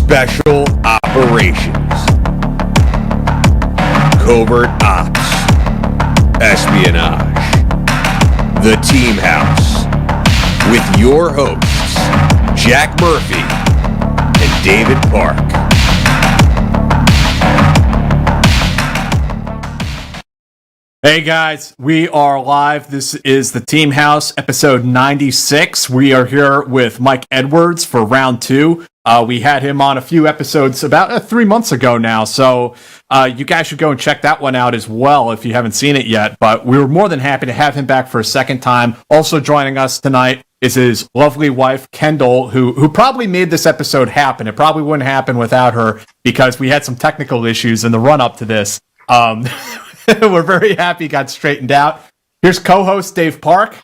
Special Operations, Covert Ops, Espionage, The Team House, with your hosts, Jack Murphy and David Park. Hey guys, we are live. This is the Team House, episode 96. We are here with Mike Edwards for round 2. We had him on a few episodes about 3 months ago now, so you guys should go and check that one out as well if you haven't seen it yet. But we were more than happy to have him back for a second time. Also joining us tonight is his lovely wife, Kendall, who probably made this episode happen. It probably wouldn't happen without her because we had some technical issues in the run-up to this. We're very happy it got straightened out. Here's co-host Dave Park.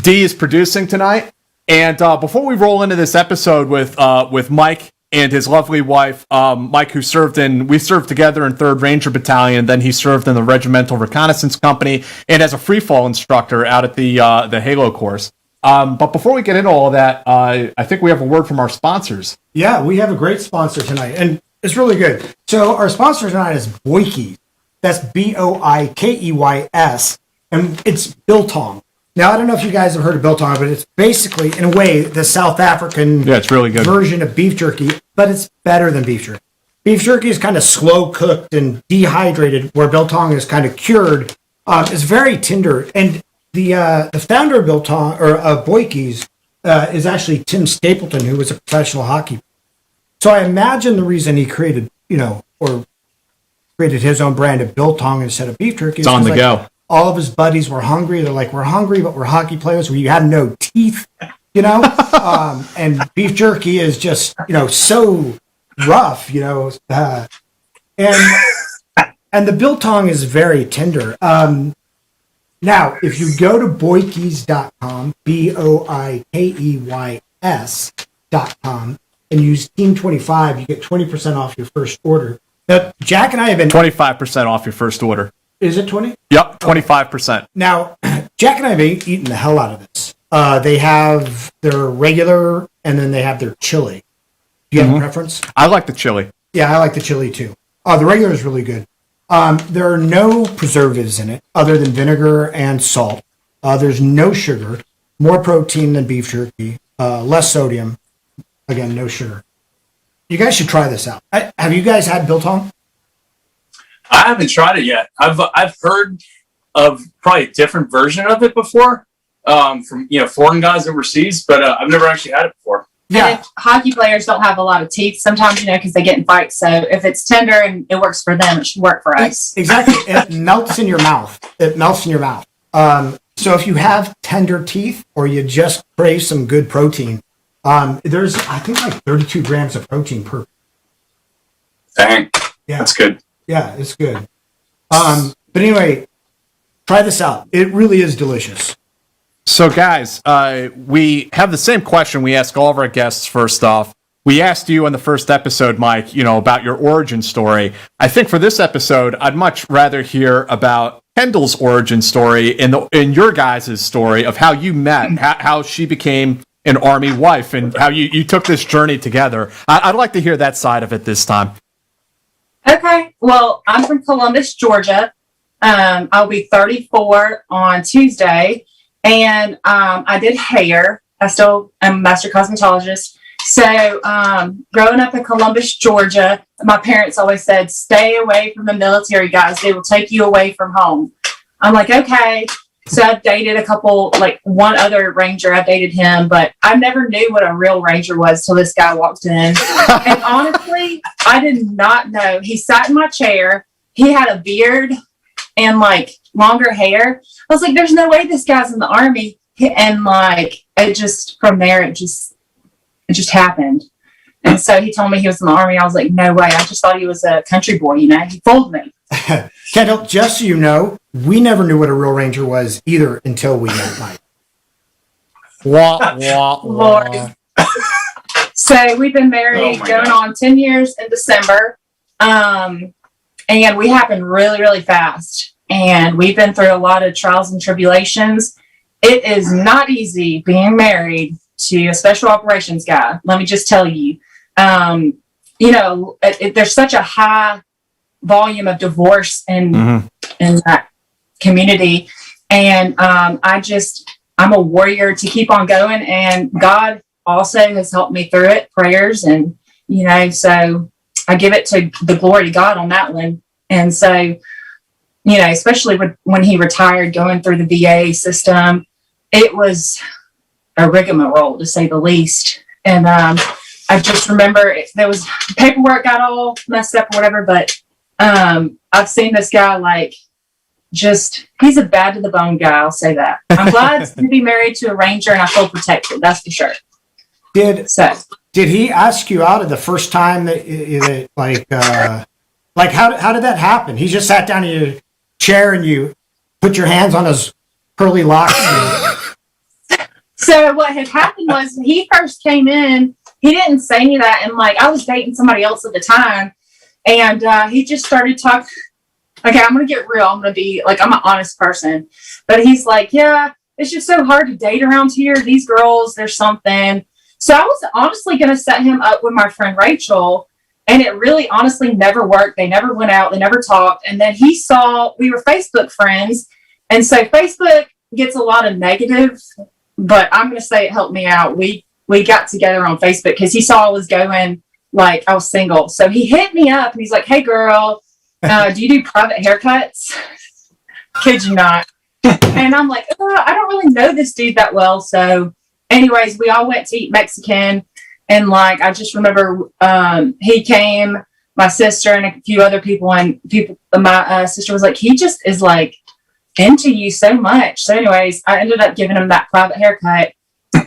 D is producing tonight. And before we roll into this episode with Mike and his lovely wife, Mike, we served together in 3rd Ranger Battalion, then he served in the Regimental Reconnaissance Company and as a freefall instructor out at the Halo course. But before we get into all of that, I think we have a word from our sponsors. Yeah, we have a great sponsor tonight, and it's really good. So our sponsor tonight is BOIKEY'S. That's BOIKEY'S, and it's biltong. Now, I don't know if you guys have heard of biltong, but it's basically, in a way, the South African it's really good version of beef jerky, but it's better than beef jerky. Beef jerky is kind of slow cooked and dehydrated, where biltong is kind of cured. It's very tender, and the founder of biltong or of BOIKEY'S is actually Tim Stapleton, who was a professional hockey player. So I imagine the reason he created his own brand of biltong instead of beef jerky. It's on the go. All of his buddies were hungry. They're like, we're hungry, but we're hockey players where you have no teeth, and beef jerky is just, so rough, and the biltong is very tender. Now, if you go to BOIKEY'S.com, BOIKEY'S.com, and use Team 25, you get 20% off your first order. Now, Jack and I have been 25% off your first order. Is it 20? Yep, 25%. Now, Jack and I have been eating the hell out of this. They have their regular, and then they have their chili. Do you have a preference? I like the chili. Yeah, I like the chili too. The regular is really good. There are no preservatives in it other than vinegar and salt. There's no sugar, more protein than beef jerky, less sodium. Again, no sugar. You guys should try this out. Have you guys had biltong? I haven't tried it yet. I've heard of probably a different version of it before from foreign guys overseas, but I've never actually had it before. Yeah, and if hockey players don't have a lot of teeth sometimes, because they get in fights. So if it's tender and it works for them, it should work for us. Exactly. It melts in your mouth. So if you have tender teeth or you just crave some good protein, there's, I think, like 32 grams of protein per. Dang. Yeah. That's good. Yeah, it's good. But anyway, try this out. It really is delicious. So, guys, we have the same question we ask all of our guests first off. We asked you in the first episode, Mike, about your origin story. I think for this episode, I'd much rather hear about Kendall's origin story in your guys' story of how you met, how she became an Army wife, and how you took this journey together. I'd like to hear that side of it this time. Okay. Well, I'm from Columbus, Georgia. I'll be 34 on Tuesday. And I did hair. I still am a master cosmetologist. So growing up in Columbus, Georgia, my parents always said, stay away from the military guys. They will take you away from home. I'm like, okay. So I've dated one other Ranger. I dated him, but I never knew what a real Ranger was till this guy walked in. And honestly, I did not know. He sat in my chair. He had a beard and longer hair. I was like, there's no way this guy's in the Army. And it just happened. And so he told me he was in the Army. I was like, no way. I just thought he was a country boy, He fooled me. Kendall, just so you know, we never knew what a real Ranger was either until we met Mike. Lord. So we've been married going on 10 years in December. And we happened really, really fast. And we've been through a lot of trials and tribulations. It is not easy being married to a special operations guy. Let me just tell you. there's such a high volume of divorce in that community. And I'm a warrior to keep on going. And God also has helped me through it, prayers. And, so I give it to the glory to God on that one. And so, especially when he retired, going through the VA system, it was a rigmarole, to say the least. And I just remember there was paperwork got all messed up or whatever, but I've seen this guy he's a bad to the bone guy. I'll say that. I'm glad to be married to a Ranger, and I feel protected. That's for sure. Did he ask you out at the first time how did that happen? He just sat down in your chair and you put your hands on his curly locks. So what had happened was he first came in, he didn't say any of that. And I was dating somebody else at the time, and he just started talking. Okay, I'm going to get real. I'm going to be I'm an honest person, but he's like, yeah, it's just so hard to date around here. These girls, there's something. So I was honestly going to set him up with my friend Rachel, and it really honestly never worked. They never went out. They never talked. And then he saw we were Facebook friends. And so Facebook gets a lot of negative, but I'm going to say it helped me out. We got together on Facebook because he saw I was going I was single. So he hit me up and he's like, hey girl, do you do private haircuts? Kid you not. And I'm like, I don't really know this dude that well. So anyways, we all went to eat Mexican, and I just remember he came, my sister and a few other people, and my sister was like, he just is into you so much. So anyways, I ended up giving him that private haircut,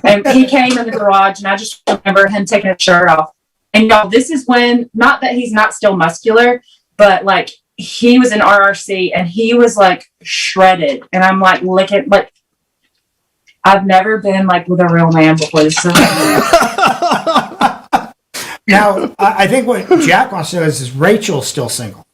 and he came in the garage, and I just remember him taking his shirt off. And y'all, this is when, not that he's not still muscular, but he was in RRC and he was shredded, and I'm licking I've never been with a real man before this. Now, I think what Jack wants to know is Rachel still single?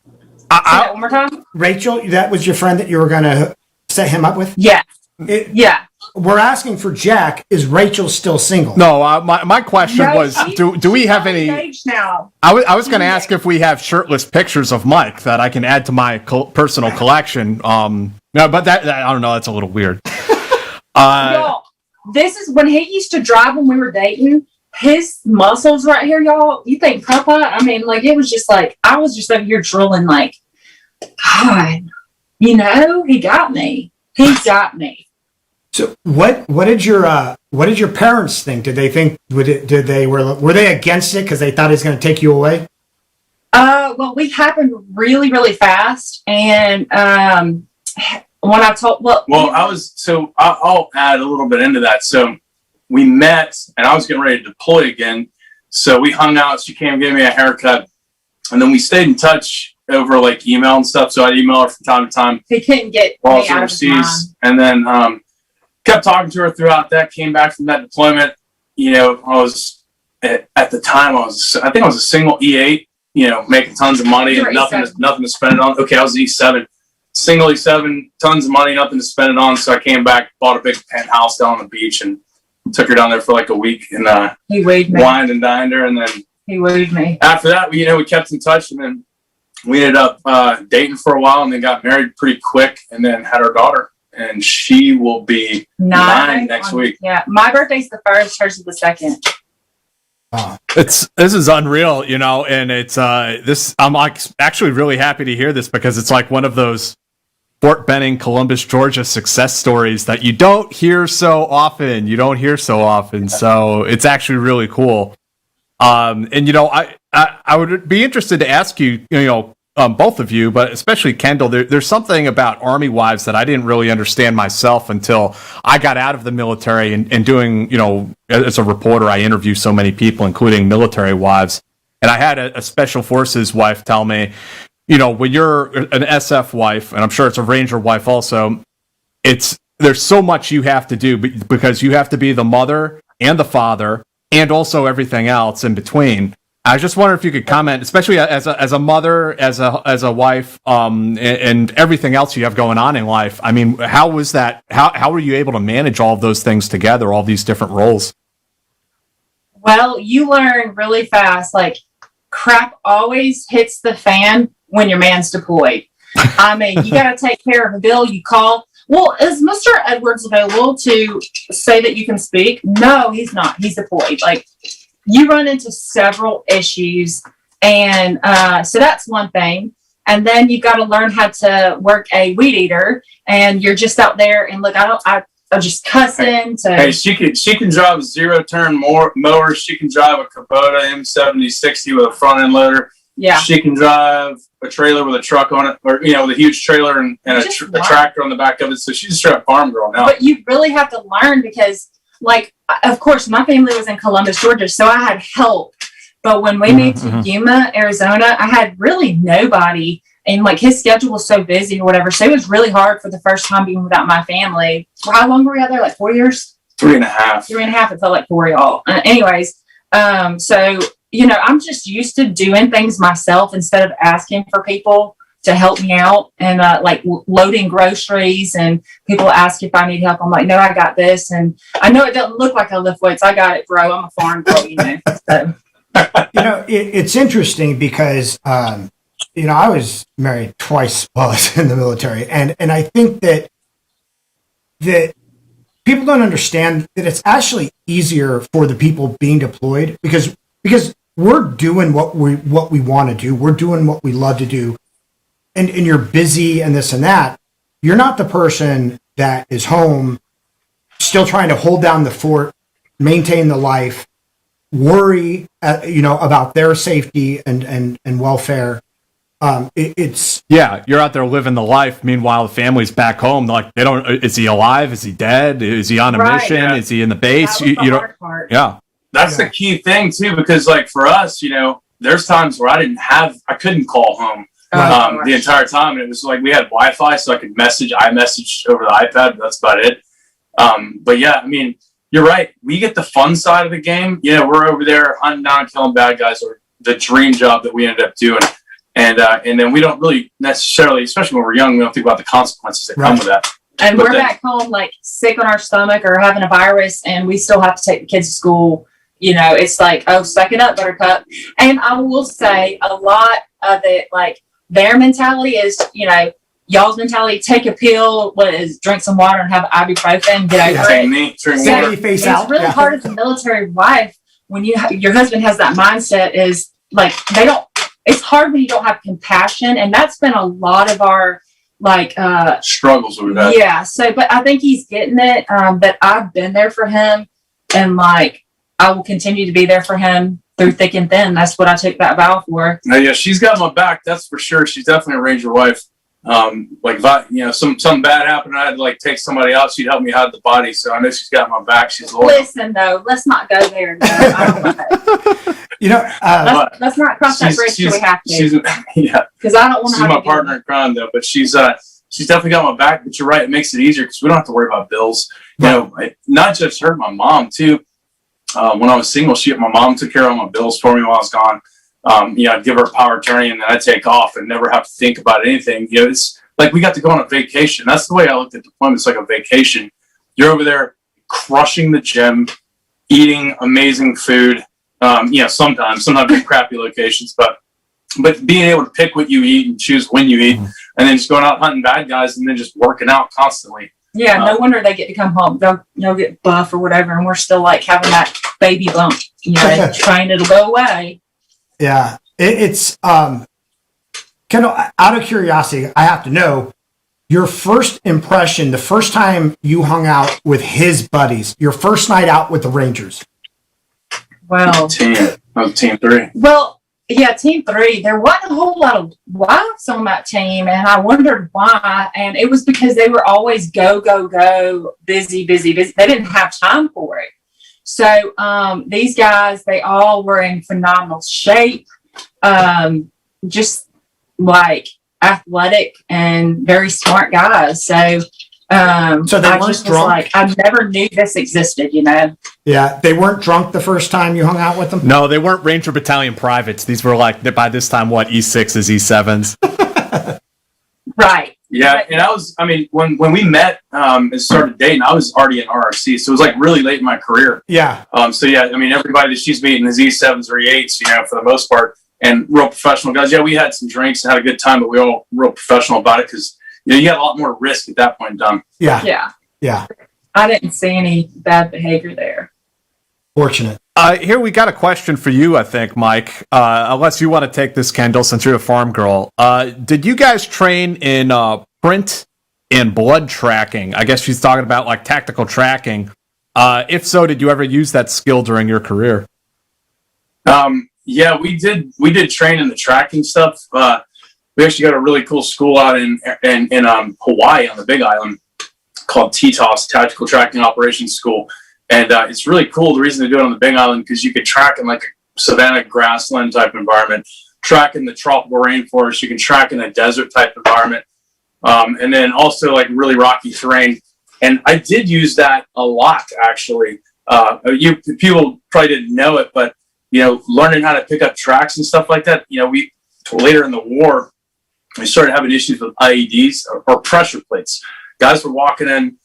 Say that one more time. Rachel, that was your friend that you were going to set him up with? Yeah. Yeah. We're asking for Jack. Is Rachel still single? No, my question was, do we have any? Now. I was going to ask if we have shirtless pictures of Mike that I can add to my personal collection. No, but that I don't know. That's a little weird. Y'all, this is when he used to drive when we were dating. His muscles right here, y'all. You think Papa? I mean, it was just I was just over here drooling, God, he got me. He got me. So what did your parents think? Did they think were they against it because they thought he was going to take you away? Well, we happened really, really fast, and when I told, I'll add a little bit into that. So we met, and I was getting ready to deploy again. So we hung out. She came, gave me a haircut, and then we stayed in touch over email and stuff. So I'd email her from time to time. He couldn't get while I was overseas, and then kept talking to her throughout that. Came back from that deployment. I was at the time I think I was a single E8. Making tons of money and nothing to spend it on. Okay, I was E7. Single E7, tons of money, nothing to spend it on. So I came back, bought a big penthouse down on the beach, and took her down there for a week, and he weighed me, wined and dined her, and then he weighed me. After that, we kept in touch, and then we ended up dating for a while, and then got married pretty quick, and then had our daughter, and she will be 9 next week. Yeah, my birthday's the 1st, hers is the 2nd. This is unreal, and it's this. I'm actually really happy to hear this because it's one of those Fort Benning, Columbus, Georgia success stories that you don't hear so often. So it's actually really cool. And I would be interested to ask you, both of you, but especially Kendall, there's something about Army wives that I didn't really understand myself until I got out of the military and doing, as a reporter, I interview so many people, including military wives. And I had a Special Forces wife tell me, when you're an SF wife, and I'm sure it's a Ranger wife also, there's so much you have to do because you have to be the mother and the father and also everything else in between. I just wonder if you could comment, especially as a mother, as a wife, and everything else you have going on in life. I mean, how was that? How were you able to manage all of those things together, all these different roles? Well, you learn really fast. Like, crap always hits the fan when your man's deployed. I mean, you got to take care of a bill. You call. Well, is Mr. Edwards available to say that you can speak? No, he's not. He's deployed. Like, you run into several issues. And so that's one thing. And then you've got to learn how to work a weed eater. And you're just out there and look, I'm just cussing. Hey, she can drive a 0-turn mower. She can drive a Kubota M7060 with a front end loader. Yeah. She can drive a trailer with a truck on it, or with a huge trailer and a tractor on the back of it. So she's a straight farm girl now. But you really have to learn because, like, of course, my family was in Columbus, Georgia, so I had help. But when we moved to Yuma, Arizona, I had really nobody. And, like, his schedule was so busy or whatever. So it was really hard for the first time being without my family. Well, how long were we out there? Like 4 years? 3.5. 3.5. It felt like 4, y'all. Anyways, so, I'm just used to doing things myself instead of asking for people to help me out. And, like, loading groceries. And people ask if I need help. I'm like, no, I got this. And I know it doesn't look like I lift weights. I got it, bro. I'm a farm girl, So. It's interesting because, I was married twice while I was in the military, and I think that people don't understand that it's actually easier for the people being deployed because we're doing what we want to do, we're doing what we love to do, and you're busy and this and that. You're not the person that is home, still trying to hold down the fort, maintain the life, worry, about their safety and welfare. You're out there living the life. Meanwhile, the family's back home. Like, they don't. Is he alive? Is he dead? Is he on a mission? Yeah. Is he in the base? That was the hard part. Yeah. That's the key thing too, because like for us, there's times where I couldn't call home the entire time, and it was like we had Wi-Fi, so I could iMessage over the iPad. But that's about it. But yeah, I mean, you're right. We get the fun side of the game. We're over there hunting down and killing bad guys, or the dream job that we ended up doing. And then we don't really necessarily, especially when we're young, we don't think about the consequences that come with that. And we're back home, like, sick on our stomach or having a virus, and we still have to take the kids to school. It's like, oh, suck it up, Buttercup. And I will say a lot of it, like, their mentality is, y'all's mentality, take a pill, drink some water and have ibuprofen, get over it. It's really hard as a military wife when your husband has that mindset is, like, it's hard when you don't have compassion, and that's been a lot of our struggles we've had. Yeah. So, but I think he's getting it. But I've been there for him, and like I will continue to be there for him through thick and thin. That's what I took that vow for. Yeah, she's got my back. That's for sure. She's definitely a Ranger wife. Something bad happened, I had to take somebody out. She'd help me hide the body. So I know she's got my back. She's loyal. Listen, though, let's not go there. No, I don't want that. Let's not cross that bridge till we have to. Yeah, because I don't want to. She's my partner in crime, though. But she's definitely got my back. But you're right; it makes it easier because we don't have to worry about bills. Not just her, my mom too. When I was single, my mom took care of all my bills for me while I was gone. I'd give her a power of attorney and then I'd take off and never have to think about anything. It's like we got to go on a vacation. That's the way I looked at deployment. It's like a vacation. You're over there crushing the gym, eating amazing food. Sometimes in crappy locations, but being able to pick what you eat and choose when you eat, and then just going out hunting bad guys and then just working out constantly. Yeah, no wonder they get to come home. They'll get buff or whatever, and we're still having that baby bump, trying to go away. Yeah, it's kind of out of curiosity. I have to know your first impression, the first time you hung out with his buddies, your first night out with the Rangers. Well, Team 3. Well, yeah, Team 3. There wasn't a whole lot of wives on that team, and I wondered why. And it was because they were always go, go, go, busy. They didn't have time for it. So these guys, they all were in phenomenal shape, just athletic and very smart guys. So they weren't drunk? I never knew this existed, Yeah, they weren't drunk the first time you hung out with them? No, they weren't Ranger Battalion privates. These were by this time, E6s, E7s. Right. Yeah, and when we met and started dating, I was already in RRC, so it was like really late in my career. Yeah. So yeah, I mean, everybody that she's meeting is E7s or E8s, you know, for the most part, and real professional guys. Yeah, we had some drinks and had a good time, but we all real professional about it because you know you had a lot more risk at that point in time. Yeah. Yeah. Yeah. I didn't see any bad behavior there. Fortunate. Here we got a question for you, I think, Mike. Unless you want to take this, Kendall, since you're a farm girl. Did you guys train in print and blood tracking? I guess she's talking about like tactical tracking. If so, did you ever use that skill during your career? Yeah, we did. We did train in the tracking stuff. We actually got a really cool school out in Hawaii on the Big Island called TTOS, Tactical Tracking Operations School. And it's really cool. The reason they do it on the Big Island because you could track in like a savanna grassland type environment, track in the tropical rainforest. You can track in a desert type environment, and then also like really rocky terrain. And I did use that a lot actually. People probably didn't know it, but you know, learning how to pick up tracks and stuff like that. You know, we later in the war we started having issues with IEDs or pressure plates. Guys were walking in.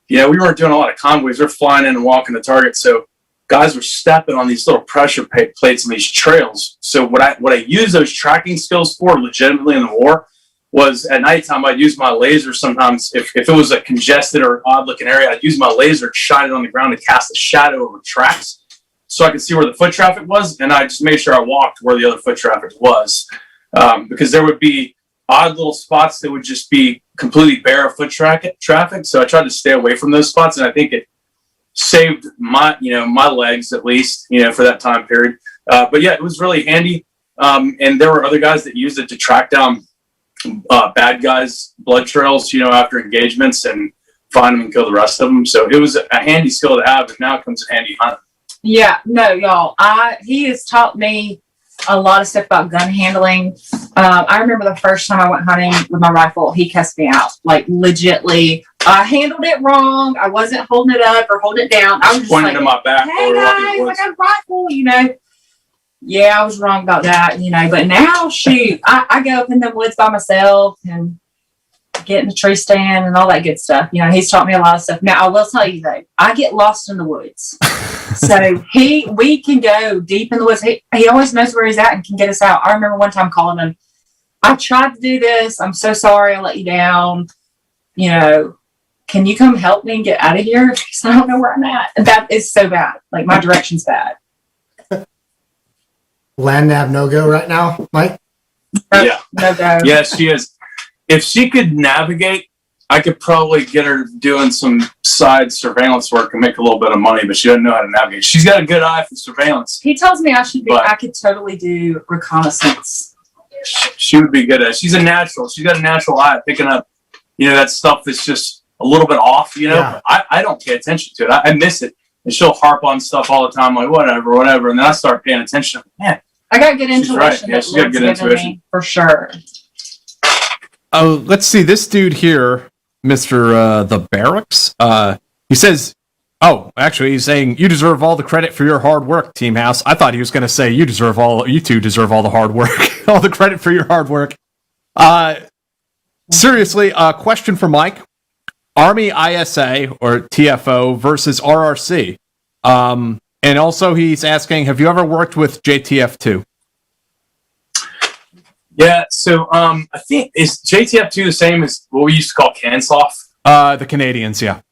You know, we weren't doing a lot of convoys. We're flying in and walking the target. So guys were stepping on these little pressure plates on these trails. So what I use those tracking skills for legitimately in the war was at nighttime, I'd use my laser sometimes. If it was a congested or odd looking area, I'd use my laser to shine it on the ground to cast a shadow over tracks so I could see where the foot traffic was. And I just made sure I walked where the other foot traffic was. Because there would be odd little spots that would just be completely bare of foot traffic. So I tried to stay away from those spots, and I think it saved my legs at least, you know, for that time period. But yeah, it was really handy. And there were other guys that used it to track down bad guys' blood trails, you know, after engagements and find them and kill the rest of them. So it was a handy skill to have, and now it comes in handy hunting. Yeah, no, y'all. He has taught me a lot of stuff about gun handling. I remember the first time I went hunting with my rifle, he cussed me out. Like, legitly, I handled it wrong. I wasn't holding it up or holding it down. I was just pointing like, to my back. hey guys, I got a rifle, you know. Yeah, I was wrong about that, you know. But now, shoot, I go up in the woods by myself and get in the tree stand and all that good stuff. You know, he's taught me a lot of stuff. Now, I will tell you though, I get lost in the woods. So we can go deep in the woods. He always knows where he's at and can get us out. I remember one time calling him, I tried to do this. I'm so sorry I let you down. You know, can you come help me and get out of here? Because I don't know where I'm at. And that is so bad. Like, my direction's bad. Land nav no go right now, Mike? Yeah. No go. Yeah, she is. If she could navigate, I could probably get her doing some side surveillance work and make a little bit of money, but she doesn't know how to navigate. She's got a good eye for surveillance. He tells me I could totally do reconnaissance. She would be good at it. She's a natural. She's got a natural eye at picking up, you know, that stuff that's just a little bit off, you know. Yeah. I don't pay attention to it. I miss it. And she'll harp on stuff all the time, like whatever. And then I start paying attention. Man, I got good intuition. Right. Yeah, she's got good intuition. Me, for sure. Oh, let's see. This dude here, Mr. The Barracks, he says, actually, he's saying, you deserve all the credit for your hard work, Team House. I thought he was going to say, you two deserve all the hard work, all the credit for your hard work. Seriously, question for Mike. Army ISA, or TFO, versus RRC. And also he's asking, have you ever worked with JTF2? Yeah, so I think, is JTF2 the same as what we used to call CANSOF? The Canadians, yeah.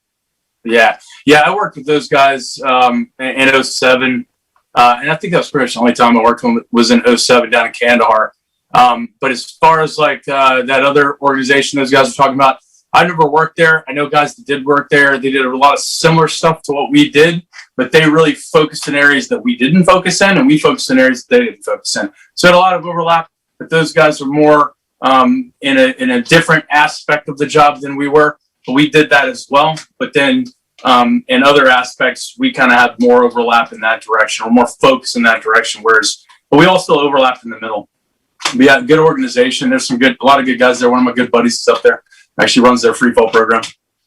Yeah, I worked with those guys in 07, and I think that was pretty much the only time I worked with them was in 07 down in Kandahar. But as far as like that other organization those guys were talking about, I never worked there. I know guys that did work there. They did a lot of similar stuff to what we did, but they really focused in areas that we didn't focus in, and we focused in areas that they didn't focus in. So it had a lot of overlap, but those guys were more in a different aspect of the job than we were. But we did that as well. But then in other aspects, we kind of had more overlap in that direction, or more focus in that direction. But we all still overlapped in the middle. We had a good organization. There's a lot of good guys there. One of my good buddies is up there. Actually runs their free fall program.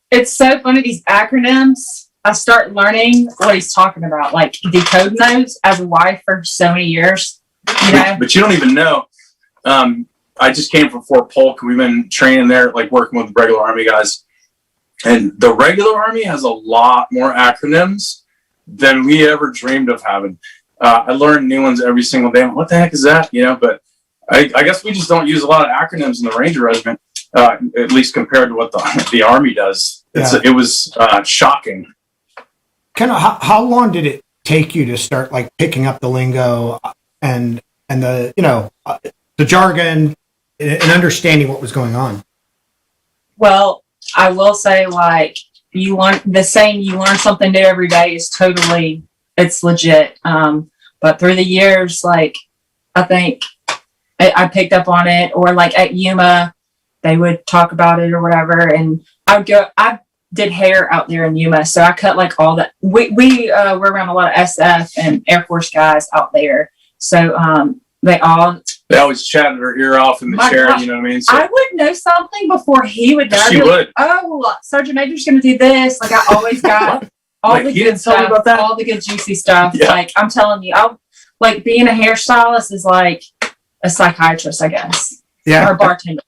It's so funny, these acronyms. I start learning what he's talking about, like decoding those as a wife for so many years. You know? But you don't even know. I just came from Fort Polk. We've been training there, like working with the regular Army guys. And the regular Army has a lot more acronyms than we ever dreamed of having. I learn new ones every single day. What the heck is that? But I guess we just don't use a lot of acronyms in the Ranger Regiment, at least compared to what the Army does. It was shocking. Kind of, how long did it take you to start like picking up the lingo and the the jargon and understanding what was going on? Well, I will say, like, you learn something new every day is totally, it's legit. But through the years, like, I think I picked up on it, or like at Yuma, they would talk about it or whatever. And I did hair out there in Yuma. So I cut like all that. We were around a lot of SF and Air Force guys out there. So, they always chatted her ear off in the chair, gosh, you know what I mean? So I would know something before he would know. she would. Oh, Sergeant Major's going to do this. Like, I always got all the good stuff, about that? all the good juicy stuff. Yeah. Like, I'm telling you, like being a hairstylist is like a psychiatrist, I guess. Yeah. Or a bartender.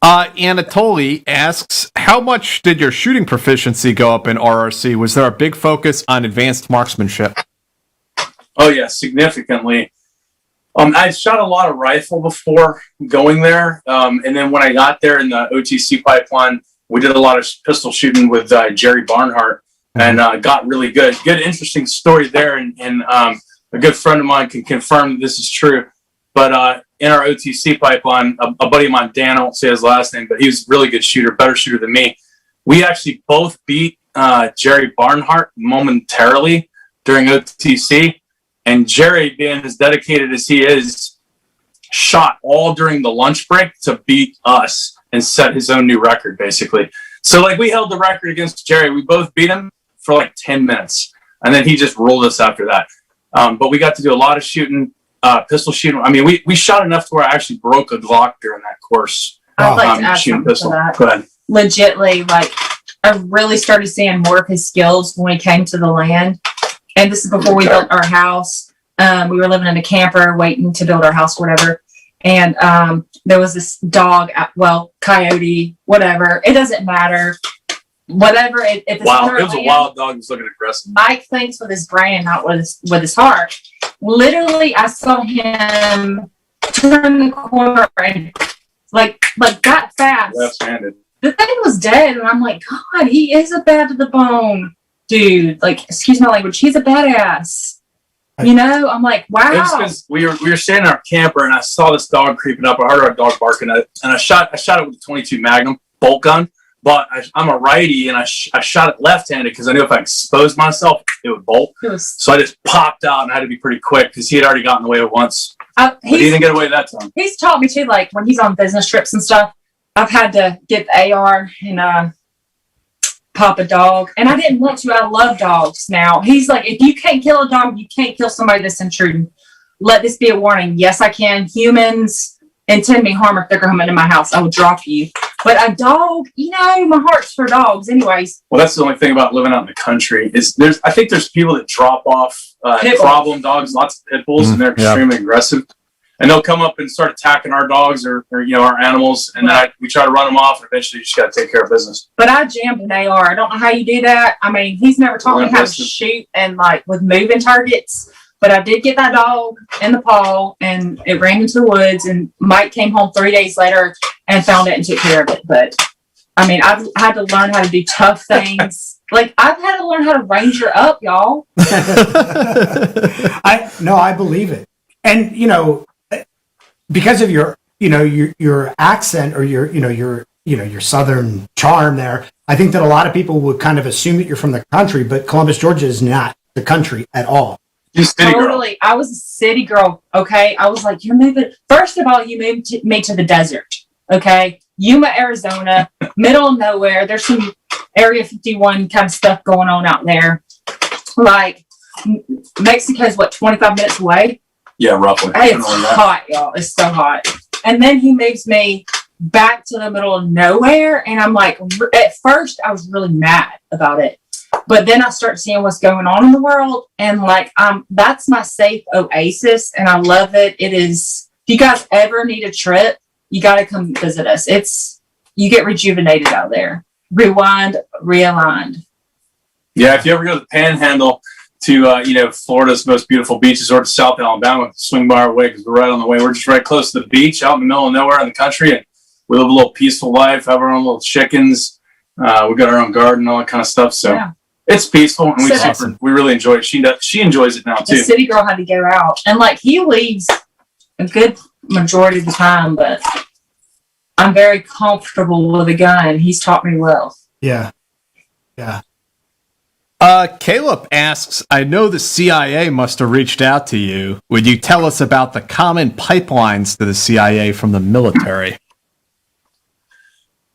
Anatoly asks, how much did your shooting proficiency go up in RRC? Was there a big focus on advanced marksmanship? Oh yeah, significantly. I shot a lot of rifle before going there, and then when I got there in the OTC pipeline, we did a lot of pistol shooting with Jerry Barnhart, and got really good. Good, interesting story there, and a good friend of mine can confirm that this is true. But in our OTC pipeline, a buddy of mine, Dan, I won't say his last name, but he was a really good shooter, better shooter than me. We actually both beat Jerry Barnhart momentarily during OTC. And Jerry, being as dedicated as he is, shot all during the lunch break to beat us and set his own new record, basically. So, like, we held the record against Jerry. We both beat him for like 10 minutes. And then he just ruled us after that. But we got to do a lot of shooting, pistol shooting. I mean, we shot enough to where I actually broke a Glock during that course. I'd like to add something to that. Go ahead. Legitly, like, I really started seeing more of his skills when we came to the land. And this is before we built our house. We were living in a camper waiting to build our house, whatever. And there was this dog, coyote, whatever. It doesn't matter. Whatever. If it's Wow, it was a wild dog that was looking aggressive. Mike thinks with his brain, not with his heart. Literally, I saw him turn the corner and like that fast. Left-handed. The thing was dead, and I'm like, God, he is a bad to the bone. Dude, like, excuse my language, he's a badass. I'm like, wow. It was because we were standing in our camper, and I saw this dog creeping up. I heard our dog barking at it, and I shot it with a 22 Magnum bolt gun. But I'm a righty, and I shot it left-handed because I knew if I exposed myself, it would bolt. So I just popped out, and I had to be pretty quick because he had already gotten away once. But he didn't get away that time. He's taught me too, like when he's on business trips and stuff. I've had to get the AR and pop a dog, and I didn't want to. I love dogs now. He's like, if you can't kill a dog, you can't kill somebody that's intruding. Let this be a warning. Yes, I can. Humans intend me harm if they're coming into my house. I will drop you. But a dog, my heart's for dogs anyways. Well, that's the only thing about living out in the country is I think there's people that drop off problem dogs, lots of pit bulls, and they're extremely aggressive. And they'll come up and start attacking our dogs or our animals, and then we try to run them off, and eventually you just got to take care of business. But I jammed an AR. I don't know how you do that. I mean, he's never taught me how to shoot and like with moving targets. But I did get that dog in the paw, and it ran into the woods, and Mike came home 3 days later and found it and took care of it. But I mean, I've had to learn how to do tough things. Like, I've had to learn how to ranger up, y'all. I believe it. And, because of your accent or your Southern charm there, I think that a lot of people would kind of assume that you're from the country, but Columbus, Georgia is not the country at all. Totally. I was a city girl. Okay. I was like, you're moving. First of all, you moved me to the desert. Okay. Yuma, Arizona, middle of nowhere. There's some Area 51 kind of stuff going on out there. Like, Mexico's 25 minutes away? Yeah, roughly. Hey, it's hot, y'all. It's so hot. And then he moves me back to the middle of nowhere. And I'm like, at first, I was really mad about it. But then I start seeing what's going on in the world. And like, that's my safe oasis. And I love it. It is you guys ever need a trip, you got to come visit us. You get rejuvenated out there. Rewind, realigned. Yeah, if you ever go to the Panhandle to Florida's most beautiful beaches, or to South Alabama, swing by our way because we're right on the way. We're just right close to the beach, out in the middle of nowhere in the country, and we live a little peaceful life. Have our own little chickens. We got our own garden, all that kind of stuff. So it's peaceful, and we really enjoy it. She enjoys it now too. The city girl had to go out, and like he leaves a good majority of the time, but I'm very comfortable with a gun. He's taught me well. Yeah. Caleb asks, I know the CIA must have reached out to you. Would you tell us about the common pipelines to the CIA from the military?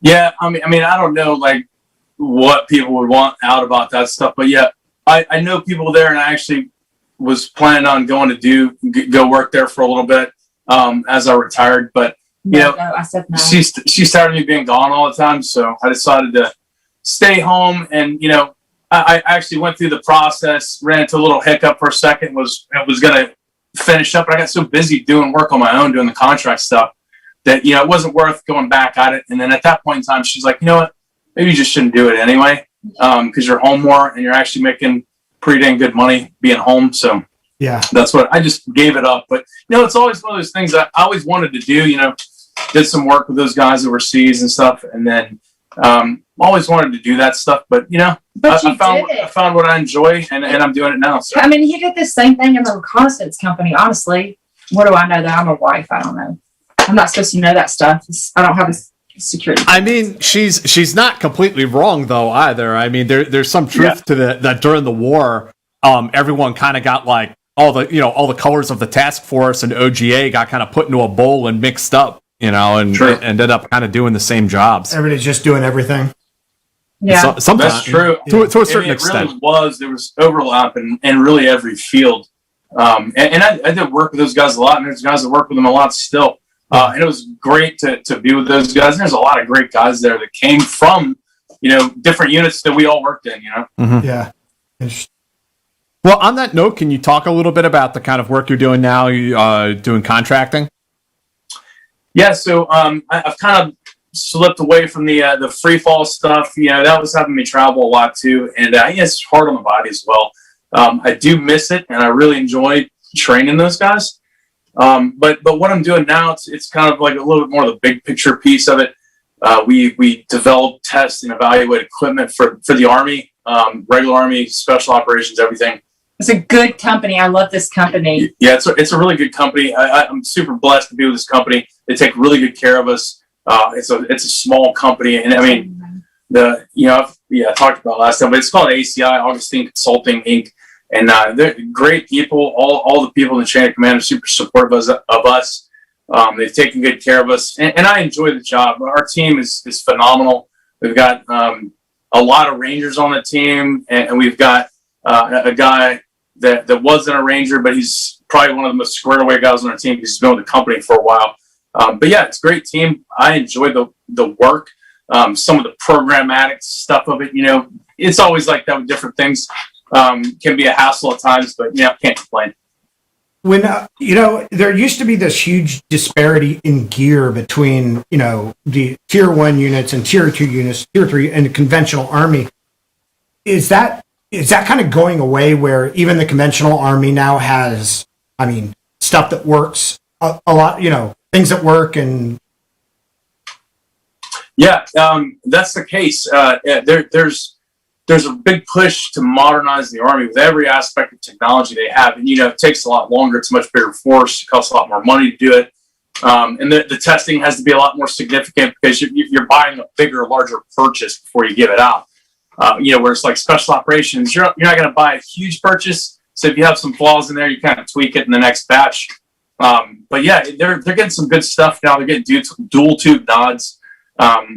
Yeah, I mean, I don't know like what people would want out about that stuff, but yeah, I know people there, and I actually was planning on going to go work there for a little bit as I retired, but No, I said no. She started me being gone all the time, so I decided to stay home. And I actually went through the process, ran into a little hiccup for a second. Was going to finish up, but I got so busy doing work on my own, doing the contract stuff, that it wasn't worth going back at it. And then at that point in time, she's like, you know what, maybe you just shouldn't do it anyway, because you're home more and you're actually making pretty dang good money being home. So Yeah. that's what I just gave it up. But it's always one of those things that I always wanted to do. Did some work with those guys overseas and stuff, and then always wanted to do that stuff. But I found what I enjoy, and I'm doing it now. So. I mean, he did the same thing in the reconnaissance company. Honestly, what do I know? That I'm a wife. I don't know. I'm not supposed to know that stuff. I don't have a security. I mean, she's not completely wrong though either. I mean, there's some truth to that during the war, everyone kind of got like all the colors of the task force and OGA got kind of put into a bowl and mixed up, and ended up kind of doing the same jobs. Everybody's just doing everything. Yeah, sometimes that's true. To a certain extent, really there was overlap in really every field. And I did work with those guys a lot, and there's guys that work with them a lot still. And it was great to be with those guys. And there's a lot of great guys there that came from, different units that we all worked in, Mm-hmm. Yeah. Well, on that note, can you talk a little bit about the kind of work you're doing now? You doing contracting? Yeah. So I've kind of slipped away from the free fall stuff. That was having me travel a lot too. And it's hard on the body as well. I do miss it, and I really enjoy training those guys. But what I'm doing now, it's kind of like a little bit more of the big picture piece of it. We develop, test, and evaluate equipment for the Army, regular Army, special operations, everything. it's a good company. I love this company. Yeah, it's a really good company. I'm super blessed to be with this company. They take really good care of us. It's a small company, and I mean I talked about it last time, but it's called ACI, Augustine Consulting Inc. And they're great people. All the people in the chain of command are super supportive of us. They've taken good care of us, and I enjoy the job. Our team is phenomenal. We've got a lot of Rangers on the team, and we've got a guy that wasn't a Ranger, but he's probably one of the most squared away guys on our team because he's been with the company for a while. But yeah, it's a great team. I enjoy the work. Some of the programmatic stuff of it, it's always like that with different things. Can be a hassle at times, but can't complain. When there used to be this huge disparity in gear between the tier 1 units and tier 2 units, tier 3, and the conventional Army. Is that kind of going away, where even the conventional Army now has, stuff that works a lot, things that work? And that's the case. There's a big push to modernize the Army with every aspect of technology they have. And, it takes a lot longer. It's a much bigger force. It costs a lot more money to do it. And the testing has to be a lot more significant because you're buying a bigger, larger purchase before you give it out. Whereas like special operations, you're not going to buy a huge purchase. So if you have some flaws in there, you kind of tweak it in the next batch. But yeah, they're getting some good stuff now. They're getting dual tube nods.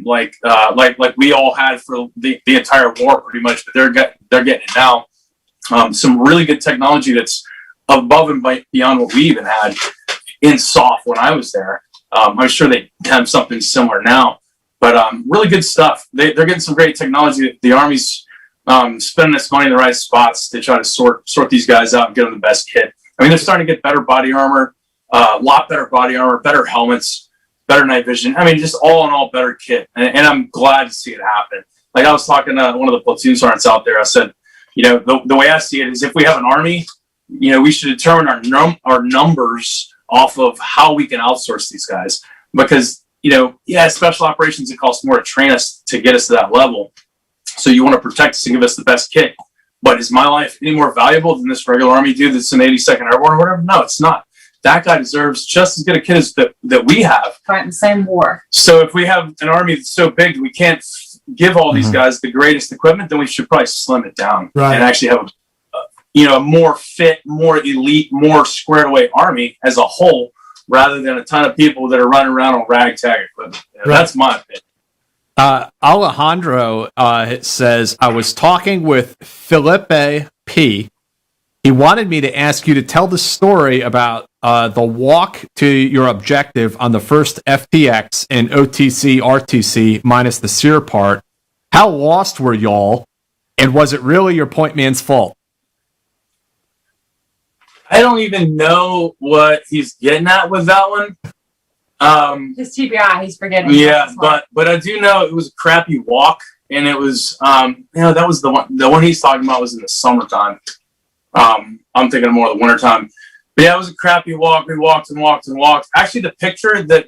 Like we all had for the entire war pretty much, but they're getting it now. Some really good technology that's above and beyond what we even had in soft when I was there. I'm sure they have something similar now, but really good stuff. They're getting some great technology. The Army's spending its money in the right spots to try to sort these guys out and get them the best kit. They're starting to get better body armor. a lot better body armor, better helmets, better night vision. I mean, just all in all, better kit. And I'm glad to see it happen. Like I was talking to one of the platoon sergeants out there. I said, the way I see it is if we have an army, we should determine our numbers off of how we can outsource these guys. Because, special operations, it costs more to train us to get us to that level. So you want to protect us and give us the best kit. But is my life any more valuable than this regular Army dude that's in 82nd Airborne or whatever? No, it's not. That guy deserves just as good a kit as that we have. Fighting the same war. So if we have an Army that's so big that we can't give all these guys the greatest equipment, then we should probably slim it down and actually have a more fit, more elite, more squared away Army as a whole, rather than a ton of people that are running around on ragtag equipment. That's my opinion. Alejandro says, I was talking with Felipe P. He wanted me to ask you to tell the story about the walk to your objective on the first FTX and OTC RTC minus the SEER part. How lost were y'all? And was it really your point man's fault? I don't even know what he's getting at with that one. Just TBI, he's forgetting. Yeah, but I do know it was a crappy walk, and it was that was the one he's talking about was in the summertime. I'm thinking more of the wintertime. But yeah, it was a crappy walk. We walked and walked and walked. Actually, the picture that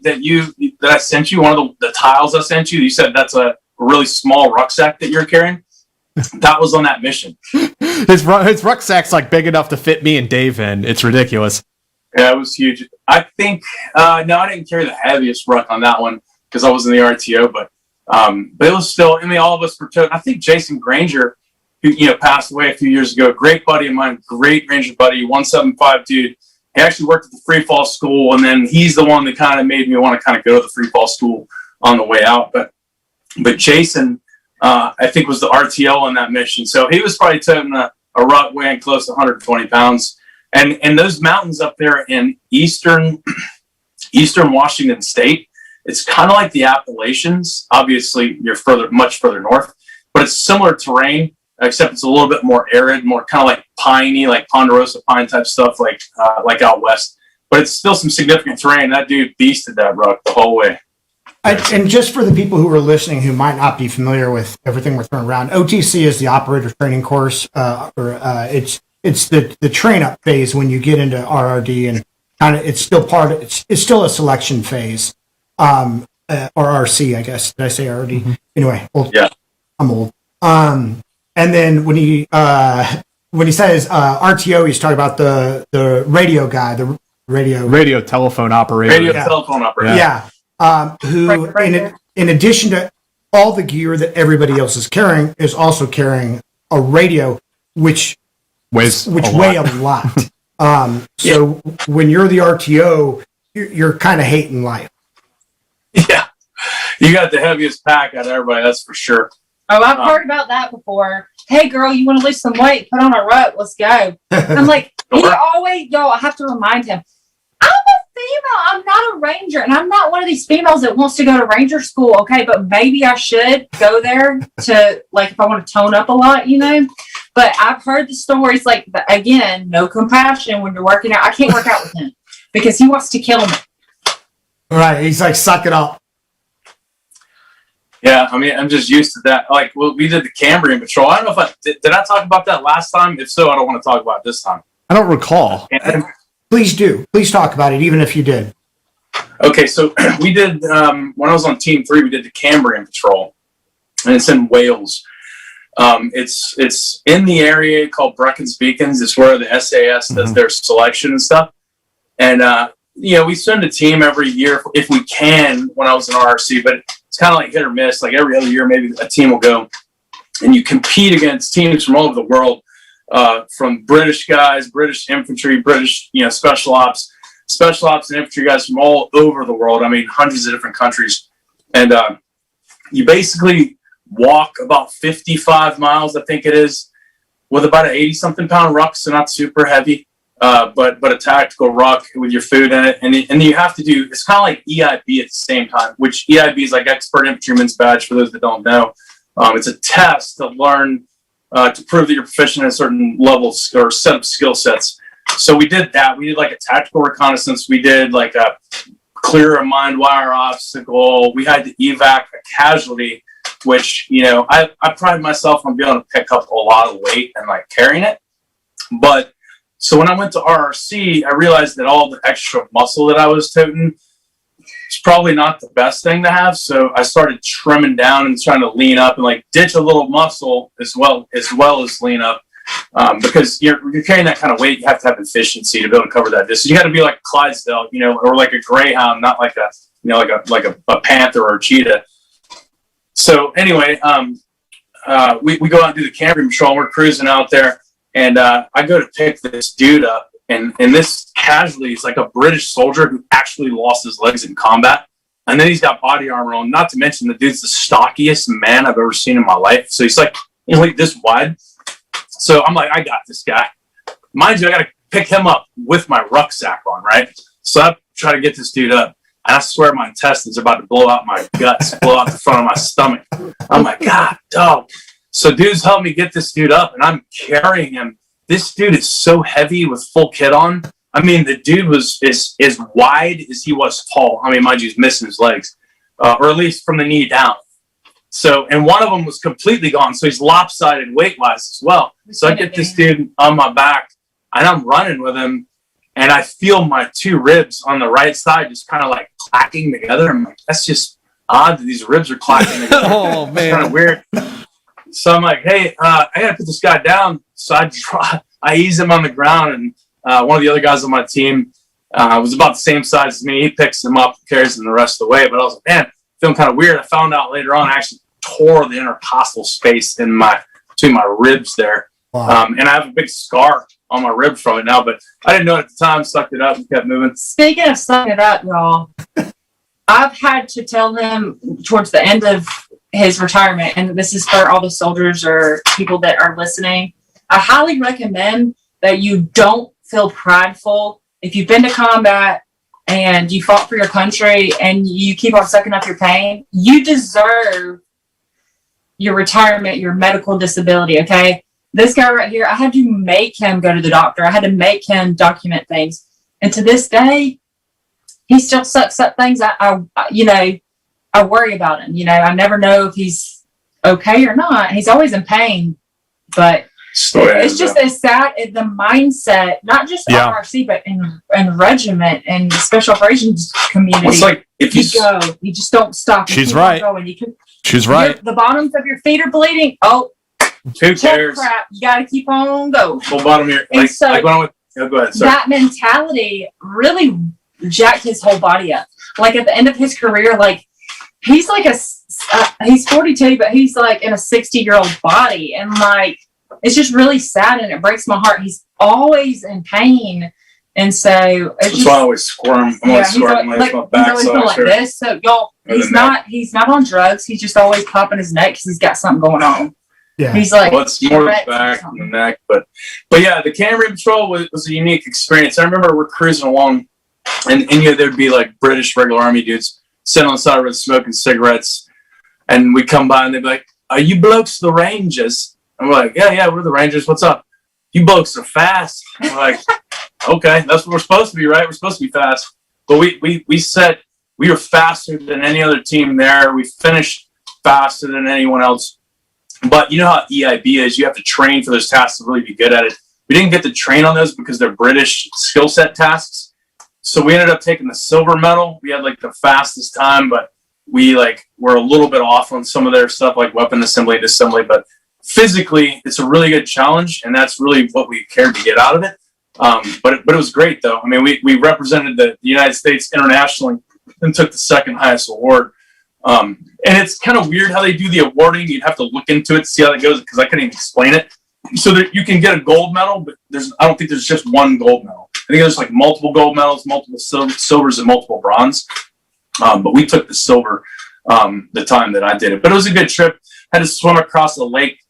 I sent you, one of the tiles I sent you, you said that's a really small rucksack that you're carrying. That was on that mission. His rucksack's like big enough to fit me and Dave in. It's ridiculous. Yeah, it was huge. I think no, I didn't carry the heaviest ruck on that one because I was in the RTO, but it was still. I mean, all of us were. I think Jason Granger, who passed away a few years ago, great buddy of mine, great Ranger buddy, 175 dude. He actually worked at the free fall school, and then he's the one that kind of made me want to kind of go to the free fall school on the way out. But Jason, I think, was the RTO on that mission, so he was probably toting a ruck weighing close to 120 pounds. And those mountains up there in eastern Washington State, it's kind of like the Appalachians. Obviously, you're much further north, but it's similar terrain, except it's a little bit more arid, more kind of like piney, like ponderosa pine type stuff, like out west. But it's still some significant terrain. That dude beasted that ruck the whole way. And just for the people who are listening who might not be familiar with everything we're throwing around, OTC is the operator training course, it's the train up phase when you get into RRD, and kind of it's still a selection phase, or RRC, I guess. Did I say RRD? Mm-hmm. Anyway, old. Yeah, I'm old. And then when he says RTO, he's talking about the radio guy, the radio telephone operator, telephone operator. Yeah. Who, in addition to all the gear that everybody else is carrying, is also carrying a radio, which weigh a lot. So when you're the RTO, you're kind of hating life. Yeah, you got the heaviest pack out of everybody, that's for sure. Oh, I've heard about that before. Hey, girl, you want to lose some weight? Put on a ruck. Let's go. I'm like, I have to remind him, I'm a female. I'm not a ranger, and I'm not one of these females that wants to go to ranger school. Okay, but maybe I should go there to, like, if I want to tone up a lot, But I've heard the stories, like, again, no compassion when you're working out. I can't work out with him because he wants to kill me. Right, he's like, suck it up. Yeah, I mean, I'm just used to that. Like, we did the Cambrian Patrol. I don't know if did I talk about that last time? If so, I don't want to talk about it this time. I don't recall. Please do. Please talk about it, even if you did. Okay, so we did, when I was on Team 3, we did the Cambrian Patrol, and it's in Wales. It's in the area called Brecken's Beacons. It's where the SAS does their selection and stuff. And, we send a team every year if we can when I was in RRC, but it's kind of like hit or miss. Like every other year, maybe a team will go, and you compete against teams from all over the world. From British guys, British infantry, British, special ops and infantry guys from all over the world. I mean, hundreds of different countries. And you basically walk about 55 miles, I think it is, with about an 80-something pound ruck, so not super heavy, but a tactical ruck with your food in it. And you have to do, it's kind of like EIB at the same time, which EIB is like Expert Infantryman's Badge for those that don't know. It's a test to learn to prove that you're proficient in a certain level or set of skill sets. So we did that. We did like a tactical reconnaissance. We did like a clear a mind wire obstacle. We had to evac a casualty, which, you know, I pride myself on being able to pick up a lot of weight and like carrying it. But so when I went to RRC, I realized that all the extra muscle that I was toting it's probably not the best thing to have. So I started trimming down and trying to lean up and like ditch a little muscle as well as lean up. Because you're carrying that kind of weight, you have to have efficiency to be able to cover that distance. You got to be like Clydesdale, you know, or like a greyhound, not like a, you know, like a panther or a cheetah. So anyway, we go out and do the Cambrian Patrol. We're cruising out there, and I go to pick this dude up. And this casualty is like a British soldier who actually lost his legs in combat. And then he's got body armor on. Not to mention the dude's the stockiest man I've ever seen in my life. So he's like this wide. So I'm like, I got this guy. Mind you, I got to pick him up with my rucksack on, right? So I try to get this dude up. And I swear my intestines are about to blow out my guts, blow out the front of my stomach. I'm like, God, dog. So dudes help me get this dude up, and I'm carrying him. This dude is so heavy with full kit on. I mean, the dude was as wide as he was tall. I mean, mind you, he's missing his legs, or at least from the knee down. So, and one of them was completely gone. So he's lopsided weight-wise as well. So I get this dude on my back, and I'm running with him, and I feel my two ribs on the right side just kind of like clacking together. I'm like, that's just odd that these ribs are clacking together. Oh, man. It's kind of weird. So I'm like, hey, I got to put this guy down. So I ease him on the ground, and one of the other guys on my team was about the same size as me. He picks him up and carries him the rest of the way. But I was like, man, feeling kind of weird. I found out later on I actually tore the intercostal space between my ribs there. Wow. And I have a big scar on my rib from it now, but I didn't know it at the time, sucked it up and kept moving. Speaking of sucking it up, y'all, I've had to tell him towards the end of his retirement, and this is for all the soldiers or people that are listening, I highly recommend that you don't feel prideful. If you've been to combat and you fought for your country and you keep on sucking up your pain, you deserve your retirement, your medical disability, okay? This guy right here, I had to make him go to the doctor. I had to make him document things. And to this day, he still sucks up things. I worry about him. You know, I never know if he's okay or not. He's always in pain, but it's just as sad as the mindset, not just RRC, but in regiment and special operations community. It's like if you go, you just don't stop. She's right. She's right. The bottoms of your feet are bleeding. Oh, who cares? Crap. You got to keep on going. Full bottom here. And so go ahead. Sorry. That mentality really jacked his whole body up. Like at the end of his career, like he's like he's 42, but he's like in a 60-year-old body, and like it's just really sad, and it breaks my heart. He's always in pain, and so that's why I always squirm. I'm always squirming like my back. He's always like this. So y'all, he's not on drugs. He's just always popping his neck because he's got something going on. Yeah, he's like, well, it's more the back than the neck, but yeah, the Cambrian Patrol was a unique experience. I remember we're cruising along, and there'd be like British regular army dudes sitting on the side of the road smoking cigarettes, and we'd come by and they'd be like, "Are you blokes the Rangers?" And we're like, yeah, we're the Rangers. What's up? You blokes are fast. And we're like, okay, that's what we're supposed to be, right? We're supposed to be fast. But we were faster than any other team there. We finished faster than anyone else. But you know how EIB is. You have to train for those tasks to really be good at it. We didn't get to train on those because they're British skill set tasks. So we ended up taking the silver medal. We had like the fastest time, but we were a little bit off on some of their stuff like weapon assembly and disassembly. But physically, it's a really good challenge, and that's really what we cared to get out of it. But it was great, though. I mean, we represented the United States internationally and took the second highest award. And it's kind of weird how they do the awarding. You'd have to look into it to see how that goes because I couldn't even explain it. So that you can get a gold medal, but I don't think there's just one gold medal. I think there's like multiple gold medals, multiple silvers, and multiple bronze. But we took the silver the time that I did it. But it was a good trip. Had to swim across the lake.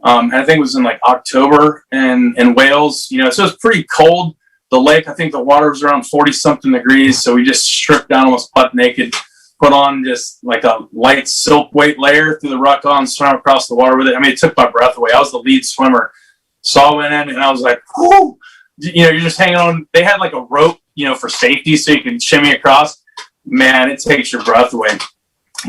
And I think it was in like October in Wales, so it was pretty cold. The lake, I think the water was around 40 something degrees. So we just stripped down almost butt naked, put on just like a light silk weight layer through the Recon, swam across the water with it. I mean, it took my breath away. I was the lead swimmer. So I went in and I was like, whoo, you're just hanging on. They had like a rope, for safety, so you can shimmy across. Man, it takes your breath away.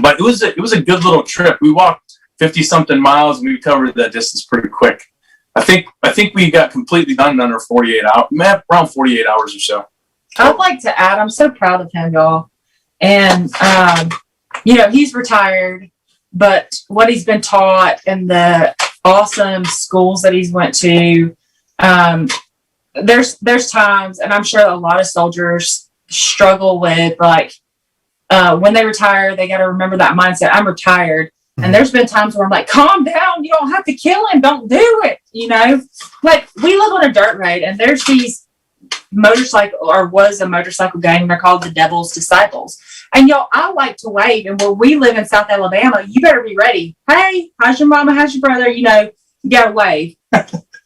But it was a good little trip. We walked 50 something miles, and we covered that distance pretty quick. I think we got completely done in under 48 hours, around 48 hours or so. I'd like to add, I'm so proud of him, y'all. And, he's retired, but what he's been taught and the awesome schools that he's went to, there's times, and I'm sure a lot of soldiers struggle with, like, when they retire, they got to remember that mindset. I'm retired. And there's been times where I'm like, calm down. You don't have to kill him. Don't do it. Like, we live on a dirt road, and there's these was a motorcycle gang. They're called the Devil's Disciples. And y'all, I like to wave. And where we live in South Alabama, you better be ready. Hey, how's your mama? How's your brother? You got to wave.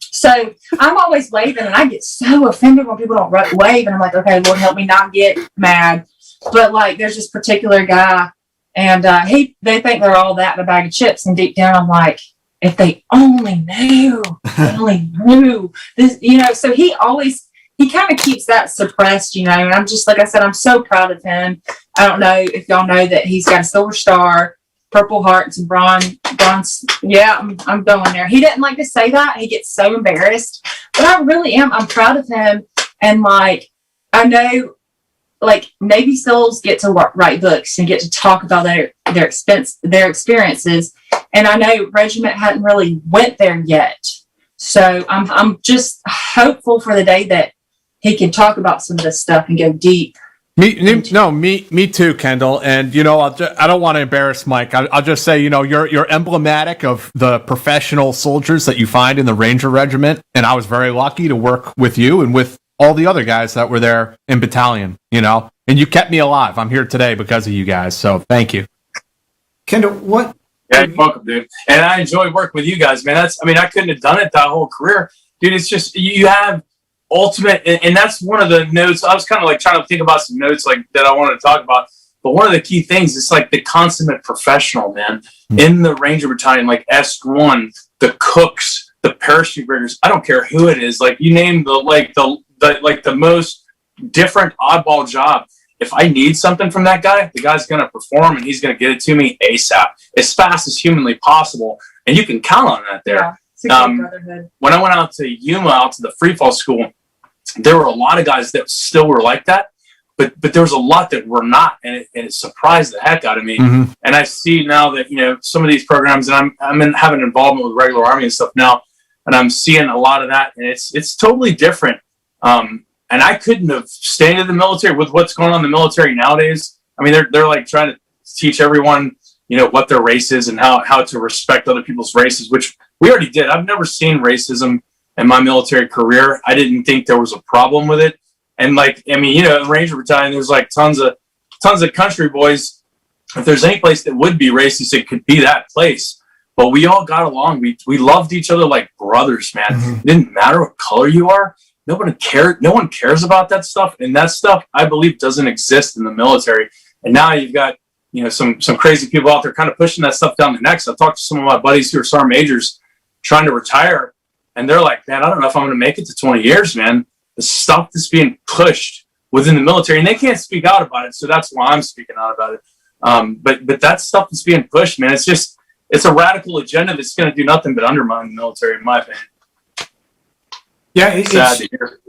So I'm always waving, and I get so offended when people don't wave. And I'm like, okay, Lord, help me not get mad. But like, there's this particular guy, and they think they're all that in a bag of chips. And deep down, I'm like, if they only knew, this, so he kind of keeps that suppressed, and I'm just, like I said, I'm so proud of him. I don't know if y'all know that he's got a Silver Star, Purple Heart, and some bronze. Yeah, I'm going there. He didn't like to say that. He gets so embarrassed, but I really am. I'm proud of him. And like, I know, like, Navy SEALs get to write books and get to talk about their experiences. And I know Regiment hadn't really went there yet. So I'm just hopeful for the day that he can talk about some of this stuff and go deep. Me too, Kendall. And I don't want to embarrass Mike. I'll just say, you're emblematic of the professional soldiers that you find in the Ranger Regiment. And I was very lucky to work with you and with all the other guys that were there in battalion. And you kept me alive. I'm here today because of you guys. So thank you, Kendall. What? Yeah, you're welcome, dude. And I enjoy working with you guys, man. I couldn't have done it that whole career, dude. It's just, you have ultimate, and that's one of the notes. I was kind of like trying to think about some notes like that I wanted to talk about. But one of the key things is like the consummate professional, man, in the Ranger Battalion, like S1, the cooks, the parachute riggers. I don't care who it is. Like, you name the most different oddball job. If I need something from that guy, the guy's going to perform, and he's going to get it to me ASAP, as fast as humanly possible. And you can count on that there. Yeah, when I went out to Yuma, out to the free fall school, there were a lot of guys that still were like that, but there was a lot that were not, and it surprised the heck out of me. Mm-hmm. And I see now that, some of these programs, and I'm having involvement with regular Army and stuff now, and I'm seeing a lot of that, and it's totally different. And I couldn't have stayed in the military with what's going on in the military nowadays. I mean, they're like trying to teach everyone, what their race is and how to respect other people's races, which we already did. I've never seen racism in my military career. I didn't think there was a problem with it. And like, in Ranger Battalion, there's like tons of country boys. If there's any place that would be racist, it could be that place. But we all got along. We loved each other like brothers, man. Mm-hmm. It didn't matter what color you are. No one cares about that stuff. And that stuff, I believe, doesn't exist in the military. And now you've got, some crazy people out there kind of pushing that stuff down the necks. I've talked to some of my buddies who are sergeant majors trying to retire, and they're like, man, I don't know if I'm going to make it to 20 years, man. The stuff that's being pushed within the military, and they can't speak out about it. So that's why I'm speaking out about it. But that stuff that's being pushed, man, it's a radical agenda that's going to do nothing but undermine the military, in my opinion. Yeah,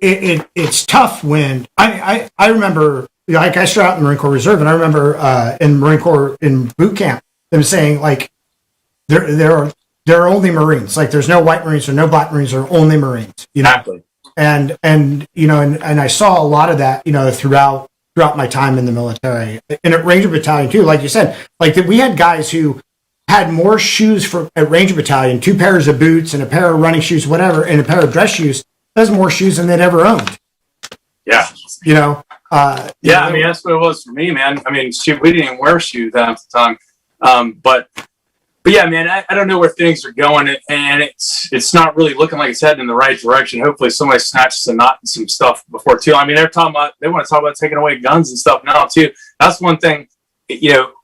it's tough when I remember, like, I started out in the Marine Corps Reserve, and I remember in Marine Corps in boot camp them saying, like, there are only Marines, like, there's no white Marines or no black Marines, there are only Marines. Exactly. And I saw a lot of that throughout my time in the military, and at Ranger Battalion too. Like you said, like, we had guys who had more shoes at Ranger Battalion, 2 pairs of boots and a pair of running shoes, whatever, and a pair of dress shoes. That's more shoes than they'd ever owned. Yeah. I mean, that's what it was for me, man. I mean, shoot, we didn't even wear shoes half the time. But yeah, man, I don't know where things are going, and it's not really looking like it's heading in the right direction. Hopefully somebody snatches a knot in some stuff before too. I mean, they want to talk about taking away guns and stuff now too. That's one thing,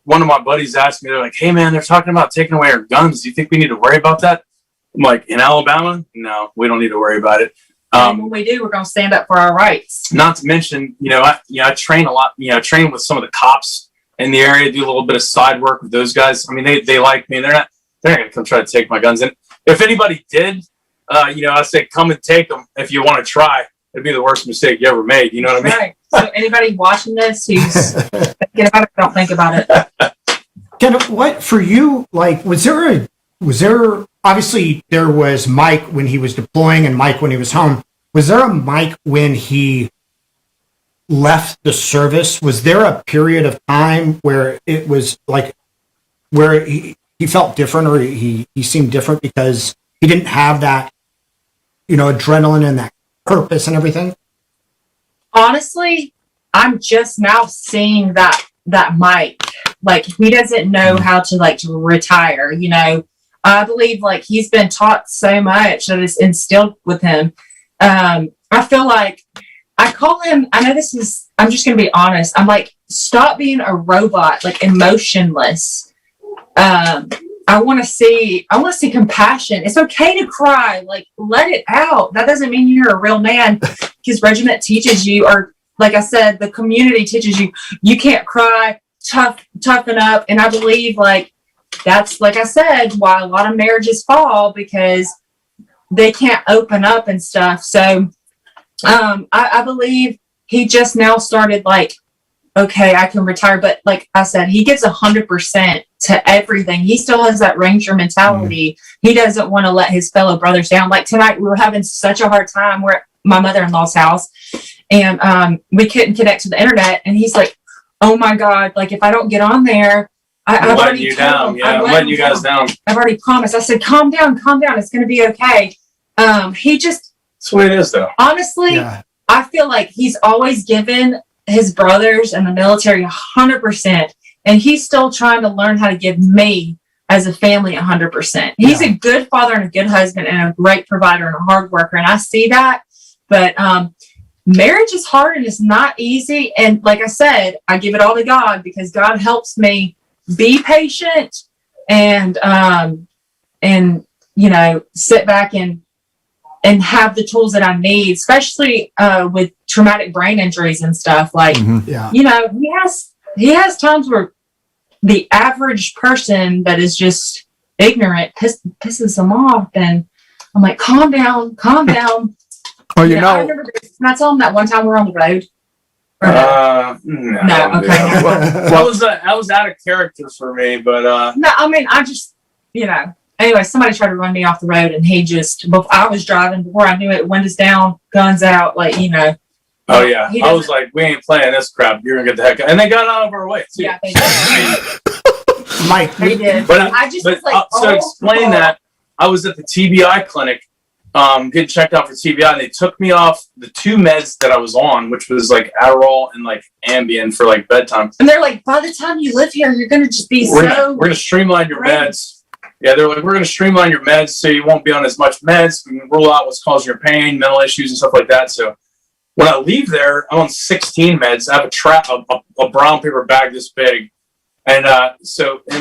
one of my buddies asked me, they're like, hey man, they're talking about taking away our guns. Do you think we need to worry about that? I'm like, in Alabama? No, we don't need to worry about it. And when we do, we're going to stand up for our rights. Not to mention, I train a lot. I train with some of the cops in the area. Do a little bit of side work with those guys. I mean, they like me. They're not going to come try to take my guns. And if anybody did, I say come and take them if you want to try. It'd be the worst mistake you ever made. You know what I mean? Right. So anybody watching this who's thinking about it, don't think about it. Kendall, what for you? Like, was there? Obviously, there was Mike when he was deploying and Mike when he was home. Was there a Mike when he left the service? Was there a period of time where it was like where he felt different or he seemed different because he didn't have that, adrenaline and that purpose and everything? Honestly, I'm just now seeing that Mike, like he doesn't know how to to retire. I believe like he's been taught so much that is instilled with him. I feel like I call him, I'm just going to be honest. I'm like, stop being a robot, like emotionless. I want to see compassion. It's okay to cry, like let it out. That doesn't mean you're a real man, because regiment teaches you, or like I said, the community teaches you, you can't cry, toughen up. And I believe that's, like I said, why a lot of marriages fall, because they can't open up and stuff. So, I believe he just now started okay, I can retire. But like I said, he gives 100% to everything. He still has that ranger mentality. Mm-hmm. He doesn't want to let his fellow brothers down. Like tonight, we were having such a hard time. We're at my mother-in-law's house, and we couldn't connect to the internet. And he's like, "Oh my God! Like if I don't get on there, I'm letting you down. Yeah, I'm letting you guys down. I've already promised." I said, "Calm down. It's going to be okay." He just. That's the way it is, though. Honestly, yeah. I feel like he's always given his brothers and the military 100%, and he's still trying to learn how to give me as a family 100%. He's a good father and a good husband and a great provider and a hard worker, and I see that. But marriage is hard and it's not easy. And like I said, I give it all to God, because God helps me be patient and sit back and have the tools that I need, especially with traumatic brain injuries and stuff. He has times where the average person that is just ignorant pisses him off, and I'm like, calm down. Oh, I remember this. Can I tell him that one time we were on the road? No. Okay. I was out of character for me, but no, I mean, I just, Anyway, somebody tried to run me off the road, and I was driving, before I knew it, windows down, guns out, Oh, yeah. I was like, we ain't playing this crap. You're going to get the heck out. And they got out of our way, too. Yeah, they did. Mike. They did. But I just was like, so explain that. I was at the TBI clinic getting checked out for TBI, and they took me off the 2 meds that I was on, which was Adderall and Ambien for bedtime. And they're like, by the time you live here, you're going to just be we're going to streamline your meds. Yeah, they're like, we're going to streamline your meds so you won't be on as much meds. We can rule out what's causing your pain, mental issues, and stuff like that. So when I leave there, I'm on 16 meds. I have a brown paper bag this big. And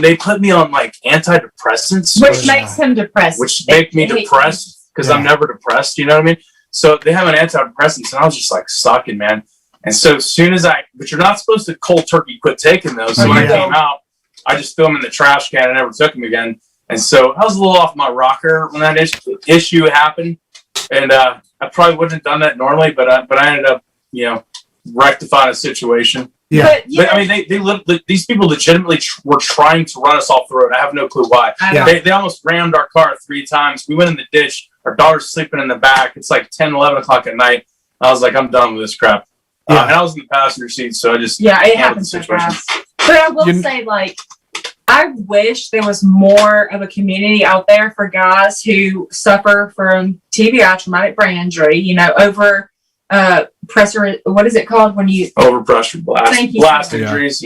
they put me on antidepressants. Which makes him depressed. Which make me depressed, because I'm never depressed, you know what I mean? So they have an antidepressants, and I was just sucking, man. And so as soon as but you're not supposed to cold turkey quit taking those. So when I came out, I just threw them in the trash can and never took them again. And so I was a little off my rocker when that issue happened, and I probably wouldn't have done that normally, but I ended up, rectifying a situation. Yeah. But I mean, these people legitimately were trying to run us off the road. I have no clue why. They almost rammed our car 3 times. We went in the ditch. Our daughter's sleeping in the back. It's 10, 11 o'clock at night. I was like, I'm done with this crap. And I was in the passenger seat, so I just it happens so fast. But I will say, I wish there was more of a community out there for guys who suffer from TBI, traumatic brain injury, over pressure. What is it called when you overpressure blast injuries?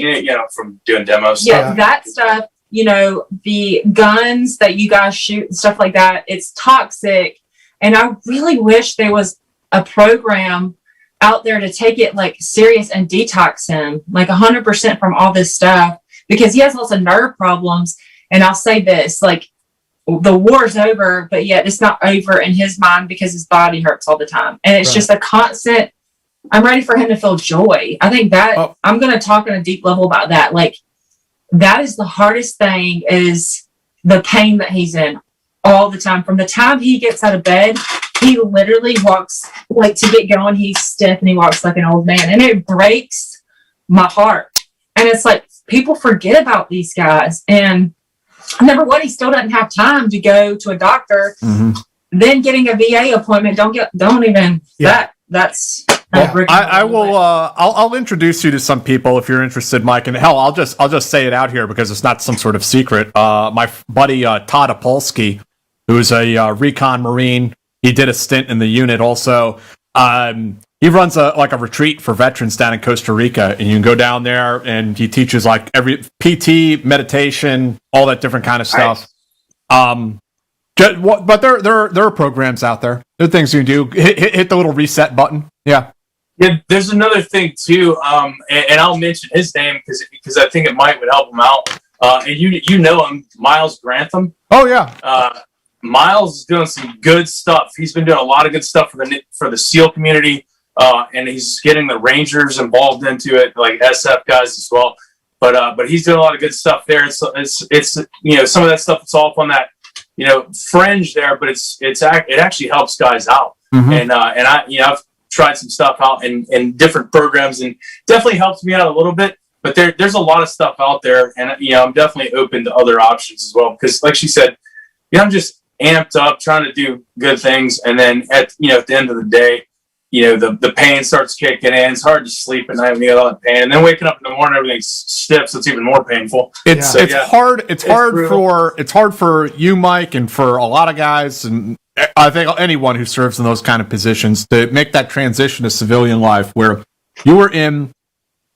From doing demos. Yeah, that stuff. The guns that you guys shoot and stuff like that. It's toxic, and I really wish there was a program out there to take it serious and detox him 100% from all this stuff. Because he has lots of nerve problems. And I'll say this, the war's over, but yet it's not over in his mind because his body hurts all the time. And it's just a constant, I'm ready for him to feel joy. I think that I'm going to talk on a deep level about that. Like, that is the hardest thing, is the pain that he's in all the time. From the time he gets out of bed, he literally walks, like, to get going, he's stiff and he walks like an old man. And it breaks my heart. And it's like, people forget about these guys. And number one, he still doesn't have time to go to a doctor. Then getting a VA appointment, that's I will. I'll introduce you to some people if you're interested, Mike. And hell, I'll just say it out here because it's not some sort of secret. My buddy Todd Apolsky, who is a Recon Marine, he did a stint in the unit. Also, he runs a retreat for veterans down in Costa Rica, and you can go down there, and he teaches like every PT, meditation, all that different kind of stuff. But there are programs out there. There are things you can do. Hit the little reset button. Yeah. Yeah, there's another thing too, and I'll mention his name because I think it would help him out. And you know him, Miles Grantham. Oh yeah. Miles is doing some good stuff. He's been doing a lot of good stuff for the SEAL community, and he's getting the Rangers involved into it, like SF guys as well. But he's doing a lot of good stuff there. It's some of that stuff. It's all up on that fringe there, but it actually helps guys out. And I've tried some stuff out in different programs, and definitely helps me out a little bit. But there's a lot of stuff out there, and I'm definitely open to other options as well. Because, like she said, I'm just amped up trying to do good things, and then at the end of the day, the pain starts kicking in. It's hard to sleep at night when you got all that pain, and then waking up in the morning, everything's stiff, so it's even more painful. It's hard for you, Mike, and for a lot of guys, and I think anyone who serves in those kind of positions, to make that transition to civilian life where you were in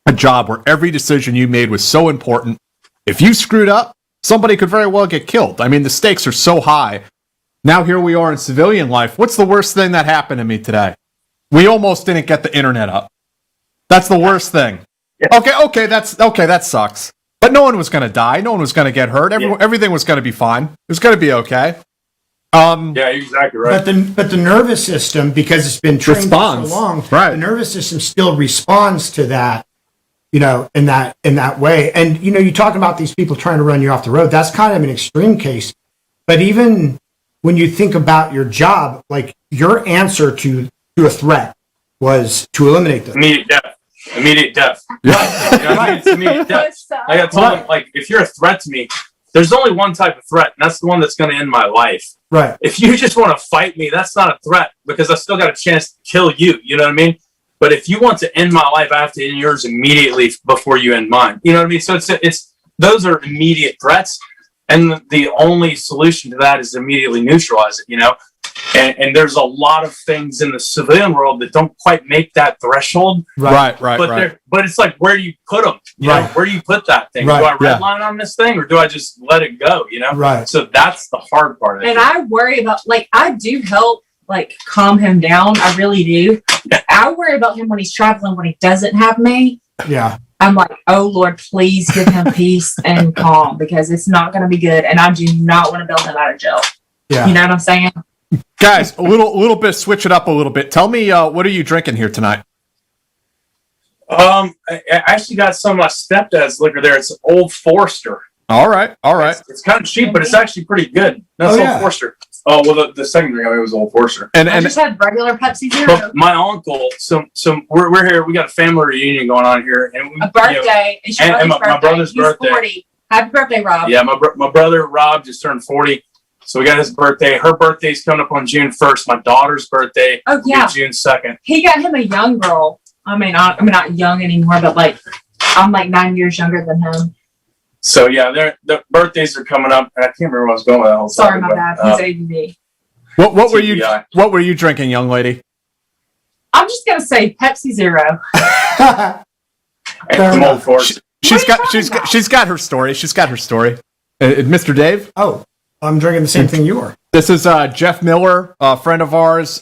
a job where every decision you made was so important. If you screwed up, somebody could very well get killed. I mean, the stakes are so high. Now here we are in civilian life. What's the worst thing that happened to me today? We almost didn't get the internet up. That's the worst thing. Yeah. Okay, that sucks. But no one was going to die. No one was going to get hurt. Everything was going to be fine. It was going to be okay. Yeah, exactly right. But the nervous system, because it's been trained for so long, right. The nervous system still responds to that, in that way. And you talk about these people trying to run you off the road. That's kind of an extreme case. But even when you think about your job, like your answer to a threat was to eliminate them. Immediate death. Right. It's immediate death. I got told them, like, if you're a threat to me, there's only one type of threat, and that's the one that's going to end my life. Right. If you just want to fight me, that's not a threat, because I still got a chance to kill you. You know what I mean? But if you want to end my life, I have to end yours immediately before you end mine. You know what I mean? So it's those are immediate threats, and the only solution to that is to immediately neutralize it. And there's a lot of things in the civilian world that don't quite make that threshold. Right. But it's like, where do you put them? Where do you put that thing? Right. Do I redline on this thing, or do I just let it go? Right. So that's the hard part of it. And I worry about, I do help, calm him down. I really do. I worry about him when he's traveling, when he doesn't have me. Yeah. I'm like, oh Lord, please give him peace and calm, because it's not going to be good. And I do not want to bail him out of jail. Yeah. You know what I'm saying? Guys, a little bit, switch it up a little bit. Tell me, what are you drinking here tonight? I actually got some of my stepdad's liquor there. It's Old Forester. All right. It's kind of cheap, but it's actually pretty good. That's Old Forester. Oh, well, the second drink I made was Old Forester. And I just had regular Pepsi Zero. But my uncle, so we're here. We got a family reunion going on here, and a birthday. It's your my brother's birthday. 40. Happy birthday, Rob. Yeah, my brother Rob just turned 40. So we got his birthday. Her birthday's coming up on June 1st. My daughter's birthday will be June 2nd. He got him a young girl. I mean, I'm not young anymore, but I'm 9 years younger than him. So yeah, the birthdays are coming up, and I can't remember what I was going with that whole Sorry, my bad. He's ADD. What were you drinking, young lady? I'm just gonna say Pepsi Zero. And Old Forester. She's got her story. Mr. Dave? Oh, I'm drinking the same thing you are. This is Jeff Miller, a friend of ours,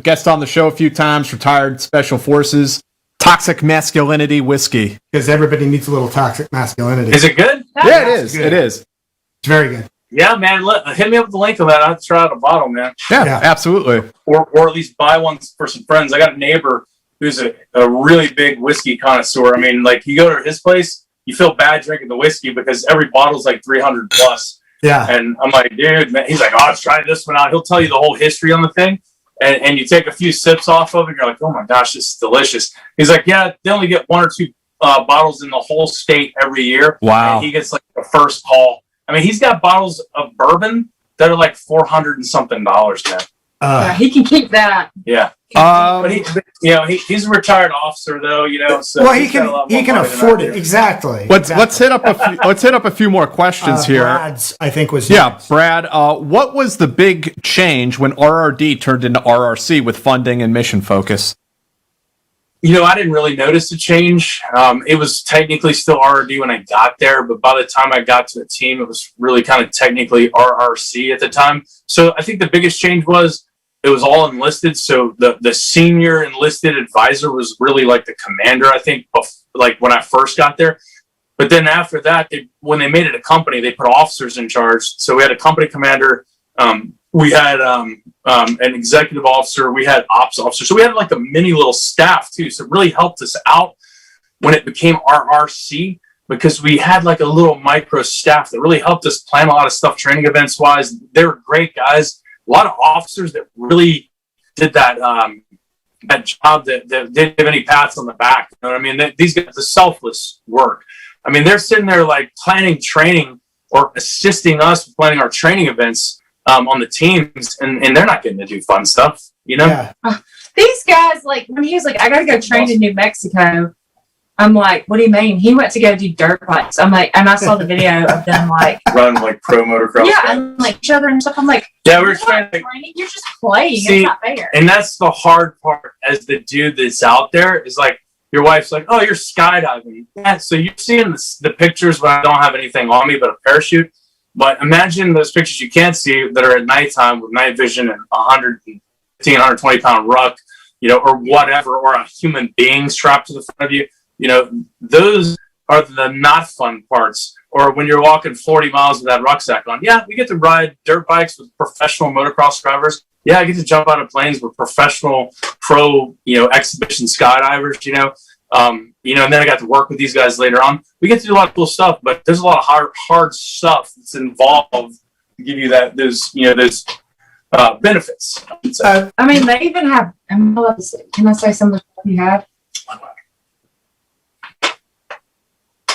guest on the show a few times, retired Special Forces, Toxic Masculinity whiskey. Because everybody needs a little toxic masculinity. Is it good? Yeah, it is. It is. It's very good. Yeah, man. Hit me up with the link of that. I'll try out a bottle, man. Yeah, absolutely. Or at least buy one for some friends. I got a neighbor who's a really big whiskey connoisseur. I mean, like, you go to his place, you feel bad drinking the whiskey because every bottle's like 300 plus. Yeah. And I'm like, dude, man. He's like, oh, let's try this one out. He'll tell you the whole history on the thing. And you take a few sips off of it, and you're like, oh my gosh, this is delicious. He's like, yeah, they only get 1 or 2 bottles in the whole state every year. Wow. And he gets like the first call. I mean, he's got bottles of bourbon that are like $400 and something, man. He can keep that. Yeah. But he's a retired officer, though. So well, he can afford it. Exactly. Let's hit up a few more questions here. Brad's, I think, was next. Brad. What was the big change when RRD turned into RRC with funding and mission focus? I didn't really notice a change. It was technically still RRD when I got there, but by the time I got to the team, it was really kind of technically RRC at the time. So I think the biggest change was it was all enlisted. So the senior enlisted advisor was really like the commander, I think, like when I first got there. But then after that, when they made it a company, they put officers in charge. So we had a company commander. We had an executive officer. We had ops officer. So we had like a mini little staff too. So it really helped us out when it became RRC, because we had like a little micro staff that really helped us plan a lot of stuff training events wise. They were great guys. A lot of officers that really did that job that didn't have any pats on the back. You know what I mean? These guys, the selfless work. I mean, they're sitting there like planning training or assisting us with planning our training events on the teams, and they're not getting to do fun stuff, Yeah. These guys, like, when he was like, I got to go train in New Mexico, I'm like, what do you mean? He went to go do dirt bikes. I'm like, and I saw the video of them like run like pro motocross. Yeah, and like each other and stuff. I'm like, yeah, we're trying to. You're just playing. See, it's not fair. And that's the hard part. As the dude that's out there is like, your wife's like, oh, you're skydiving. Yeah, so you're seeing the pictures when I don't have anything on me but a parachute. But imagine those pictures you can't see that are at nighttime with night vision and 115, 120 pound ruck, or whatever, or a human being strapped to the front of you. Those are the not fun parts. Or when you're walking 40 miles with that rucksack on. Yeah, we get to ride dirt bikes with professional motocross drivers. Yeah, I get to jump out of planes with professional pro, exhibition skydivers, and then I got to work with these guys later on. We get to do a lot of cool stuff, but there's a lot of hard stuff that's involved to give you those benefits. I mean, they even have, can I say some of the stuff you have?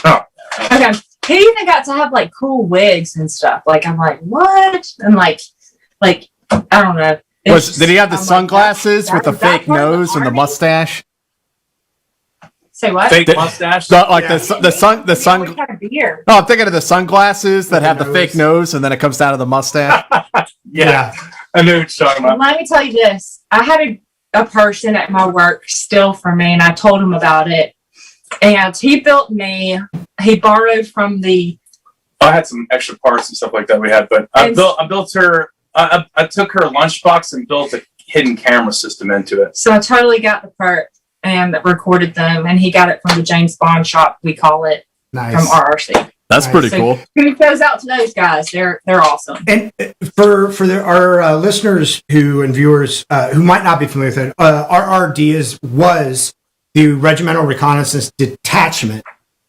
Oh. Okay. He even got to have like cool wigs and stuff. Like, I'm like, what? And like, I don't know. Did he have the sunglasses with the fake nose and the mustache? Say what? Fake mustache? The sun. We had a beard. No, I'm thinking of the sunglasses that have the fake nose and then it comes down to the mustache. Yeah. I know what you're talking about. Let me tell you this. I had a person at my work steal from me, and I told him about it. And he built me. He borrowed from I had some extra parts and stuff like that we had, but I built her. I took her lunchbox and built a hidden camera system into it. So I totally got the part and recorded them, and he got it from the James Bond shop, we call it, nice. From RRC. That's pretty cool. It goes out to those guys. They're awesome. And for our listeners and viewers who might not be familiar with it, RRD was the Regimental Reconnaissance Detachment,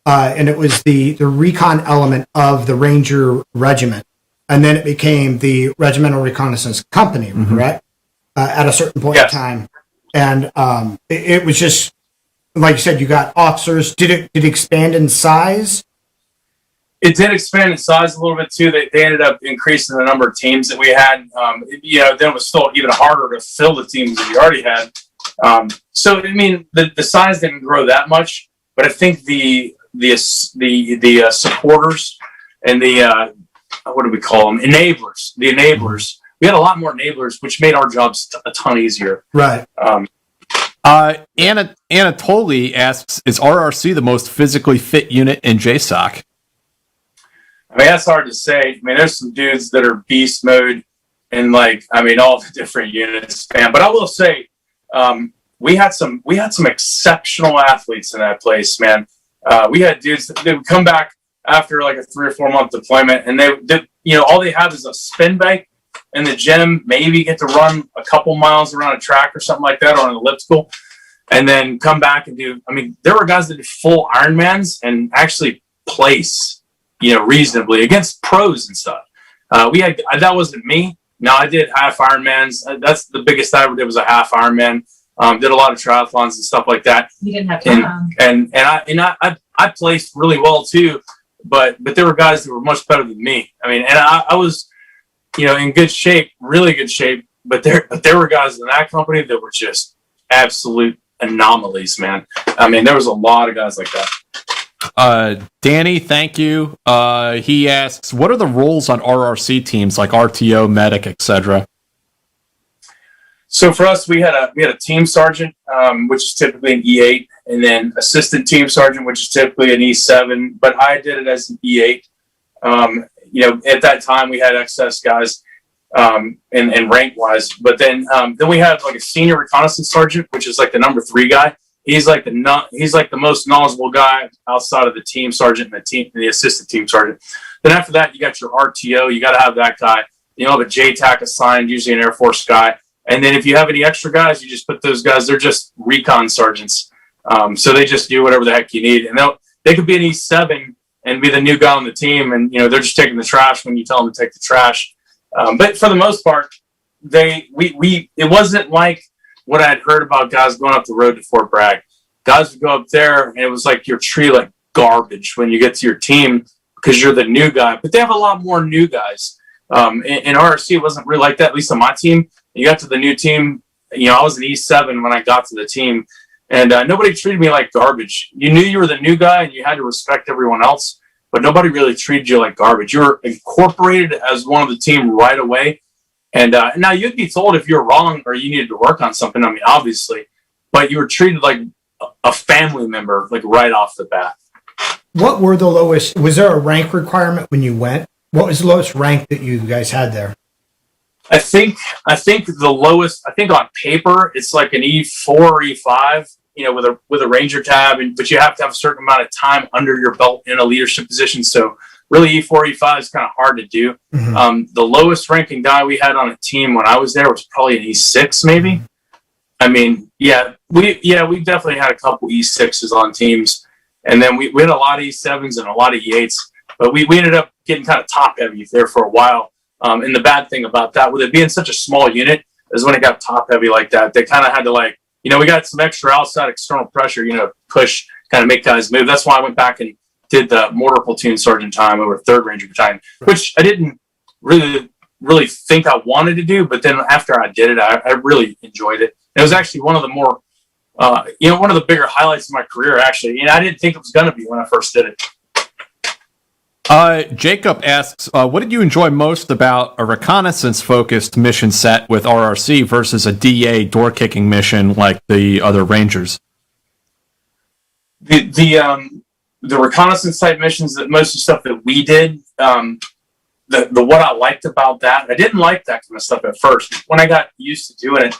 and it was the recon element of the Ranger Regiment, and then it became the Regimental Reconnaissance Company, correct? At a certain point in time, and it was just like you said. You got officers. Did it expand in size? It did expand in size a little bit too. They ended up increasing the number of teams that we had. Then it was still even harder to fill the teams that we already had. So I mean, the size didn't grow that much, but I think the supporters and the what do we call them? Enablers. The enablers. We had a lot more enablers, which made our jobs a ton easier. Right. Anatoly asks, is RRC the most physically fit unit in Jsoc? I mean, that's hard to say. I mean, there's some dudes that are beast mode in all the different units, man. But I will say, we had some exceptional athletes in that place, man. We had dudes that would come back after like a 3 or 4 month deployment, and they did, all they have is a spin bike in the gym, maybe get to run a couple miles around a track or something like that, or an elliptical, and then come back and do. I mean, there were guys that did full Ironmans and actually place, reasonably against pros and stuff. That wasn't me. No, I did half Ironmans. That's the biggest I ever did was a half Ironman. Did a lot of triathlons and stuff like that. You didn't have time. And I placed really well too, but there were guys that were much better than me. I mean, and I was, in good shape, really good shape. But there were guys in that company that were just absolute anomalies, man. I mean, there was a lot of guys like that. Danny, thank you. He asks, what are the roles on RRC teams like RTO, medic, etc.? So for us, we had a team sergeant, which is typically an E8, and then assistant team sergeant, which is typically an E7. But I did it as an E8. At that time we had excess guys, and rank wise. But then we had like a senior reconnaissance sergeant, which is like the number 3 guy. He's like the most knowledgeable guy outside of the team sergeant and the assistant team sergeant. Then after that, you got your RTO. You got to have that guy. You have a JTAC assigned, usually an Air Force guy. And then if you have any extra guys, you just put those guys. They're just recon sergeants. So they just do whatever the heck you need. And they could be an E7 and be the new guy on the team. And, they're just taking the trash when you tell them to take the trash. But for the most part, it wasn't like what I had heard about guys going up the road to Fort Bragg. Guys would go up there and it was like you're treated like garbage when you get to your team because you're the new guy. But they have a lot more new guys. In RRC, it wasn't really like that, at least on my team. You got to the new team, I was an E7 when I got to the team, and nobody treated me like garbage. You knew you were the new guy and you had to respect everyone else, but nobody really treated you like garbage. You were incorporated as one of the team right away. And now you'd be told if you're wrong or you needed to work on something, I mean, obviously, but you were treated like a family member, like right off the bat. What were the lowest? Was there a rank requirement when you went? What was the lowest rank that you guys had there? I think the lowest, on paper, it's like an E4 or E5, with a Ranger tab, but you have to have a certain amount of time under your belt in a leadership position. So really E4, E5 is kind of hard to do. Mm-hmm. The lowest ranking guy we had on a team when I was there was probably an E6 maybe. Mm-hmm. I mean, we definitely had a couple E6s on teams, and then we had a lot of E7s and a lot of E8s, but we ended up getting kind of top heavy there for a while. And the bad thing about that, with it being such a small unit, is when it got top heavy like that, they kind of had to we got some extra outside external pressure, push, kind of make guys move. That's why I went back and did the mortar platoon sergeant time over 3rd Ranger Battalion, which I didn't really think I wanted to do. But then after I did it, I really enjoyed it. It was actually one of the more, one of the bigger highlights of my career, actually. I didn't think it was going to be when I first did it. Jacob asks, what did you enjoy most about a reconnaissance-focused mission set with RRC versus a DA door-kicking mission like the other Rangers? The reconnaissance type missions, that most of the stuff that we did, what I liked about that, I didn't like that kind of stuff at first. When I got used to doing it,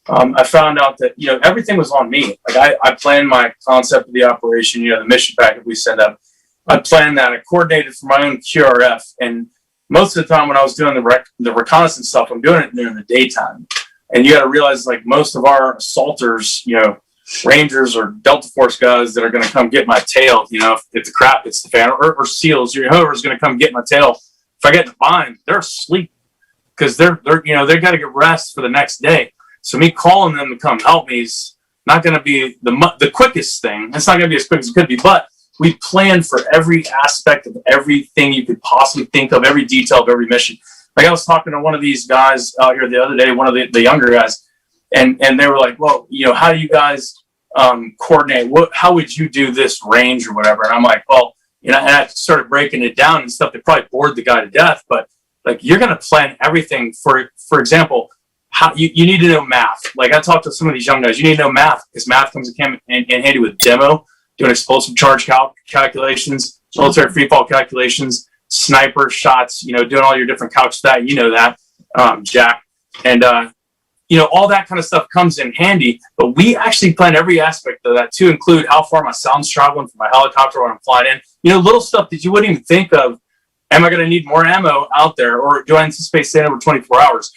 I found out that everything was on me. Like I planned my concept of the operation, the mission packet we send up. I planned that. I coordinated for my own QRF, and most of the time when I was doing the reconnaissance stuff, I'm doing it during the daytime. And you got to realize, like, most of our assaulters, Rangers or Delta Force guys that are going to come get my tail, if the crap hits the fan, or SEALs, whoever's going to come get my tail. If I get in the bind, they're asleep because they're they got to get rest for the next day. So me calling them to come help me is not going to be the quickest thing. It's not going to be as quick as it could be, but we planned for every aspect of everything you could possibly think of, every detail of every mission. Like I was talking to one of these guys out here the other day, one of the younger guys, and they were like, well, how do you guys coordinate? How would you do this range or whatever? And I'm like, well, and I started breaking it down and stuff that probably bored the guy to death. But like, you're going to plan everything. For example, how you need to know math. Like I talked to some of these young guys, you need to know math because math comes in handy with demo. Doing explosive charge calculations, military free fall calculations, sniper shots, doing all your different calcs that, that, Jack. And all that kind of stuff comes in handy, but we actually plan every aspect of that to include how far my sound's traveling from my helicopter when I'm flying in. Little stuff that you wouldn't even think of. Am I going to need more ammo out there, or do I anticipate staying over 24 hours?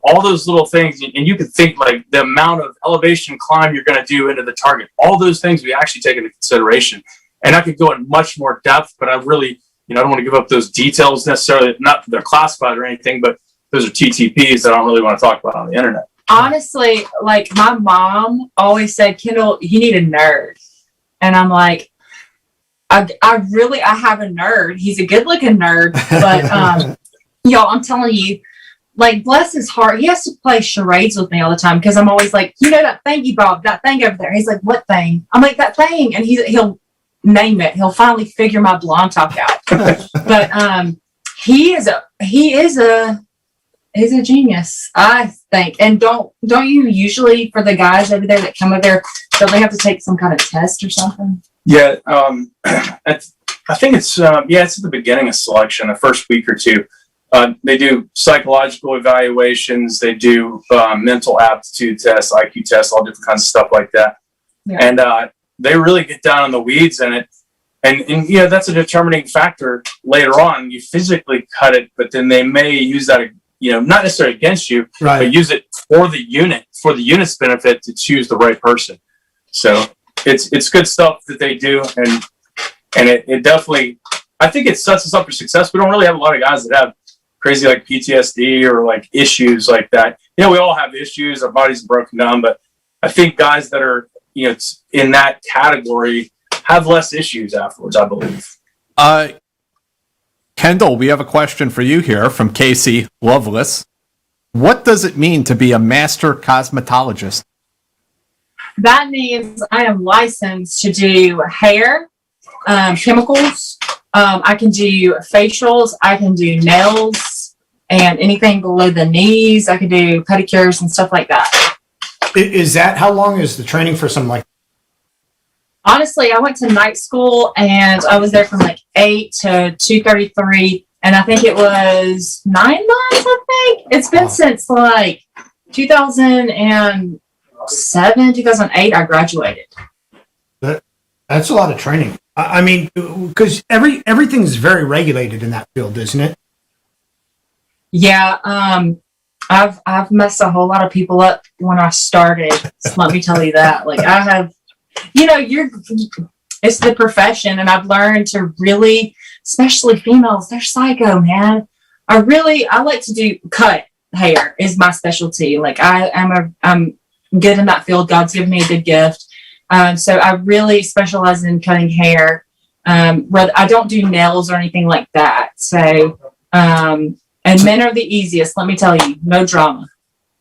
All those little things, and you can think like the amount of elevation climb you're going to do into the target. All those things we actually take into consideration. And I could go in much more depth, but I really, I don't want to give up those details necessarily. Not that they're classified or anything, but those are TTPs that I don't really want to talk about on the internet. Honestly, like my mom always said, Kendall, you need a nerd. And I'm like, I have a nerd. He's a good looking nerd, but y'all, I'm telling you, like, bless his heart, he has to play charades with me all the time because I'm always like, that thing you bought, that thing over there. He's like, what thing? I'm like, that thing, and he'll name it. He'll finally figure my blonde talk out. But he is a genius, I think. And don't you usually, for the guys over there that come over there, don't they have to take some kind of test or something? Yeah, I think it's it's at the beginning of selection, the first week or two. They do psychological evaluations. They do mental aptitude tests, IQ tests, all different kinds of stuff like that. Yeah. And they really get down in the weeds in it. And that's a determining factor later on. You physically cut it, but then they may use that, not necessarily against you, right, but use it for the unit's benefit to choose the right person. So it's good stuff that they do. And it definitely, I think it sets us up for success. We don't really have a lot of guys that have crazy like PTSD or like issues like that. We all have issues. Our bodies are broken down, but I think guys that are, in that category have less issues afterwards, I believe. Kendall, we have a question for you here from Casey Loveless. What does it mean to be a master cosmetologist? That means I am licensed to do hair, chemicals. I can do facials. I can do nails and anything below the knees. I can do pedicures and stuff like that. Is that, how long is the training for something like that? Honestly, I went to night school and I was there from like 8 to 2:33, and I think it was 9 months, I think. It's been since like 2007, 2008, I graduated. That's a lot of training. I mean, because everything's very regulated in that field, isn't it? Yeah, I've messed a whole lot of people up when I started. So let me tell you that. Like I have, it's the profession, and I've learned to really, especially females, they're psycho, man. I like to do cut hair is my specialty. Like I'm good in that field. God's given me a good gift. So I really specialize in cutting hair. I don't do nails or anything like that. So, and men are the easiest, let me tell you, no drama.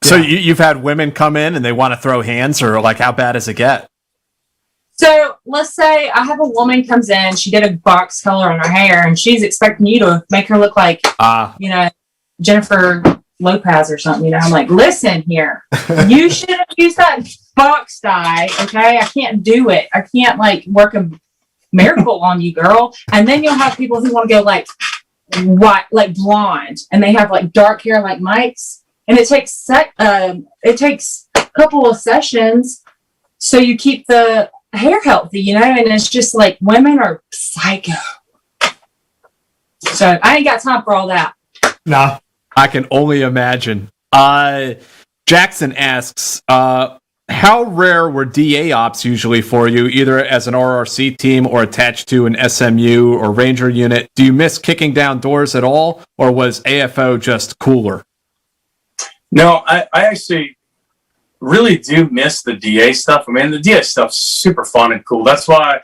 So you've had women come in and they want to throw hands, or like how bad does it get? So let's say I have a woman comes in, she did a box color on her hair, and she's expecting you to make her look like, Jennifer Lopez or something. I'm like, listen here, you should have used that box dye. Okay, I can't do it. I can't like work a miracle on you, girl. And then you'll have people who want to go like white, like blonde, and they have like dark hair like Mike's, and it takes a couple of sessions so you keep the hair healthy, and it's just like women are psycho. So I ain't got time for all that. No. I can only imagine. Jackson asks, how rare were DA ops usually for you, either as an RRC team or attached to an SMU or Ranger unit? Do you miss kicking down doors at all, or was AFO just cooler? No, I actually really do miss the DA stuff. I mean, the DA stuff's super fun and cool. That's why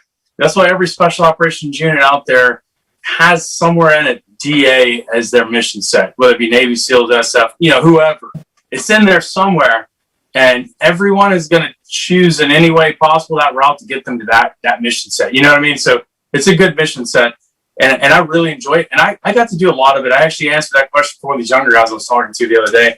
every special operations unit out there has somewhere in it DA as their mission set, whether it be Navy SEALs, SF, whoever. It's in there somewhere, and everyone is going to choose in any way possible that route to get them to that mission set. You know what I mean? So it's a good mission set, and I really enjoy it. And I got to do a lot of it. I actually answered that question for one of these younger guys I was talking to the other day.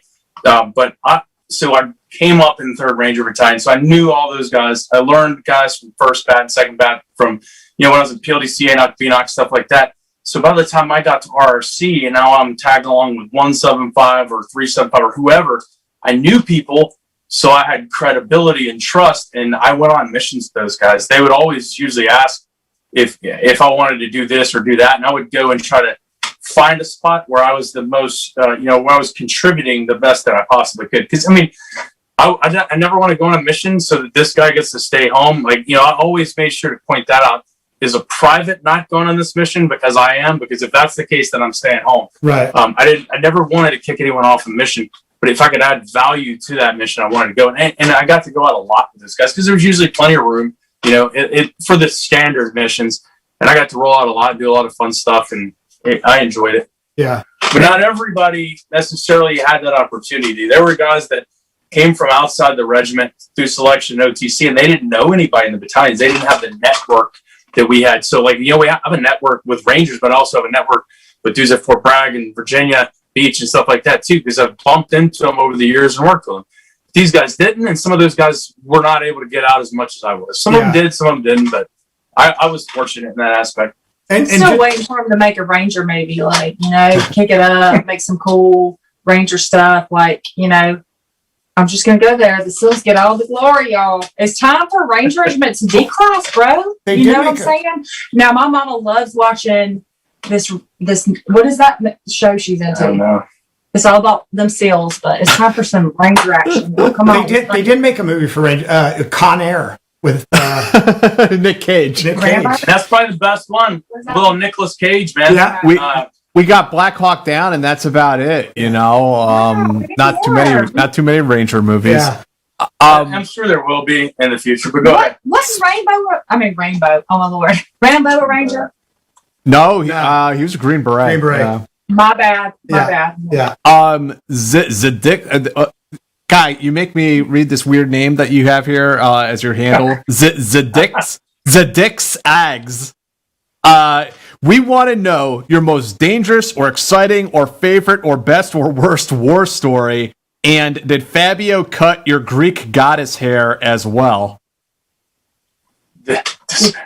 So I came up in 3rd Ranger Battalion, so I knew all those guys. I learned guys from 1st Bat and 2nd Bat from, when I was in PLDCA, not BNOC, stuff like that. So by the time I got to RRC, and now I'm tagging along with 175 or 375 or whoever, I knew people, so I had credibility and trust, and I went on missions with those guys. They would always usually ask if I wanted to do this or do that, and I would go and try to find a spot where I was the most, where I was contributing the best that I possibly could. Because, I mean, I never want to go on a mission so that this guy gets to stay home. Like, I always made sure to point that out. Is a private not going on this mission because I am? Because if that's the case, then I'm staying home. Right. I never wanted to kick anyone off a mission, but if I could add value to that mission, I wanted to go. And I got to go out a lot with those guys because there was usually plenty of room, for the standard missions. And I got to roll out a lot, do a lot of fun stuff, and I enjoyed it. Yeah. But not everybody necessarily had that opportunity. There were guys that came from outside the regiment through selection and OTC, and they didn't know anybody in the battalions. They didn't have the network that we had. So, we have a network with Rangers, but I also have a network with dudes at Fort Bragg and Virginia Beach and stuff like that, too, because I've bumped into them over the years and worked with them. These guys didn't, and some of those guys were not able to get out as much as I was. Some of them did, some of them didn't, but I was fortunate in that aspect. And still waiting for him to make a Ranger, maybe, kick it up, make some cool Ranger stuff, I'm just going to go there. The SEALs get all the glory, y'all. It's time for Ranger Regiment to declass, bro. You know what I'm saying? Now, my mama loves watching this, what is that show she's into? I don't know. It's all about them SEALs, but it's time for some Ranger action. Come on. They did make a movie for Ranger, Con Air with Nick Cage. That's probably the best one. Little Nicolas Cage, man. Yeah, we got Black Hawk Down, and that's about it. Not too many Ranger movies. Yeah. I'm sure there will be in the future. But go ahead. What's Rainbow? Oh my Lord, Rambo a Ranger? No, he was a Green Beret. Green Beret. My bad. Yeah. Zadik. Guy, you make me read this weird name that you have here as your handle. Zadix Ags. We want to know your most dangerous or exciting or favorite or best or worst war story. And did Fabio cut your Greek goddess hair as well?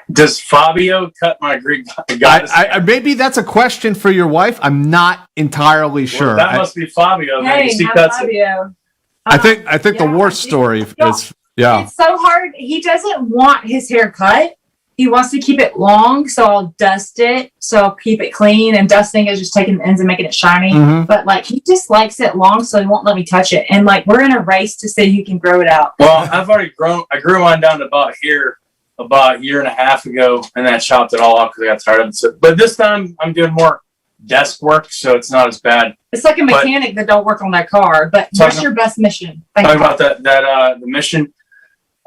Does Fabio cut my Greek goddess hair? Maybe that's a question for your wife. I'm not entirely sure. That must be Fabio. Hey, he cuts Fabio. it. I think the war story is It's so hard. He doesn't want his hair cut. He wants to keep it long, so I'll dust it. So I'll keep it clean. And dusting is just taking the ends and making it shiny. Mm-hmm. But he just likes it long, so he won't let me touch it. And we're in a race to see who can grow it out. Well, I've already grown. I grew mine down to about here about a year and a half ago, and then I chopped it all off because I got tired of it. So, but this time I'm doing more desk work, so it's not as bad. It's like a mechanic that don't work on that car. But what's your best mission? Talking about the mission.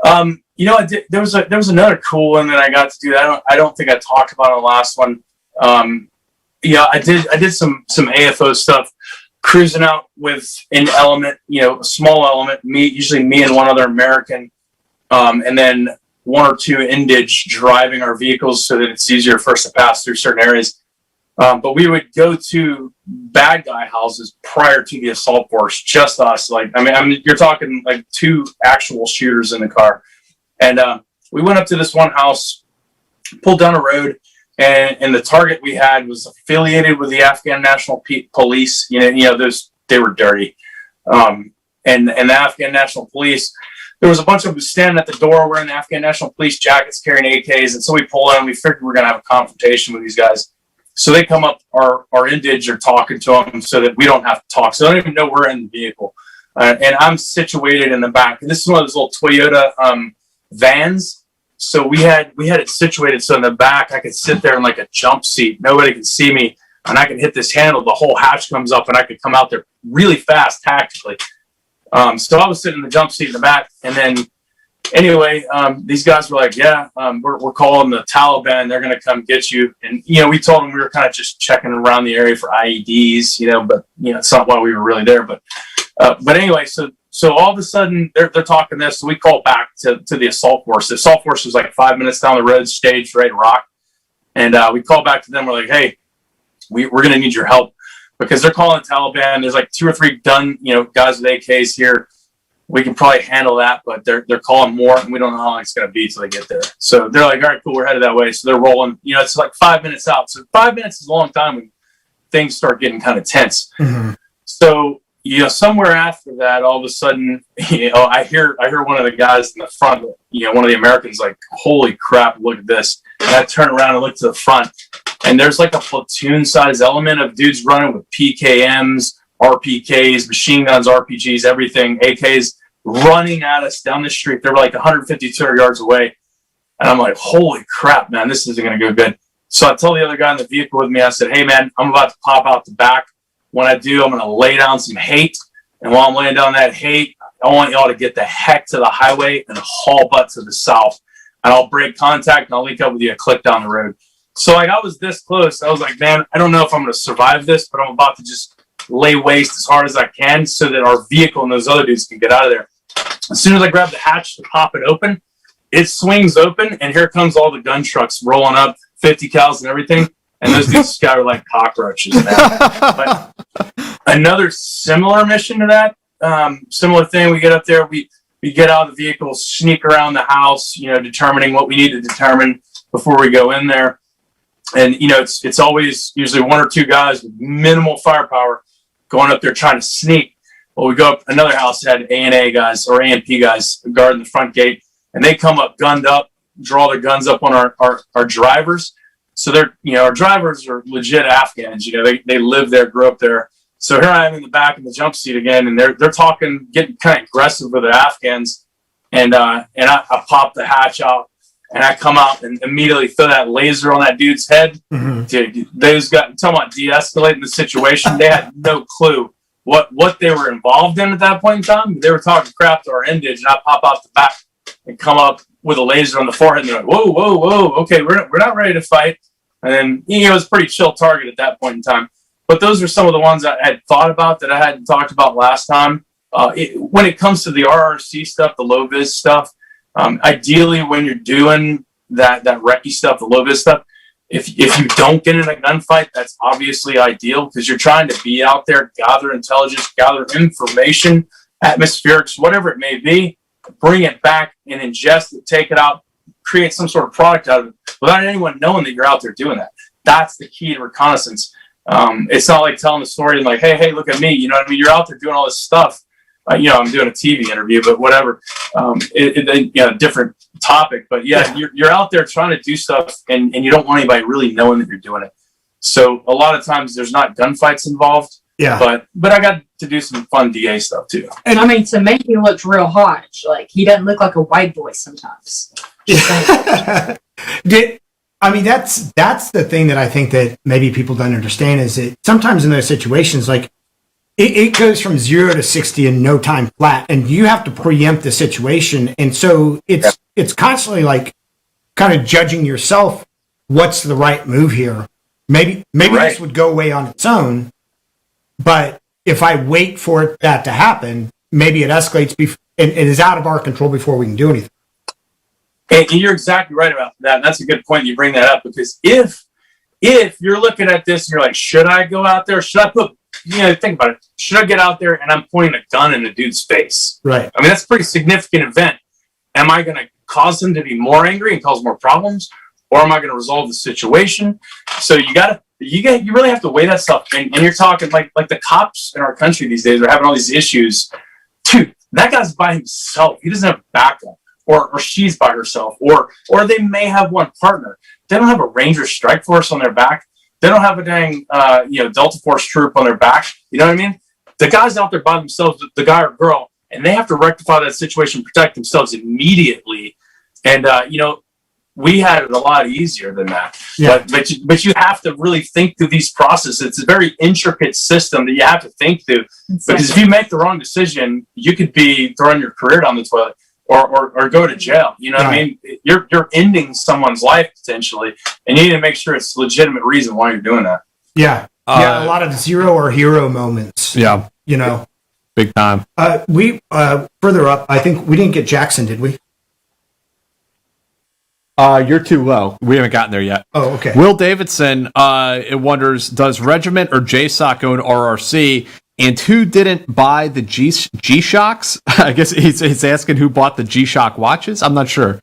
There was another cool one that I got to do. I don't think I talked about on the last one. I did some AFO stuff, cruising out with an element, a small element, usually me and one other American, and then one or two indige driving our vehicles so that it's easier for us to pass through certain areas. But we would go to bad guy houses prior to the assault force, just us. You're talking two actual shooters in the car. And we went up to this one house, pulled down a road, and the target we had was affiliated with the Afghan National Police. They were dirty. And the Afghan National Police, there was a bunch of them standing at the door wearing the Afghan National Police jackets, carrying AKs. And so we pulled in, and we figured we were going to have a confrontation with these guys. So they come up, our indige are talking to them so that we don't have to talk. So they don't even know we're in the vehicle. And I'm situated in the back. And this is one of those little Toyota vans. So we had it situated so in the back I could sit there in a jump seat. Nobody can see me. And I can hit this handle. The whole hatch comes up and I could come out there really fast tactically. So I was sitting in the jump seat in the back. And then anyway, these guys were like, we're calling the Taliban. They're going to come get you. And, we told them we were kind of just checking around the area for IEDs, but, it's not why we were really there. But anyway, so all of a sudden they're talking this. So we call back to the assault force. The assault force was 5 minutes down the road, staged, ready to rock. And we call back to them. We're like, hey, we're going to need your help because they're calling the Taliban. There's 2 or 3 done, guys with AKs here. We can probably handle that, but they're calling more, and we don't know how long it's going to be till they get there. So they're like, all right, cool, we're headed that way. So they're rolling. It's 5 minutes out. So 5 minutes is a long time when things start getting kind of tense. Mm-hmm. So somewhere after that, all of a sudden, I hear one of the guys in the front, one of the Americans, like, holy crap, look at this. And I turn around and look to the front, and there's like a platoon size element of dudes running with PKMs, RPKs, machine guns, RPGs, everything, AKs, running at us down the street. They were like 150, 200 yards away. And I'm like, holy crap, man, this isn't going to go good. So I tell the other guy in the vehicle with me, I said, hey, man, I'm about to pop out the back. When I do, I'm going to lay down some hate. And while I'm laying down that hate, I want y'all to get the heck to the highway and haul butt to the south. And I'll break contact and I'll link up with you a click down the road. So like I was this close. I was like, man, I don't know if I'm going to survive this, but I'm about to just lay waste as hard as I can so that our vehicle and those other dudes can get out of there. As soon as I grab the hatch to pop it open, it swings open, and here comes all the gun trucks rolling up, 50 cals and everything. And those dudes scatter like cockroaches now. But another similar mission to that, similar thing. We get up there, we get out of the vehicle, sneak around the house, determining what we need to determine before we go in there. And, it's always usually one or two guys with minimal firepower going up there trying to sneak. Well, we go up another house that had A&A guys or A&P guys guarding the front gate, and they come up gunned up, draw their guns up on our drivers. So they're, our drivers are legit Afghans. They live there, grew up there. So here I am in the back in the jump seat again, and they're talking, getting kind of aggressive with the Afghans. And I pop the hatch out, and I come out and immediately throw that laser on that dude's head. Mm-hmm. Dude, those guys, talking about de-escalating the situation, they had no clue what they were involved in at that point in time. They were talking crap to our endage, and I pop out the back and come up with a laser on the forehead, and they're like, whoa, okay, we're not ready to fight. And then, it was a pretty chill target at that point in time. But those are some of the ones I had thought about that I hadn't talked about last time. When it comes to the RRC stuff, the low-vis stuff, ideally when you're doing that recce stuff, the low-vis stuff, if you don't get in a gunfight, that's obviously ideal because you're trying to be out there, gather intelligence, gather information, atmospherics, whatever it may be, bring it back and ingest it, take it out, create some sort of product out of it without anyone knowing that you're out there doing that. That's the key to reconnaissance. It's not like telling the story and like, hey, look at me. You know what I mean? You're out there doing all this stuff. I'm doing a TV interview, but whatever. Different topic. But yeah, you're out there trying to do stuff and you don't want anybody really knowing that you're doing it. So a lot of times there's not gunfights involved. Yeah. But I got to do some fun DA stuff too. And I mean, to make him look real hot, like he doesn't look like a white boy sometimes. That's the thing that I think that maybe people don't understand is that sometimes in those situations, like it goes from 0 to 60 in no time flat, and you have to preempt the situation. And so it's constantly like kind of judging yourself. What's the right move here? Maybe this would go away on its own, but if I wait for that to happen, maybe it escalates and it is out of our control before we can do anything. And you're exactly right about that. That's a good point you bring that up because if you're looking at this and you're like, should I go out there? Should I think about it. Should I get out there and I'm pointing a gun in the dude's face? Right. I mean, that's a pretty significant event. Am I going to cause him to be more angry and cause more problems? Or am I going to resolve the situation? So you really have to weigh that stuff. And you're talking like the cops in our country these days are having all these issues. Dude, that guy's by himself. He doesn't have backup. Or she's by herself, or they may have one partner. They don't have a Ranger Strike Force on their back. They don't have a dang Delta Force troop on their back. You know what I mean? The guy's out there by themselves, the guy or girl, and they have to rectify that situation, protect themselves immediately. And we had it a lot easier than that. Yeah. But you have to really think through these processes. It's a very intricate system that you have to think through. Exactly. Because if you make the wrong decision, you could be throwing your career down the toilet. Or go to jail. You know what I mean? You're ending someone's life potentially, and you need to make sure it's a legitimate reason why you're doing that. Yeah. A lot of zero or hero moments. Yeah. Big time. We further up, I think we didn't get Jackson, did we? You're too low. We haven't gotten there yet. Oh, okay. Will Davidson it wonders, does Regiment or Jsoc own RRC? And who didn't buy the G-Shocks? I guess he's asking who bought the G-Shock watches. I'm not sure.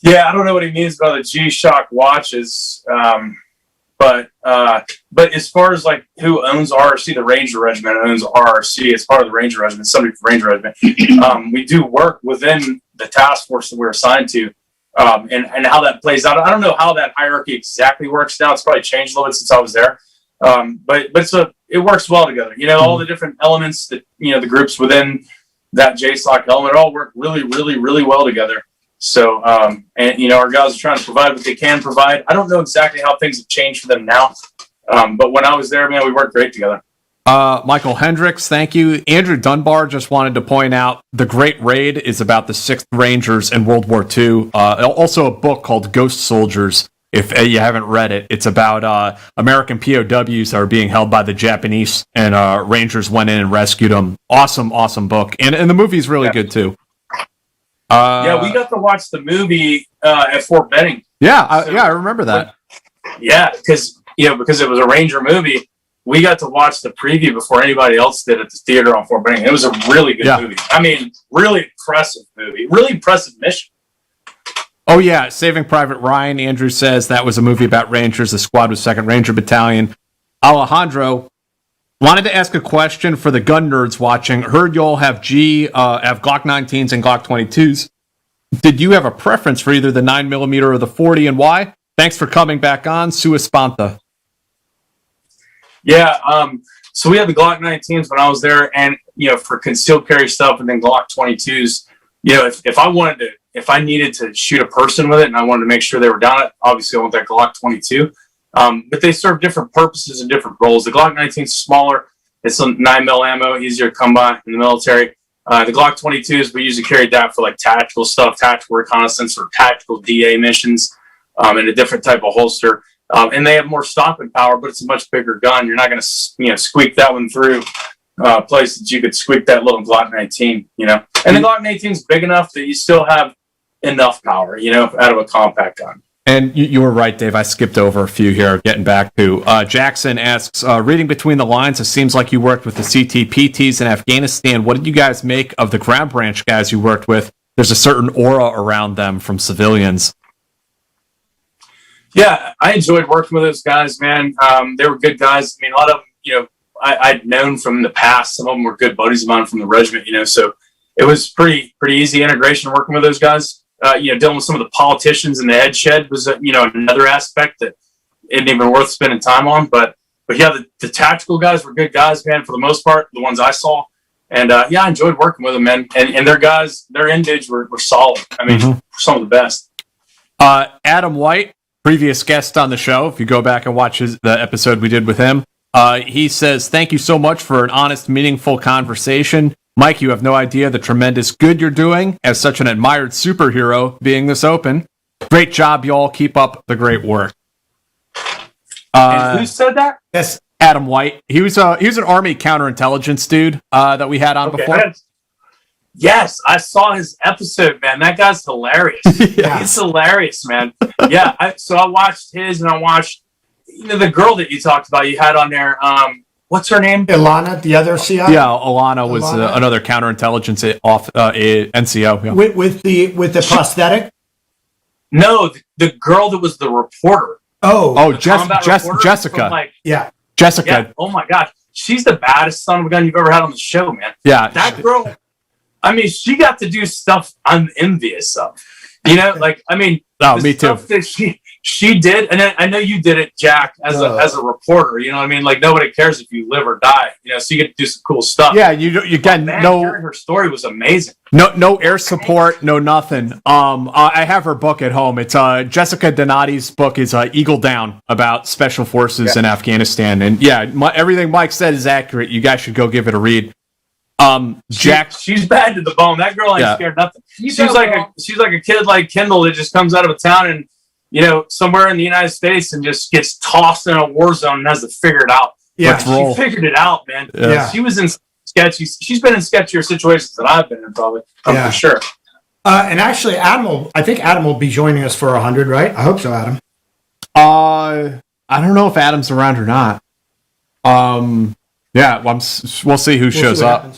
Yeah, I don't know what he means by the G-Shock watches. But But as far as like who owns RRC, the Ranger Regiment owns RRC. It's part of the Ranger Regiment, somebody from Ranger Regiment. We do work within the task force that we're assigned to, and how that plays out. I don't know how that hierarchy exactly works now. It's probably changed a little bit since I was there. But it works well together. You know, all the different elements that, you know, the groups within that Jsoc element all work really, really, really well together. So, and, you know, our guys are trying to provide what they can provide. I don't know exactly how things have changed for them now. But when I was there, man, we worked great together. Michael Hendricks, thank you. Andrew Dunbar just wanted to point out the Great Raid is about the 6th Rangers in World War II. Also a book called Ghost Soldiers. If you haven't read it, it's about American POWs that are being held by the Japanese, and Rangers went in and rescued them. Awesome, awesome book. And the movie's really good, too. Yeah, we got to watch the movie at Fort Benning. Yeah, I remember that. Yeah, because it was a Ranger movie, we got to watch the preview before anybody else did at the theater on Fort Benning. It was a really good movie. I mean, really impressive movie. Really impressive mission. Oh, yeah. Saving Private Ryan, Andrew says that was a movie about Rangers. The squad was 2nd Ranger Battalion. Alejandro wanted to ask a question for the gun nerds watching. Heard y'all have Glock 19s and Glock 22s. Did you have a preference for either the 9mm or the 40, and why? Thanks for coming back on. Sua Spanta. Yeah, so we had the Glock 19s when I was there, and, you know, for concealed carry stuff, and then Glock 22s, you know, if I needed to shoot a person with it and I wanted to make sure they were down it, obviously I want that Glock 22. But they serve different purposes and different roles. The Glock 19 is smaller. It's a 9mm ammo, easier to come by in the military. The Glock 22s, we usually carried that for like tactical stuff, tactical reconnaissance, or tactical DA missions, in a different type of holster. And they have more stopping power, but it's a much bigger gun. You're not going to, squeak that one through places you could squeak that little Glock 19, you know. And the Glock 19 is big enough that you still have enough power, you know, out of a compact gun. And you were right, Dave. I skipped over a few here, getting back to. Jackson asks, reading between the lines, it seems like you worked with the CTPTs in Afghanistan. What did you guys make of the ground branch guys you worked with? There's a certain aura around them from civilians. Yeah, I enjoyed working with those guys, man. They were good guys. I mean, a lot of them, you know, I'd known from the past. Some of them were good buddies of mine from the regiment, you know, so it was pretty easy integration working with those guys. Dealing with some of the politicians in the ed shed was, another aspect that isn't even worth spending time on. But yeah, the tactical guys were good guys, man, for the most part, the ones I saw. And I enjoyed working with them, man. And their guys, their indigs were solid. I mean, some of the best. Adam White, previous guest on the show, if you go back and watch the episode we did with him, he says, thank you so much for an honest, meaningful conversation. Mike, you have no idea the tremendous good you're doing as such an admired superhero being this open. Great job, y'all. Keep up the great work. And who said that? Yes, Adam White. He was an Army counterintelligence dude that we had on before. Yes, I saw his episode, man. That guy's hilarious. Yeah. He's hilarious, man. Yeah, so I watched his, and I watched, the girl that you talked about. You had on there. What's her name? Ilana, the other CI. Yeah, Alana was another counterintelligence NCO. Yeah. With the prosthetic. No, the girl that was the reporter. Jessica. Jessica. Yeah. Oh my gosh, she's the baddest son of a gun you've ever had on the show, man. Yeah, that girl. I mean, she got to do stuff I'm envious of. You know, like, I mean, me too. That she did, and I know you did it, Jack, as a reporter. You know what I mean? Like, nobody cares if you live or die. You know, so you get to do some cool stuff. Yeah, you get hearing her story was amazing. No air support, no nothing. I have her book at home. It's Jessica Donati's book is Eagle Down, about special forces in Afghanistan. And everything Mike said is accurate. You guys should go give it a read. Jack, she's bad to the bone. That girl ain't scared nothing. She's like a kid like Kendall that just comes out of a town and, somewhere in the United States and just gets tossed in a war zone and has to figure it out. Yeah, she figured it out, man. Yeah. She was in sketchy. She's been in sketchier situations than I've been in, probably. For sure. And actually, I think Adam will be joining us for 100, right? I hope so, Adam. I don't know if Adam's around or not. We'll see who shows up.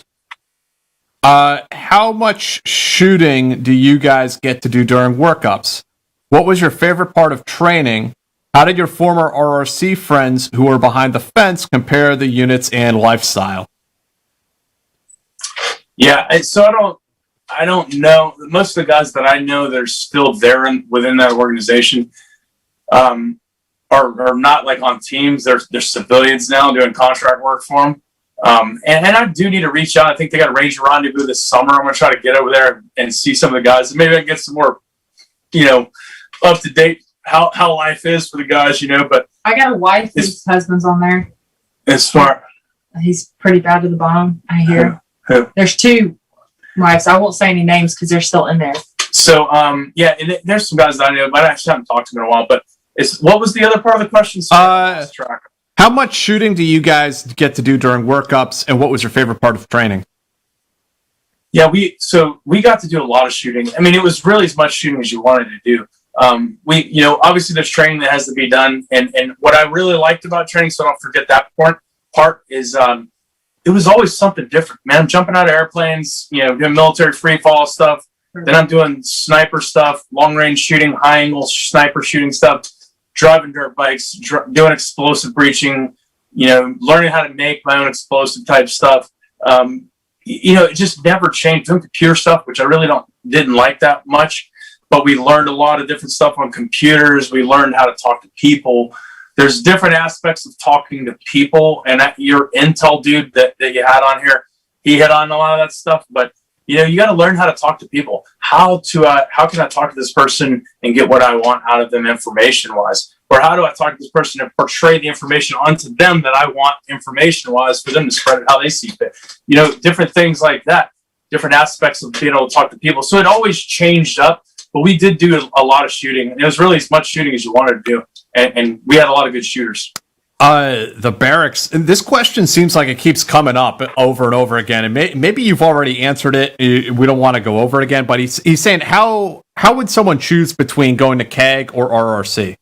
How much shooting do you guys get to do during workups? What was your favorite part of training? How did your former RRC friends who were behind the fence compare the units and lifestyle? Yeah, so I don't know. Most of the guys that I know that are still there within that organization are not like on teams. They're civilians now doing contract work for them. And I do need to reach out. I think they got a Ranger Rendezvous this summer. I'm going to try to get over there and see some of the guys. Maybe I can get some more, up to date how life is for the guys, but I got a wife whose husband's on there. It's smart. He's pretty bad to the bone, I hear. Who? There's 2 wives. I won't say any names because they're still in there. So, and there's some guys that I know, but I actually haven't talked to them in a while. But what was the other part of the question? How much shooting do you guys get to do during workups, and what was your favorite part of training? Yeah, we got to do a lot of shooting. I mean, it was really as much shooting as you wanted to do. Obviously there's training that has to be done. And what I really liked about training, so I don't forget that part is, it was always something different, man. I'm jumping out of airplanes, doing military free fall stuff. Then I'm doing sniper stuff, long range shooting, high angle sniper shooting stuff, driving dirt bikes, doing explosive breaching, learning how to make my own explosive type stuff. It just never changed. Doing computer stuff, which I really didn't like that much. But we learned a lot of different stuff on computers. We learned how to talk to people. There's different aspects of talking to people. And your intel dude that you had on here, he hit on a lot of that stuff. But, you got to learn how to talk to people. How can I talk to this person and get what I want out of them information-wise? Or how do I talk to this person and portray the information onto them that I want information-wise for them to spread it how they see fit? Different things like that. Different aspects of being able to talk to people. So it always changed up. But we did do a lot of shooting. It was really as much shooting as you wanted to do. And we had a lot of good shooters. The barracks. And this question seems like it keeps coming up over and over again. And maybe you've already answered it. We don't want to go over it again. But he's saying, how would someone choose between going to CAG or RRC?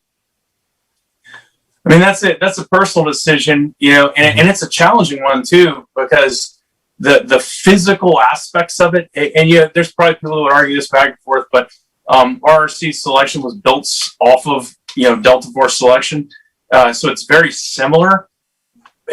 I mean, that's it. That's a personal decision, and it's a challenging one too, because the physical aspects of it, and there's probably people who would argue this back and forth, but RRC selection was built off of Delta Force selection, so it's very similar.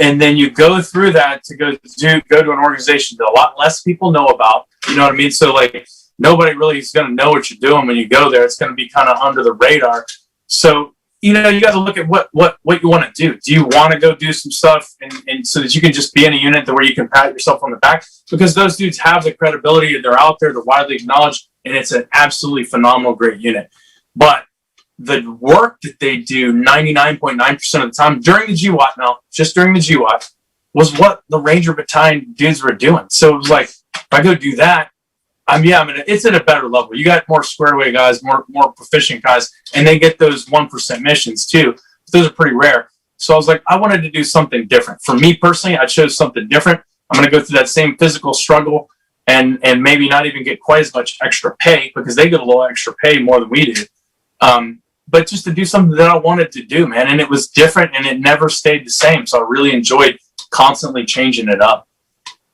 And then you go through that to go to an organization that a lot less people know about. You know what I mean? So like nobody really is going to know what you're doing when you go there. It's going to be kind of under the radar. So you got to look at what you want to do. Do you want to go do some stuff and so that you can just be in a unit where you can pat yourself on the back? Because those dudes have the credibility, they're out there, they're widely acknowledged, and it's an absolutely phenomenal, great unit. But the work that they do 99.9% of the time during the GWAT now, just during the GWAT, was what the Ranger Battalion dudes were doing. So it was like, if I go do that, it's at a better level. You got more squared away guys, more proficient guys, and they get those 1% missions too. Those are pretty rare. So I was like, I wanted to do something different. For me personally, I chose something different. I'm going to go through that same physical struggle and maybe not even get quite as much extra pay, because they get a little extra pay more than we do. But just to do something that I wanted to do, man. And it was different and it never stayed the same. So I really enjoyed constantly changing it up.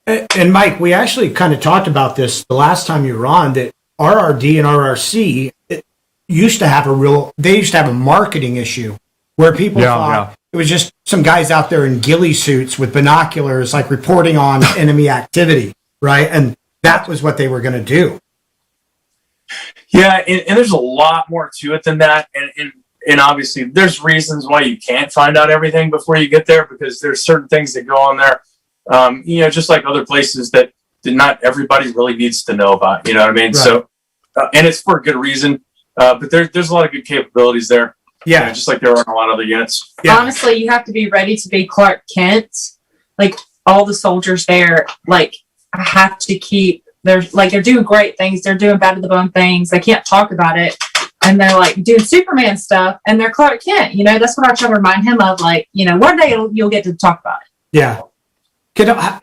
And Mike, we actually kind of talked about this the last time you were on, that RRD and RRC used to have a marketing issue where people thought it was just some guys out there in ghillie suits with binoculars, like reporting on enemy activity, right? And that was what they were going to do. Yeah, and there's a lot more to it than that. And obviously there's reasons why you can't find out everything before you get there, because there's certain things that go on there, just like other places that not everybody really needs to know about, you know what I mean? Right. So, and it's for a good reason, but there's a lot of good capabilities there. Yeah. Just like there are in a lot of other units. Yeah. Honestly, you have to be ready to be Clark Kent. Like all the soldiers there, like I have to keep, they're doing great things. They're doing bad to the bone things. They can't talk about it. And they're like doing Superman stuff and they're Clark Kent. That's what I try to remind him of. Like, one day you'll get to talk about it. Yeah.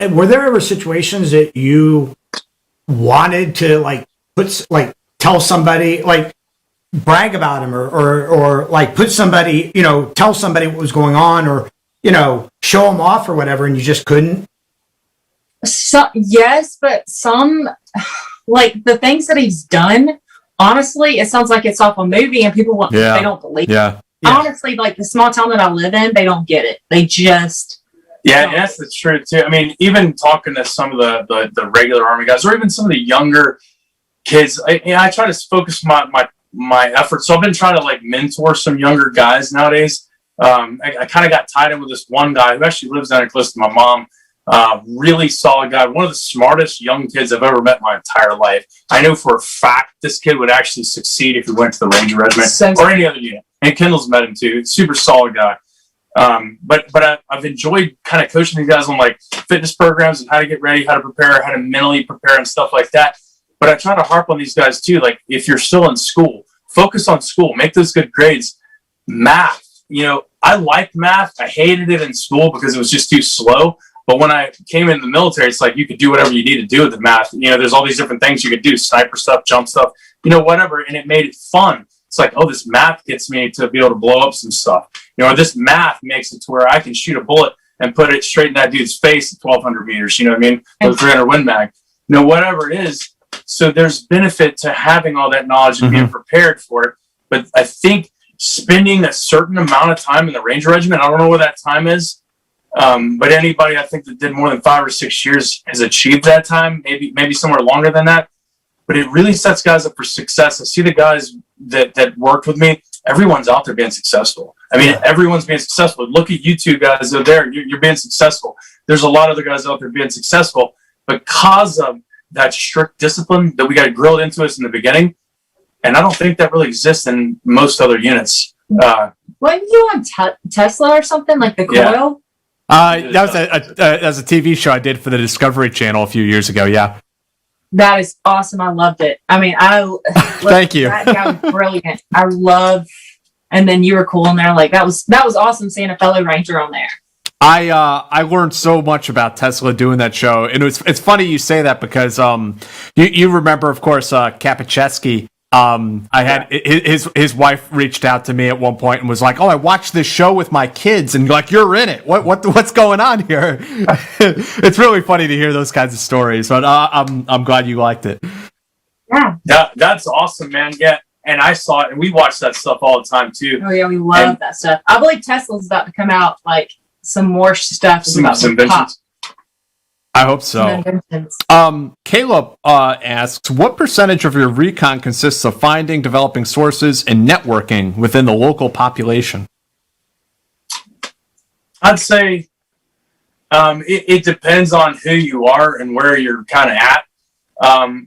Were there ever situations that you wanted to tell somebody, like brag about him or like put somebody, tell somebody what was going on or, show him off or whatever, and you just couldn't? So, yes, but some, like the things that he's done, honestly, it sounds like it's off a movie and people they don't believe it. honestly, like the small town that I live in, they don't get it. They just Yeah, and that's the truth too. I mean, even talking to some of the regular Army guys, or even some of the younger kids, I try to focus my efforts. So I've been trying to like mentor some younger guys nowadays. I kind of got tied in with this one guy who actually lives down here close to my mom. Really solid guy, one of the smartest young kids I've ever met in my entire life. I know for a fact this kid would actually succeed if he went to the Ranger Regiment or any other unit. And Kendall's met him too. Super solid guy. But I've enjoyed kind of coaching these guys on like fitness programs and how to get ready, how to prepare, how to mentally prepare and stuff like that. But I try to harp on these guys too. Like if you're still in school, focus on school, make those good grades. Math, I liked math. I hated it in school because it was just too slow. But when I came in the military, it's like you could do whatever you need to do with the math. There's all these different things you could do, sniper stuff, jump stuff, whatever. And it made it fun. It's like, oh, this math gets me to be able to blow up some stuff. Or this math makes it to where I can shoot a bullet and put it straight in that dude's face at 1,200 meters, with a 300 Win Mag. Whatever it is. So there's benefit to having all that knowledge and being prepared for it. But I think spending a certain amount of time in the Ranger Regiment, I don't know what that time is, but anybody I think that did more than 5 or 6 years has achieved that time, maybe somewhere longer than that. But it really sets guys up for success. I see the guys that worked with me, everyone's out there being successful. I mean, everyone's being successful. Look at you two guys out there. You're being successful. There's a lot of other guys out there being successful because of that strict discipline that we got drilled into us in the beginning. And I don't think that really exists in most other units. Weren't you on Tesla or something, like the coil? That was a TV show I did for the Discovery Channel a few years ago. Yeah. That is awesome. I loved it. I mean, thank you. That guy was brilliant. And then you were cool in there. Like that was awesome seeing a fellow Ranger on there. I learned so much about Tesla doing that show, and it's funny you say that because you remember, of course, Kapachevsky. I had his wife reached out to me at one point and was like, "Oh, I watched this show with my kids," and like, "You're in it. What's going on here?" It's really funny to hear those kinds of stories, but I'm glad you liked it. Yeah, that's awesome, man. Yeah, and I saw it, and we watch that stuff all the time too. Oh yeah, we love that stuff. I believe Tesla's about to come out like some more stuff. Some inventions. I hope so. Caleb asks, what percentage of your recon consists of finding, developing sources, and networking within the local population? I'd say it depends on who you are and where you're kind of at.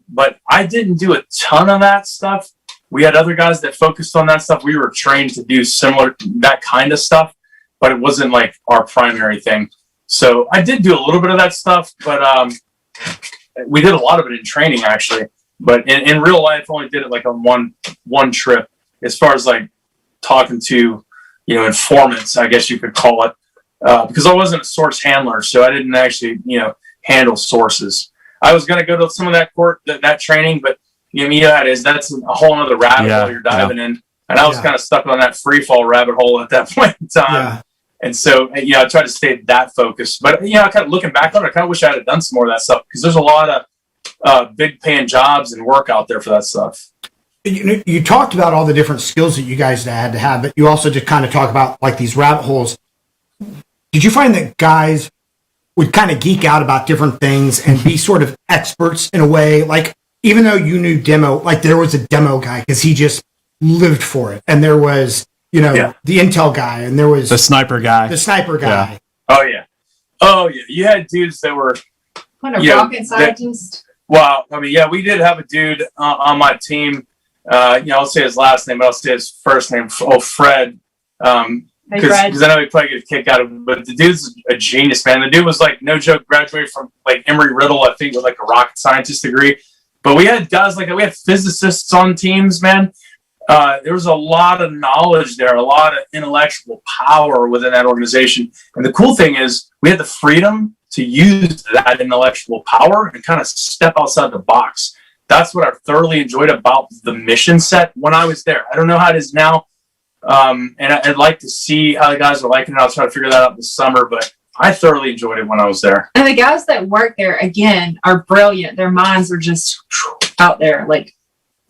But I didn't do a ton of that stuff. We had other guys that focused on that stuff. We were trained to do that kind of stuff, but it wasn't like our primary thing. So I did do a little bit of that stuff, but we did a lot of it in training actually. But in real life, only did it like on one trip. As far as like talking to, informants, I guess you could call it, because I wasn't a source handler, so I didn't actually, handle sources. I was going to go to some of that training, but that's a whole other rabbit hole you're diving in, and I was kind of stuck on that free fall rabbit hole at that point in time. Yeah. And so, I try to stay that focused. But, kind of looking back on it, I kind of wish I had done some more of that stuff because there's a lot of big paying jobs and work out there for that stuff. You talked about all the different skills that you guys had to have, but you also just kind of talk about like these rabbit holes. Did you find that guys would kind of geek out about different things and be sort of experts in a way? Like, even though you knew demo, like there was a demo guy because he just lived for it. And there was... the intel guy, and there was the sniper guy. Yeah. Oh yeah. You had dudes that were rocket scientist. Wow. I mean, we did have a dude on my team. I'll say his last name, but I'll say his first name. Oh, Fred. Because I know he probably get a kick out of it. But the dude's a genius, man. The dude was like, no joke, graduated from like Emory-Riddle, I think, with like a rocket scientist degree. But we had guys we had physicists on teams, man. There was a lot of knowledge there, a lot of intellectual power within that organization. And the cool thing is we had the freedom to use that intellectual power and kind of step outside the box. That's what I thoroughly enjoyed about the mission set when I was there. I don't know how it is now. And I'd like to see how the guys are liking it. I'll try to figure that out this summer, but I thoroughly enjoyed it when I was there. And the guys that work there, again, are brilliant. Their minds are just out there.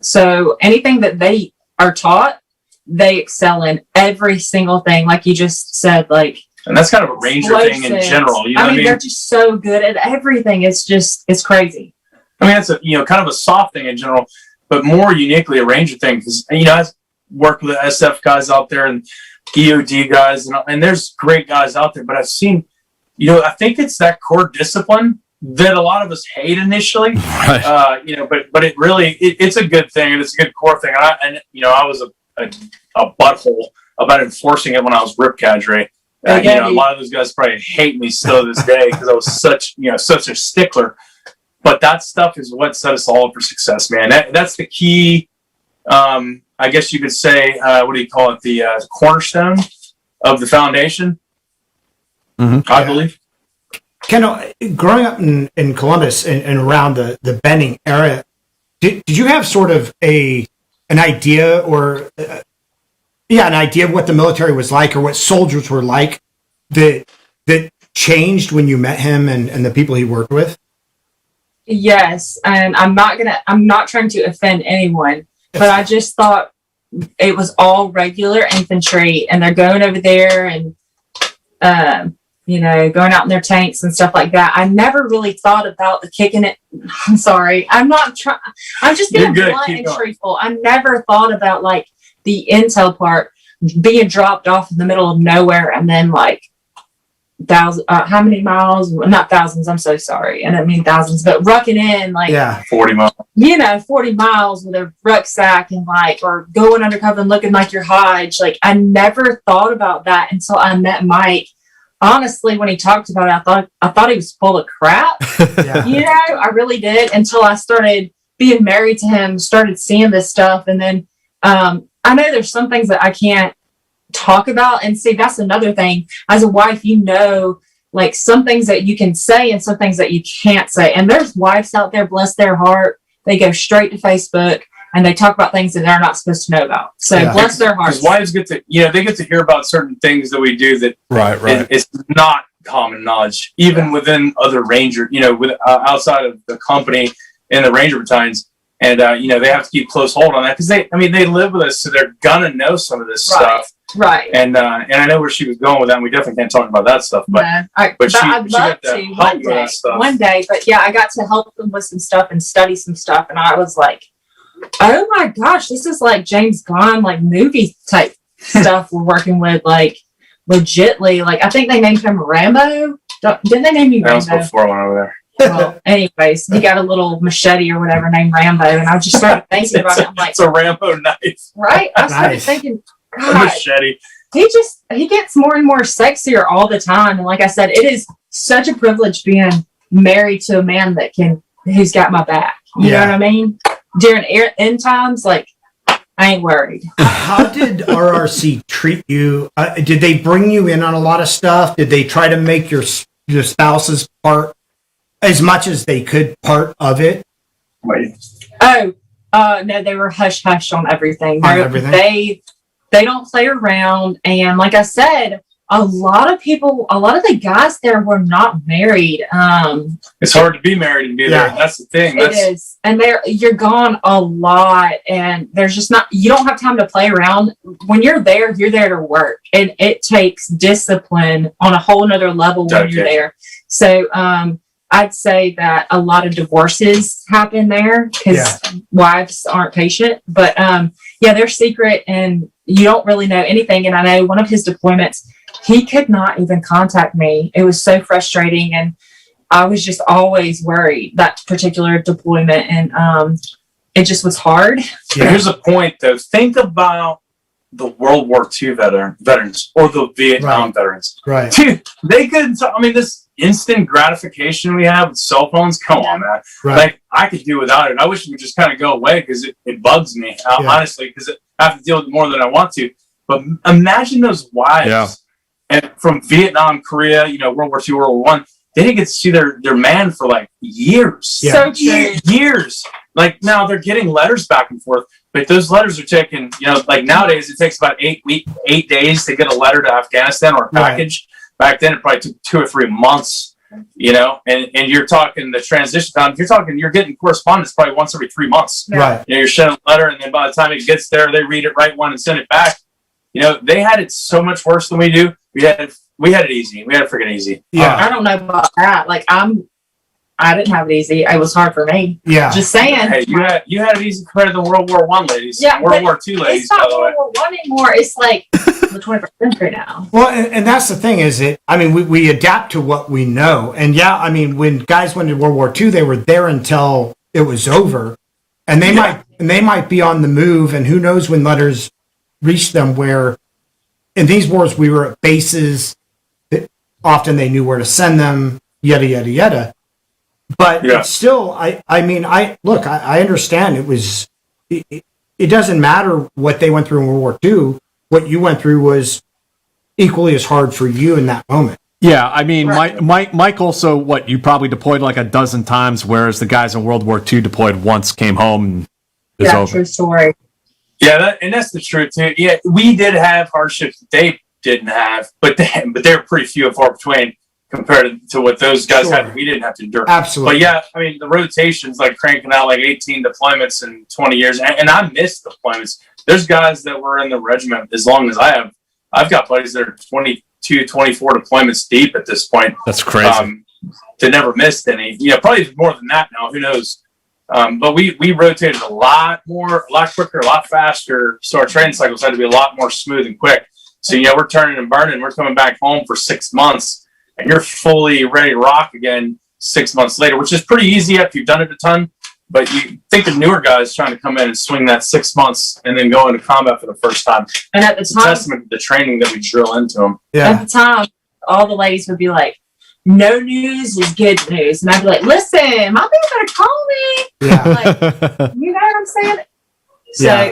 So anything that they are taught, they excel in every single thing, like you just said, like. And that's kind of a Ranger thing in general. You know what I mean? They're just so good at everything. It's crazy. I mean, that's a kind of a soft thing in general, but more uniquely a Ranger thing because I work with the SF guys out there and EOD guys, and there's great guys out there. But I've seen, I think it's that core discipline that a lot of us hate initially. Right. But it really it's a good thing and it's a good core thing. And I was a butthole about enforcing it when I was RIP cadre. A lot of those guys probably hate me still to this day because I was such a stickler. But that stuff is what set us all up for success, man. That's the key. I guess you could say, what do you call it? The cornerstone of the foundation. Mm-hmm. I believe. Kendall, growing up in Columbus and around the Benning area, did you have sort of an idea or? An idea of what the military was like or what soldiers were like that changed when you met him and the people he worked with? Yes. And I'm not trying to offend anyone, but I just thought it was all regular infantry and they're going over there and, going out in their tanks and stuff like that. I never really thought about the kicking it. I'm sorry. I'm just being blunt and truthful. I never thought about like the intel part being dropped off in the middle of nowhere and then like how many miles, not thousands, I'm so sorry, I don't mean thousands, but rucking in like 40 miles 40 miles with a rucksack and or going undercover and looking like you're Hodge. Like I never thought about that until I met Mike. Honestly, when he talked about it, I thought he was full of crap. I really did until I started being married to him, started seeing this stuff, and then I know there's some things that I can't talk about. And see, that's another thing. As a wife, like some things that you can say and some things that you can't say. And there's wives out there, bless their heart, they go straight to Facebook and they talk about things that they're not supposed to know about. So bless their hearts. Because wives get to, they get to hear about certain things that we do that it's not common knowledge, even within other Ranger, outside of the company and the Ranger battalions. And, they have to keep close hold on that because they live with us, so they're going to know some of this stuff. Right. And I know where she was going with that, and we definitely can't talk about that stuff. But, I'd love to one day. But, I got to help them with some stuff and study some stuff. And I was like, oh, my gosh, this is like James Bond, like movie type stuff we're working with, like legitly. Like, I think they named him Rambo. Didn't they name you Rambo? That was before I went over there. Well, anyways, he got a little machete or whatever named Rambo, and I just started thinking about it. I'm like, it's a Rambo knife, right? I started thinking, God, machete. He gets more and more sexier all the time, and like I said, it is such a privilege being married to a man who's got my back. You know what I mean? During end times, like I ain't worried. How did RRC treat you? Did they bring you in on a lot of stuff? Did they try to make your spouse's part? As much as they could part of it? Wait. No, they were hush-hush on everything. They don't play around. And like I said, a lot of the guys there were not married. It's hard to be married and be there. That's the thing. It is. And you're gone a lot. And there's just you don't have time to play around. When you're there to work. And it takes discipline on a whole nother level when you're there. So, I'd say that a lot of divorces happen there because wives aren't patient. But they're secret and you don't really know anything. And I know one of his deployments, he could not even contact me. It was so frustrating. And I was just always worried that particular deployment. And it just was hard. Yeah. Here's a point, though. Think about the World War II veterans or the Vietnam veterans. Right. Dude, they couldn't. This instant gratification we have with cell phones. Come on, man. Right. Like I could do without it. I wish it would just kind of go away because it bugs me, honestly, because I have to deal with it more than I want to. But imagine those wives and from Vietnam, Korea, World War II, World War I. They didn't get to see their man for like years. Yeah. So years. Like now they're getting letters back and forth, but those letters are taking, like nowadays it takes about 8 days to get a letter to Afghanistan or a package. Back then it probably took 2 or 3 months. you know, and you're talking the transition time. You're getting correspondence probably once every 3 months. Right. You know, you're sending a letter, and then by the time it gets there, they read it, write one, and send it back. You know, they had it so much worse than we do. We had it easy. We had it freaking easy. Yeah. I don't know about that. Like I didn't have it easy. It was hard for me. Yeah. Just saying. Hey, you had it easy compared to the World War I ladies. Yeah, World War II ladies. It's not World War I anymore. It's like the 21st century now. Well, and that's the thing is we adapt to what we know. And yeah, I mean, when guys went to World War II, they were there until it was over. And they might be on the move, and who knows when letters reach them, where in these wars we were at bases that often they knew where to send them, yada yada yada. But it's still, I understand it doesn't matter what they went through in World War II. What you went through was equally as hard for you in that moment. Yeah, I mean, right. Mike also, you probably deployed like a dozen times, whereas the guys in World War II deployed once, came home, and it's over. True story. Yeah, and that's the truth too. Yeah, we did have hardships that they didn't have, but they were pretty few and far between compared to what those guys had. We didn't have to endure. Absolutely. But yeah, I mean, the rotations, like cranking out like 18 deployments in 20 years, and I missed deployments. There's guys that were in the regiment as long as I have. I've got buddies that are 22, 24 deployments deep at this point. That's crazy. They never missed any. You know, probably more than that now. Who knows? But we rotated a lot more, a lot quicker, a lot faster. So our training cycles had to be a lot more smooth and quick. So, you know, we're turning and burning. We're coming back home for 6 months, and you're fully ready to rock again 6 months later, which is pretty easy after you've done it a ton. But you think the newer guys trying to come in and swing that 6 months and then go into combat for the first time. And at the It's time, a testament to the training that we drill into them. Yeah. at the time, all the ladies would be like, "No news is good news," and I'd be like, "Listen, my man better call me." Yeah. Like, you know what I'm saying? So Yeah.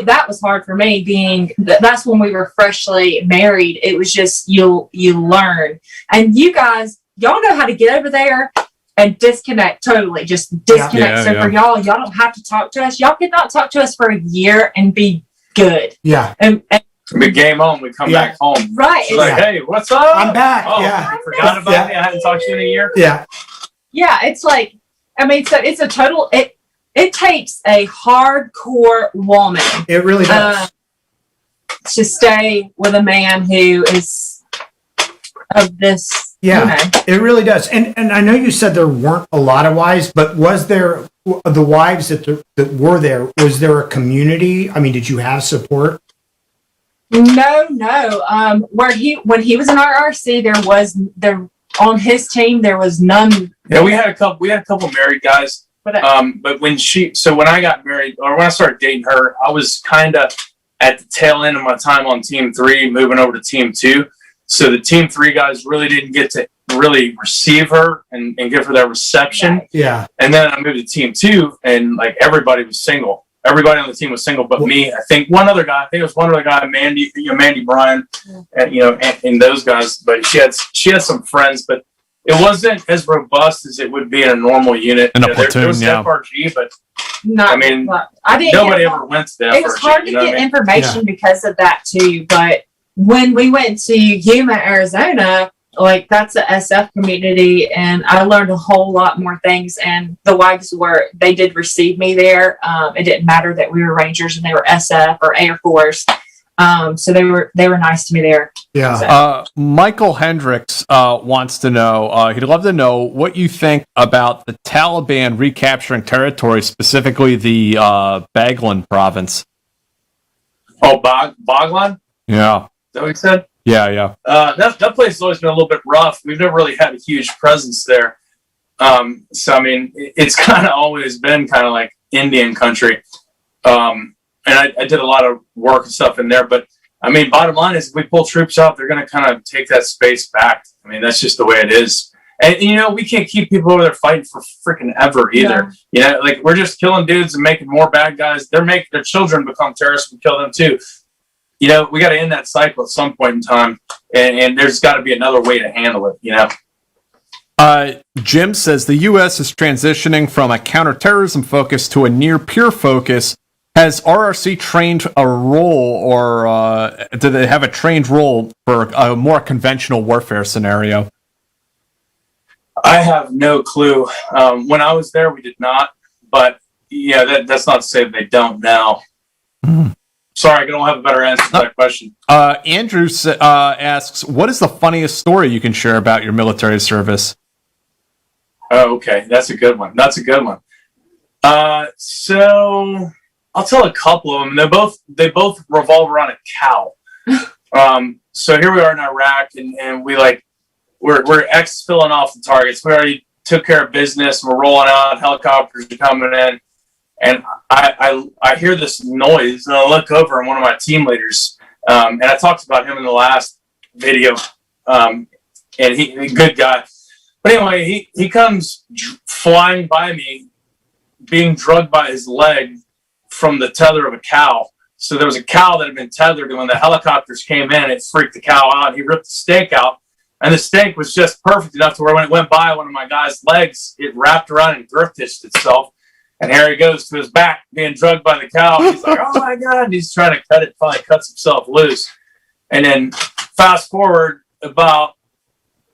that was hard for me. Being that's when we were freshly married. It was just you learn, and you guys, y'all know how to get over there and disconnect totally. Just disconnect. Yeah, so for y'all don't have to talk to us. Y'all could not talk to us for a year and be good. Yeah. And We game on, we come back home. right. She's like, "Hey, what's up? I'm back." Oh, Yeah. you forgot about me? I hadn't talked to you in a year." Yeah. Yeah, it's like, I mean, so it's a total, it takes a hardcore woman It really does. to stay with a man who is of this, Yeah. you know. It really does. And I know you said there weren't a lot of wives, but was there, the wives that were there, was there a community? I mean, did you have support? No. When he was in RRC, on his team, there was none. Yeah, we had a couple married guys. But But when I got married, or when I started dating her, I was kind of at the tail end of my time on Team 3, moving over to Team 2. So the Team 3 guys really didn't get to really receive her and give her that reception. Right. Yeah. And then I moved to Team 2, and like everybody was single. Everybody on the team was single, but me. I think it was one other guy, Mandy Bryan, and those guys. But she had some friends, but it wasn't as robust as it would be in a normal unit. In a platoon, there was yeah. FRG, but not, I mean, I didn't. nobody ever went to the FRG. It was hard to you know get what I mean? information because of that too. But when we went to Yuma, Arizona, like that's a SF community, and I learned a whole lot more things. And the wives they did receive me there. It didn't matter that we were Rangers and they were SF or Air Force. So they were nice to me there. Yeah. So. Michael Hendricks wants to know, he'd love to know what you think about the Taliban recapturing territory, specifically the Baghlan province. Oh, Baghlan? Yeah. Is that what he said? Yeah. That place has always been a little bit rough. We've never really had a huge presence there. So, I mean, it's kind of always been kind of like Indian country. And I did a lot of work and stuff in there. But, I mean, bottom line is if we pull troops out, they're going to kind of take that space back. I mean, that's just the way it is. And, we can't keep people over there fighting for freaking ever either. Yeah. Like, we're just killing dudes and making more bad guys. They're making their children become terrorists and kill them too. We got to end that cycle at some point in time, and there's got to be another way to handle it, Jim says the U.S. is transitioning from a counterterrorism focus to a near-peer focus. Has RRC trained a role, or do they have a trained role for a more conventional warfare scenario? I have no clue. When I was there, we did not, but yeah, that's not to say that they don't now. Sorry, I don't have a better answer to that question. Andrew asks, what is the funniest story you can share about your military service? Oh, okay. That's a good one. So I'll tell a couple of them. They both revolve around a cow. So here we are in Iraq, and we're filling off the targets. We already took care of business. We're rolling out. Helicopters are coming in. And I hear this noise, and I look over, and one of my team leaders, and I talked about him in the last video, and he a good guy. But anyway, he comes flying by me, being drugged by his leg from the tether of a cow. So there was a cow that had been tethered, and when the helicopters came in, it freaked the cow out. He ripped the stake out, and the stake was just perfect enough to where when it went by one of my guys' legs, it wrapped around and drift hitched itself. And here he goes to his back, being drugged by the cow. He's like, oh my God. And he's trying to cut it, finally cuts himself loose. And then fast forward about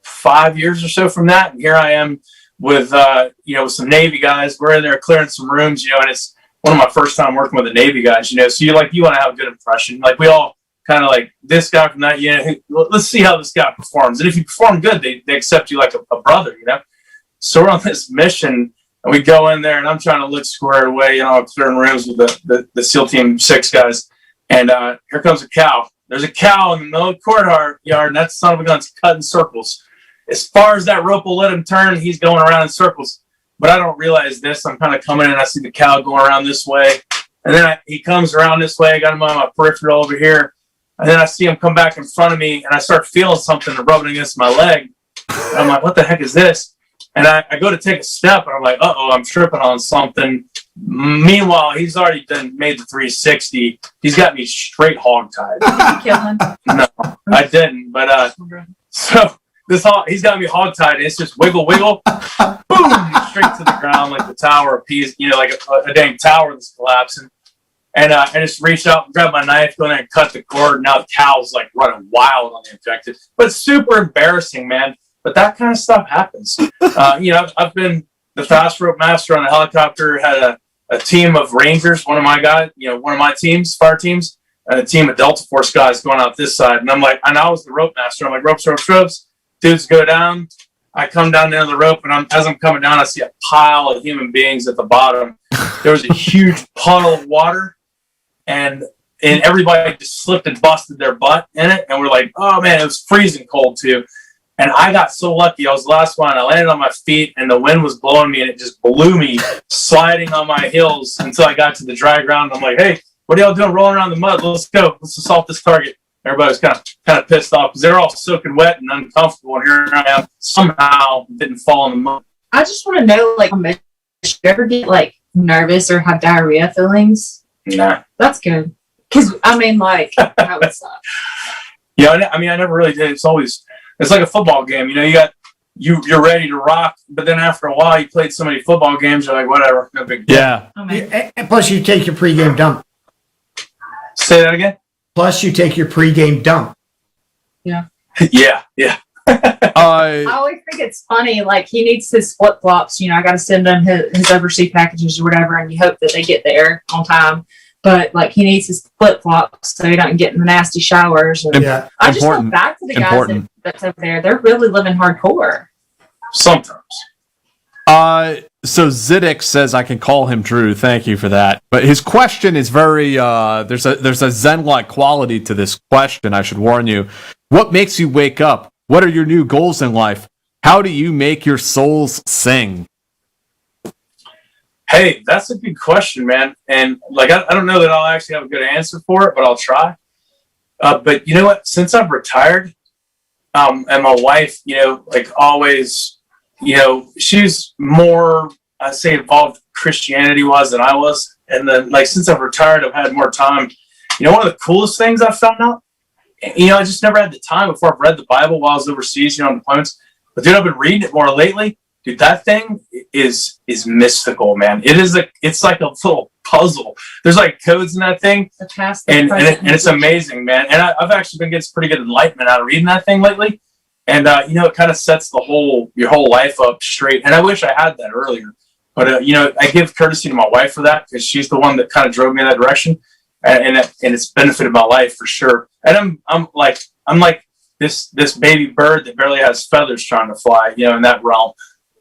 5 years or so from that, and here I am with, with some Navy guys. We're in there clearing some rooms, and it's one of my first time working with the Navy guys, so you want to have a good impression. Like we all kind of like this guy from that, let's see how this guy performs. And if you perform good, they accept you like a brother, So we're on this mission. And we go in there, and I'm trying to look squared away, clearing rooms with the SEAL Team 6 guys. And here comes a cow. There's a cow in the middle of the courtyard, and that son of a gun's cutting circles. As far as that rope will let him turn, he's going around in circles. But I don't realize this. I'm kind of coming in, and I see the cow going around this way. And then he comes around this way. I got him on my peripheral over here. And then I see him come back in front of me, and I start feeling something rubbing against my leg. And I'm like, what the heck is this? And I go to take a step, and I'm like, uh-oh, I'm tripping on something. Meanwhile, he's already made the 360. He's got me straight hog-tied. Did you kill him? No, I didn't. But so he's got me hog-tied, and it's just wiggle, boom, straight to the ground like the Tower of Pisa, like a dang tower that's collapsing. And I just reached out and grabbed my knife, go in there and cut the cord. Now the cow's like running wild on the infected. But it's super embarrassing, man. But that kind of stuff happens. I've been the fast rope master on a helicopter, had a team of Rangers, one of my teams, fire teams, and a team of Delta Force guys going out this side. And and I was the rope master. I'm like, ropes. Dudes go down. I come down the end of the rope, and as I'm coming down, I see a pile of human beings at the bottom. There was a huge puddle of water, and everybody just slipped and busted their butt in it. And we're like, oh man, it was freezing cold too. And I got so lucky. I was the last one. I landed on my feet, and the wind was blowing me, and it just blew me sliding on my heels until I got to the dry ground. I'm like, hey, what are y'all doing rolling around the mud? Let's go. Let's assault this target. Everybody was kind of pissed off because they're all soaking wet and uncomfortable. And here I am, somehow didn't fall in the mud. I just want to know, do you ever get nervous or have diarrhea feelings? Nah. That's good. Because, that would suck. Yeah, I never really did. It's like a football game. You're ready to rock, but then after a while, you played so many football games, you're like, whatever, no big deal. Yeah. And plus, you take your pregame dump. Say that again? Plus, you take your pregame dump. Yeah. Yeah. I always think it's funny. He needs his flip flops. I got to send him his overseas packages or whatever, and you hope that they get there on time. But he needs his flip flops so he doesn't get in the nasty showers. And Yeah. I just look back to the guys that's over there. They're really living hardcore. Sometimes. So Zidek says I can call him Drew. Thank you for that. But his question is very there's a Zen-like quality to this question. I should warn you. What makes you wake up? What are your new goals in life? How do you make your souls sing? Hey, that's a good question, man. And I don't know that I'll actually have a good answer for it, but I'll try. But you know what? Since I've retired, and my wife, always, she's more, I say, involved Christianity-wise than I was. And then, since I've retired, I've had more time. One of the coolest things I've found out, I just never had the time before I've read the Bible while I was overseas, on deployments. But dude, I've been reading it more lately. Dude, that thing is mystical, man. It's like a little puzzle. There's codes in that thing, and it's amazing, man. And I've actually been getting pretty good enlightenment out of reading that thing lately. And, it kind of sets your whole life up straight. And I wish I had that earlier. But, I give courtesy to my wife for that because she's the one that kind of drove me in that direction. And it's benefited my life for sure. And I'm like this baby bird that barely has feathers trying to fly, in that realm.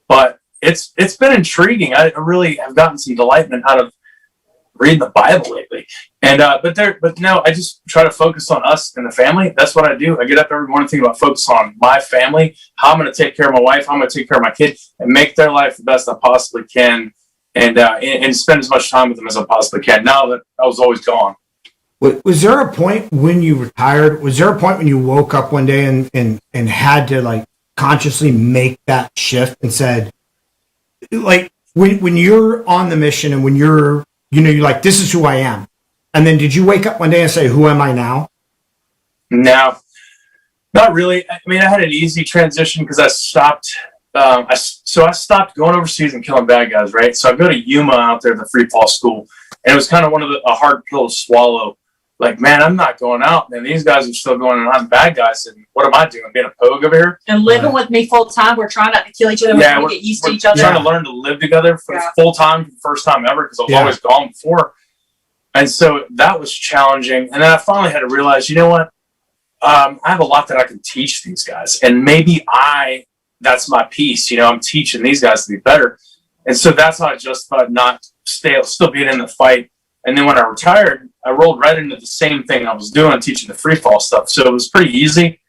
But it's been intriguing. I really have gotten some delightment out of reading the Bible lately. And but no, I just try to focus on us and the family. That's what I do. I get up every morning thinking about focus on my family, how I'm going to take care of my wife, how I'm going to take care of my kid, and make their life the best I possibly can, and spend as much time with them as I possibly can. Now that I was always gone. Was there a point when you retired? Was there a point when you woke up one day and had to like consciously make that shift and said, like when you're on the mission and when you're like, this is who I am. And then did you wake up one day and say, who am I now? No, not really. I mean, I had an easy transition because I stopped. I stopped going overseas and killing bad guys, right? So I go to Yuma out there, the free fall school. And it was kind of a hard pill to swallow. Like, man, I'm not going out. And these guys are still going and I'm bad guys. And what am I doing? Being a pogue over here? And living with me full time. We're trying not to kill each other. We're trying to get used to each other. Trying to learn to live together for full time, for the first time ever, because I was always gone before. And so that was challenging. And then I finally had to realize, you know what? I have a lot that I can teach these guys. And maybe that's my piece. I'm teaching these guys to be better. And so that's how I justified not still being in the fight. And then when I retired, I rolled right into the same thing I was doing, teaching the free fall stuff. So it was pretty easy.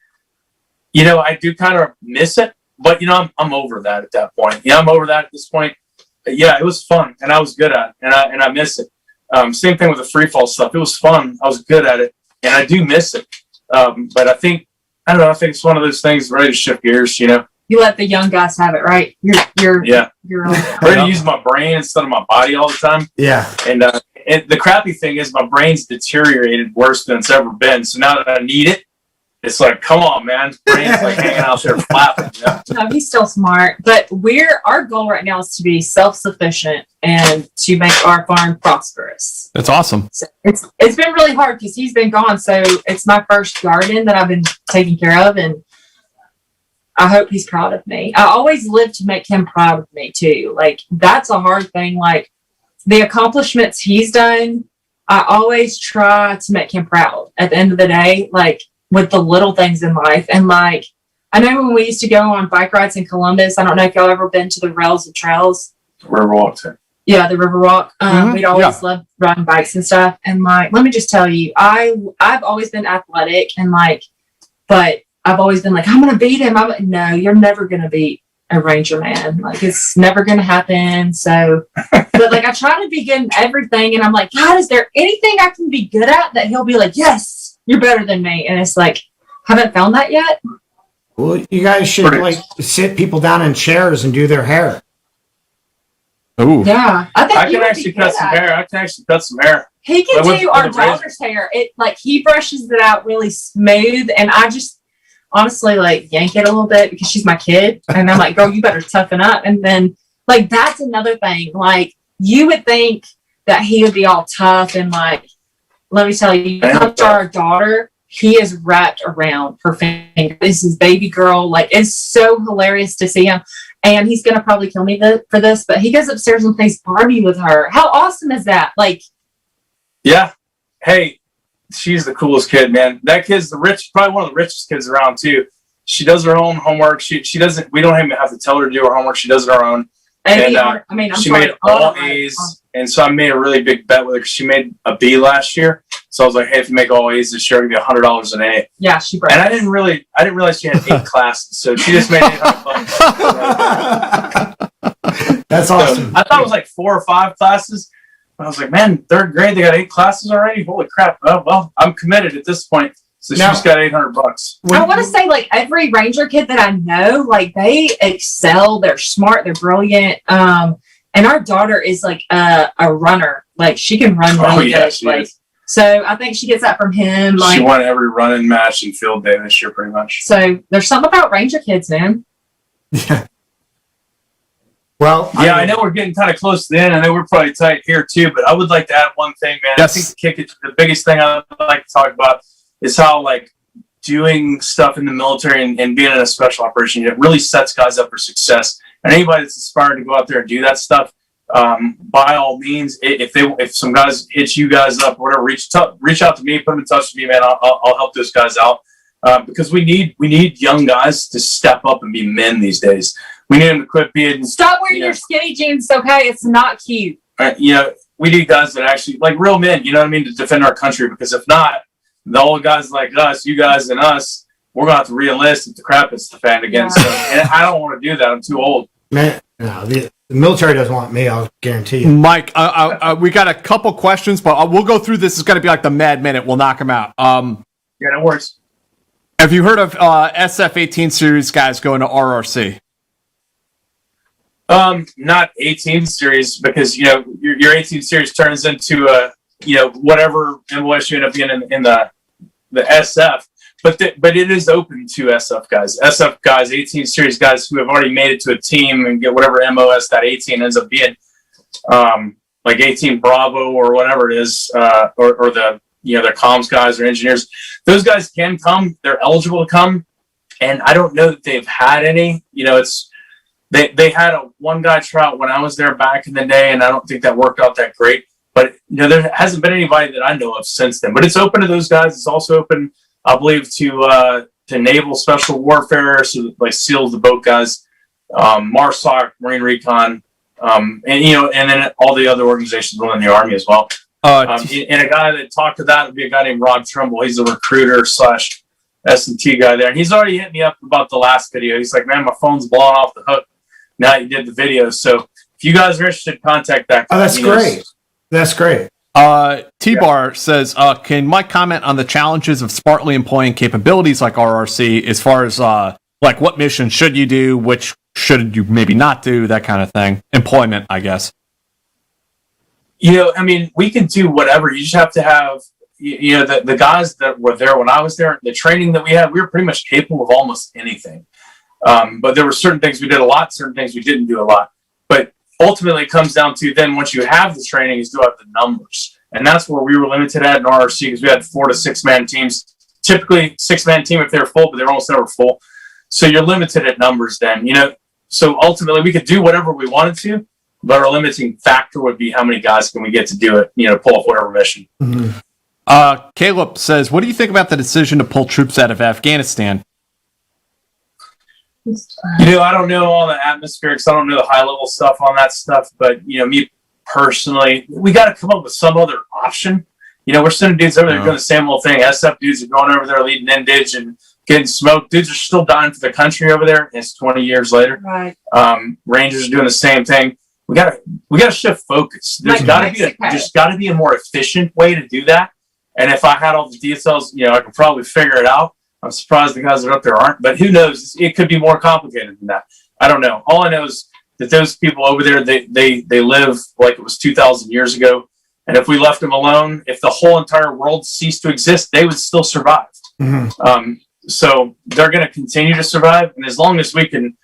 I do kind of miss it, but I'm over that at that point. I'm over that at this point. But yeah, it was fun and I was good at it, and I miss it. Same thing with the free fall stuff. It was fun. I was good at it and I do miss it. But I think it's one of those things ready to shift gears, You let the young guys have it, right? You're ready to use my brain instead of my body all the time. Yeah. And the crappy thing is my brain's deteriorated worse than it's ever been. So now that I need it, it's like, come on, man. Brain's like hanging out there flapping. No, he's still smart. But our goal right now is to be self-sufficient and to make our farm prosperous. That's awesome. So it's been really hard because he's been gone. So it's my first garden that I've been taking care of, and I hope he's proud of me. I always live to make him proud of me too. Like, that's a hard thing. Like, the accomplishments he's done, I always try to make him proud at the end of the day, like with the little things in life. And like, I know when we used to go on bike rides in Columbus, I don't know if y'all ever been to the Rails and Trails. Riverwalk. Yeah, the Riverwalk. We'd always love riding bikes and stuff. And like, let me just tell you, I've always been athletic and like, but I've always been like, I'm going to beat him. No, you're never going to beat a ranger man. Like, it's never going to happen. So, but like, I try to be good in everything. And I'm like, God, is there anything I can be good at that he'll be like, yes, you're better than me? And it's like, haven't found that yet. Well, you guys should like sit people down in chairs and do their hair. Ooh. Yeah. I can actually cut some hair. He can do our daughter's hair. It like, he brushes it out really smooth. And I just honestly like yank it a little bit because she's my kid. And I'm like, girl, you better toughen up. And then like, that's another thing. Like, you would think that he would be all tough and like, let me tell you, come to our daughter, he is wrapped around her finger. This is baby girl. Like, it's so hilarious to see him. And he's going to probably kill me for this, but he goes upstairs and plays Barbie with her. How awesome is that? Like, yeah. Hey, she's the coolest kid, man. That kid's probably one of the richest kids around too. She does her own homework. She doesn't, we don't even have to tell her to do her homework. She does it her own. And she made all A's. And so I made a really big bet with her because she made a B last year. So I was like, hey, if you make all A's this year, I'll give you $100 an A. Yeah, she broke. And I didn't realize she had 8 classes. So she just made $800. That's awesome. So I thought it was like 4 or 5 classes. I was like, man, 3rd grade, they got 8 classes already? Holy crap. Oh, well, I'm committed at this point. So she's got $800. I want to say, like, every Ranger kid that I know, like, they excel. They're smart. They're brilliant. And our daughter is like a runner. Like, she can run really good. Like, so I think she gets that from him. Like, she won every running match in field day this year, pretty much. So there's something about Ranger kids, man. Yeah. Well, yeah, I know we're getting kind of close to the end. I know we're probably tight here too, but I would like to add one thing, man. Yes. I think the biggest thing I'd like to talk about is how, like, doing stuff in the military and being in a special operation unit really sets guys up for success. And anybody that's aspiring to go out there and do that stuff, by all means, if some guys hit you guys up, or whatever, reach out to me, put them in touch with me, man. I'll help those guys out, because we need young guys to step up and be men these days. We need them to quit being. Stop wearing your skinny jeans, okay? It's not cute. We need guys that actually, like real men, you know what I mean, to defend our country. Because if not, the old guys like us, you guys and us, we're going to have to re-enlist if the crap hits the fan again. So, and I don't want to do that. I'm too old. Man, no, the military doesn't want me, I'll guarantee you. Mike, we got a couple questions, but we'll go through this. It's going to be like the Mad Minute. We'll knock them out. Yeah, that works. Have you heard of SF-18 series guys going to RRC? Not 18 series, because your 18 series turns into whatever MOS you end up being in the SF, but it is open to SF guys, 18 series guys who have already made it to a team and get whatever MOS that 18 ends up being, like 18 Bravo or whatever it is, or the their comms guys or engineers. Those guys can come; they're eligible to come, and I don't know that they've had any. They had a one guy tryout when I was there back in the day, and I don't think that worked out that great. But there hasn't been anybody that I know of since then. But it's open to those guys. It's also open, I believe, to naval special warfare, so like SEALs, the boat guys, MARSOC, Marine Recon, and then all the other organizations within the Army as well. And a guy that talked to that would be a guy named Rob Trimble. He's a recruiter / S&T guy there, and he's already hit me up about the last video. He's like, "Man, my phone's blowing off the hook now you did the video." So if you guys are interested, contact that guy. Oh, that's great. That's great. T-Bar says, can Mike comment on the challenges of smartly employing capabilities like RRC as far as like what mission should you do, which should you maybe not do, that kind of thing? Employment, I guess. We can do whatever. You just have to have, the guys that were there when I was there, the training that we had, we were pretty much capable of almost anything. But there were certain things we did a lot, certain things we didn't do a lot. But ultimately, it comes down to then once you have the training, is do have the numbers. And that's where we were limited at in RRC, because we had 4 to 6 man teams. Typically, 6-man team if they're full, but they're almost never full. So you're limited at numbers then. So ultimately, we could do whatever we wanted to, but our limiting factor would be how many guys can we get to do it, pull off whatever mission. Mm-hmm. Caleb says, what do you think about the decision to pull troops out of Afghanistan? I don't know all the atmospherics. I don't know the high level stuff on that stuff. But, me personally, we got to come up with some other option. We're sending dudes over there doing the same little thing. SF dudes are going over there leading NDIG and getting smoked. Dudes are still dying for the country over there. It's 20 years later. Right. Rangers are doing the same thing. We gotta shift focus. There's got to be a more efficient way to do that. And if I had all the details, I could probably figure it out. I'm surprised the guys that are up there aren't, but who knows? It could be more complicated than that. I don't know. All I know is that those people over there, they live like it was 2,000 years ago. And if we left them alone, if the whole entire world ceased to exist, they would still survive. Mm-hmm. So they're going to continue to survive. And as long as we can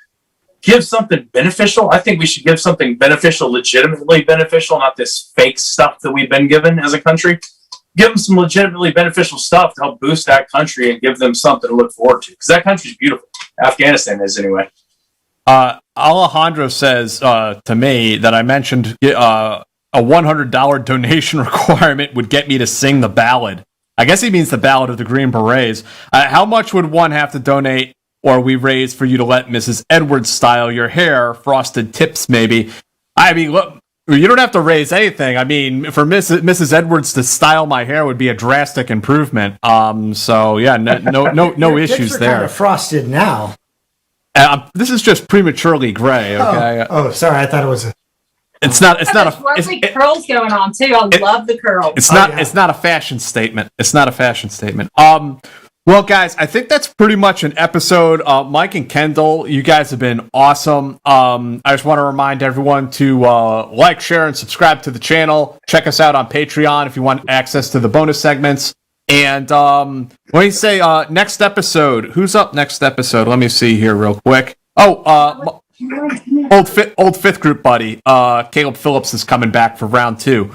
give something beneficial, I think we should give something beneficial, legitimately beneficial, not this fake stuff that we've been given as a country. Give them some legitimately beneficial stuff to help boost that country and give them something to look forward to. Because that country's beautiful. Afghanistan is anyway. Alejandro says to me that I mentioned a $100 donation requirement would get me to sing the ballad. I guess he means the Ballad of the Green Berets. How much would one have to donate or we raise for you to let Mrs. Edwards style your hair? Frosted tips, maybe. I mean, look, you don't have to raise anything. I mean, for Mrs. Edwards to style my hair would be a drastic improvement. So yeah, no issues there. Kind of frosted now. This is just prematurely gray. Okay. Oh, sorry. I thought it was a. It's not lovely curls going on too. I love the curls. It's not a fashion statement. It's not a fashion statement. Well, guys, I think that's pretty much an episode. Mike and Kendall, you guys have been awesome. I just want to remind everyone to like, share, and subscribe to the channel. Check us out on Patreon if you want access to the bonus segments. And what do you say? Next episode. Who's up next episode? Let me see here real quick. Oh, old fifth group buddy. Caleb Phillips is coming back for round 2.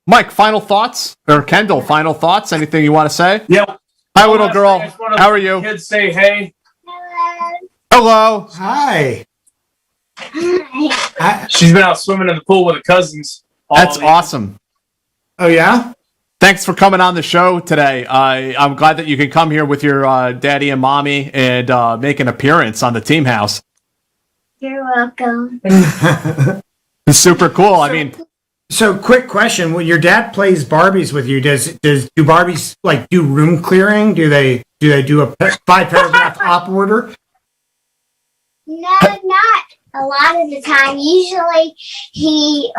Mike, final thoughts? Or Kendall, final thoughts? Anything you want to say? Yeah. Hi, little girl. How are you? Kids say hey. Hello. Hi. She's been out swimming in the pool with her cousins. That's awesome. Oh, yeah? Thanks for coming on the show today. I'm glad that you can come here with your daddy and mommy and make an appearance on the team house. You're welcome. It's super cool. I mean, So, quick question: when your dad plays Barbies with you, do Barbies like do room clearing? Do they do a 5-paragraph op order? No, not a lot of the time. Usually, he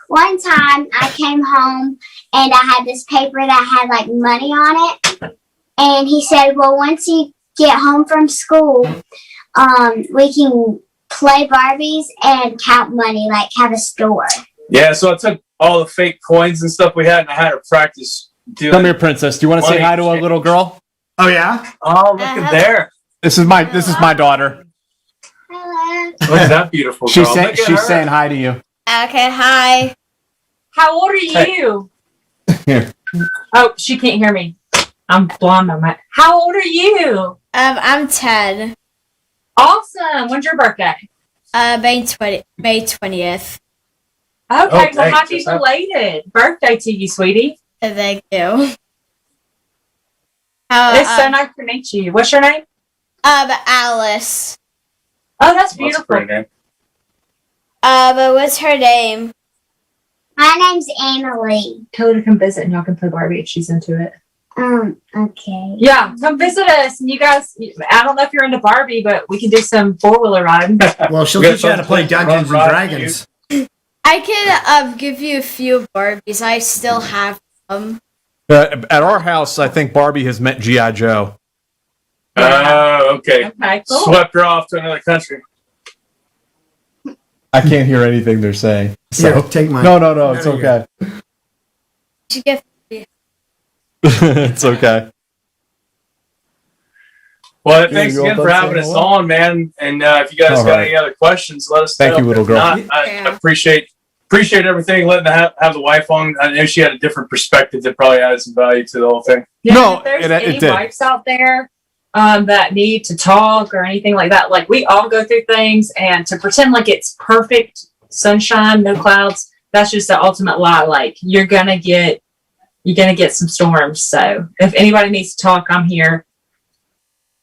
one time I came home and I had this paper that had like money on it, and he said, "Well, once you get home from school, we can play Barbies and count money, like have a store." Yeah, so I took all the fake coins and stuff we had, and I had to practice doing. come here, princess. Do you want to say hi to a little girl? Oh, yeah. Oh, look at there! This is my daughter. Hello. Look at that beautiful girl. She's Look at her. saying hi to you. Okay, hi. How old are you? Here. Oh, she can't hear me. I'm blonde on my. How old are you? I'm 10. Awesome. When's your birthday? May 20th. Okay, Oh, well, dang, happy just that. belated birthday to you, sweetie. Thank you. It's so nice to meet you. What's your name? Alice. Oh, That's that's a beautiful. pretty name. But what's her name? My name's Annalie. Tell her to come visit and y'all can play Barbie if she's into it. Okay. Yeah, come visit us. And you guys, I don't know if you're into Barbie, but we can do some 4-wheeler riding. Well, she'll We got teach you how to play something Dungeons and run, Dragons. I can give you a few Barbies. I still have them. At our house, I think Barbie has met G.I. Joe. Oh, okay. Okay, cool. Swept her off to another country. I can't hear anything they're saying. So Here, take mine. no, it's There you okay. You get It's okay. Well, Yeah, thanks you again all for done having us saying hello? on, man. And if you guys All got right. any other questions, let us know. Thank you, little If girl. not, I Yeah. appreciate everything. Letting have the wife on. I know she had a different perspective that probably added some value to the whole thing. Yeah, No, if there's it any did. wives out there that need to talk or anything like that, like we all go through things, and to pretend like it's perfect sunshine, no clouds, that's just the ultimate lie. Like you're gonna get some storms. So if anybody needs to talk, I'm here.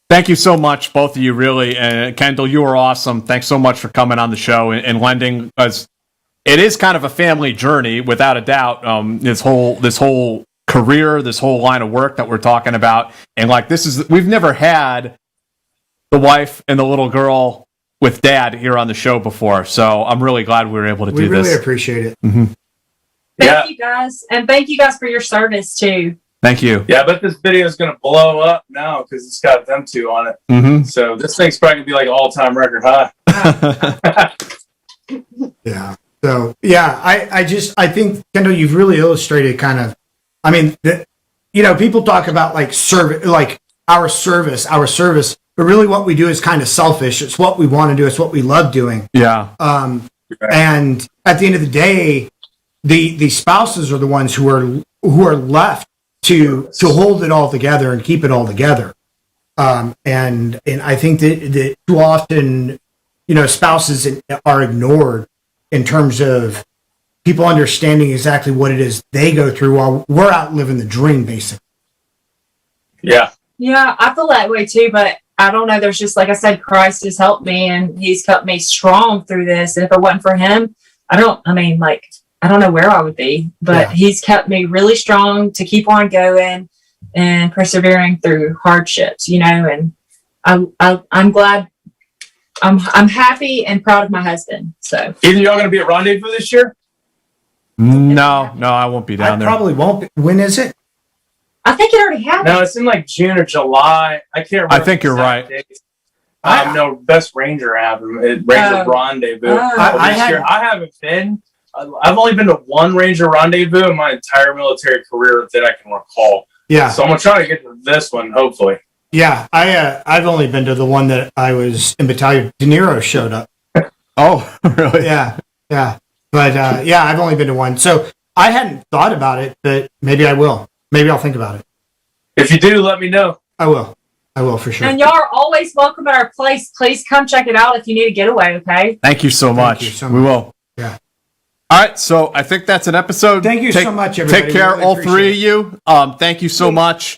Thank you so much, both of you, really. And Kendall, you were awesome. Thanks so much for coming on the show and lending us. It is kind of a family journey, without a doubt. This whole career, this whole line of work that we're talking about, and like we've never had the wife and the little girl with Dad here on the show before, so I'm really glad we were able to We do really this. appreciate it. Thank you guys, and thank you guys for your service too. Thank you. Yeah, I bet this video is going to blow up now because it's got them two on it. Mm-hmm. So this thing's probably going to be like all-time record high. Yeah. So yeah, I think Kendall, you've really illustrated kind of. I mean, people talk about like service, like our service, but really what we do is kind of selfish. It's what we want to do. It's what we love doing. Yeah. And at the end of the day, the spouses are the ones who are left to hold it all together and keep it all together. And I think that too often, spouses are ignored in terms of people understanding exactly what it is they go through while we're out living the dream, basically. Yeah. Yeah, I feel that way too, but I don't know. There's just, like I said, Christ has helped me, and he's kept me strong through this. And if it wasn't for him, I don't know where I would be, but he's kept me really strong to keep on going and persevering through hardships, and I'm glad, I'm happy and proud of my husband. So Either y'all going to be at Rendezvous this year? No, I won't be down I there. probably won't be. When is it? I think it already happened. No, it's in like June or July. I can't remember. I think you're exact right. dates. No, Best Ranger album. Ranger Rendezvous. Oh. But this year, I haven't been. I've only been to one Ranger Rendezvous in my entire military career that I can recall. Yeah. So I'm gonna try to get to this one, hopefully. Yeah. I've only been to the one that I was in battalion. De Niro showed up. Oh, really? Yeah. Yeah. But I've only been to one. So I hadn't thought about it, but maybe I will. Maybe I'll think about it. If you do, let me know. I will for sure. And y'all are always welcome at our place. Please come check it out if you need a getaway, okay? Thank you so much. you so We much. will. Yeah. All right, so I think that's an episode. Thank you so much, everybody. Take care, We really all three of appreciate you. Thank you so much.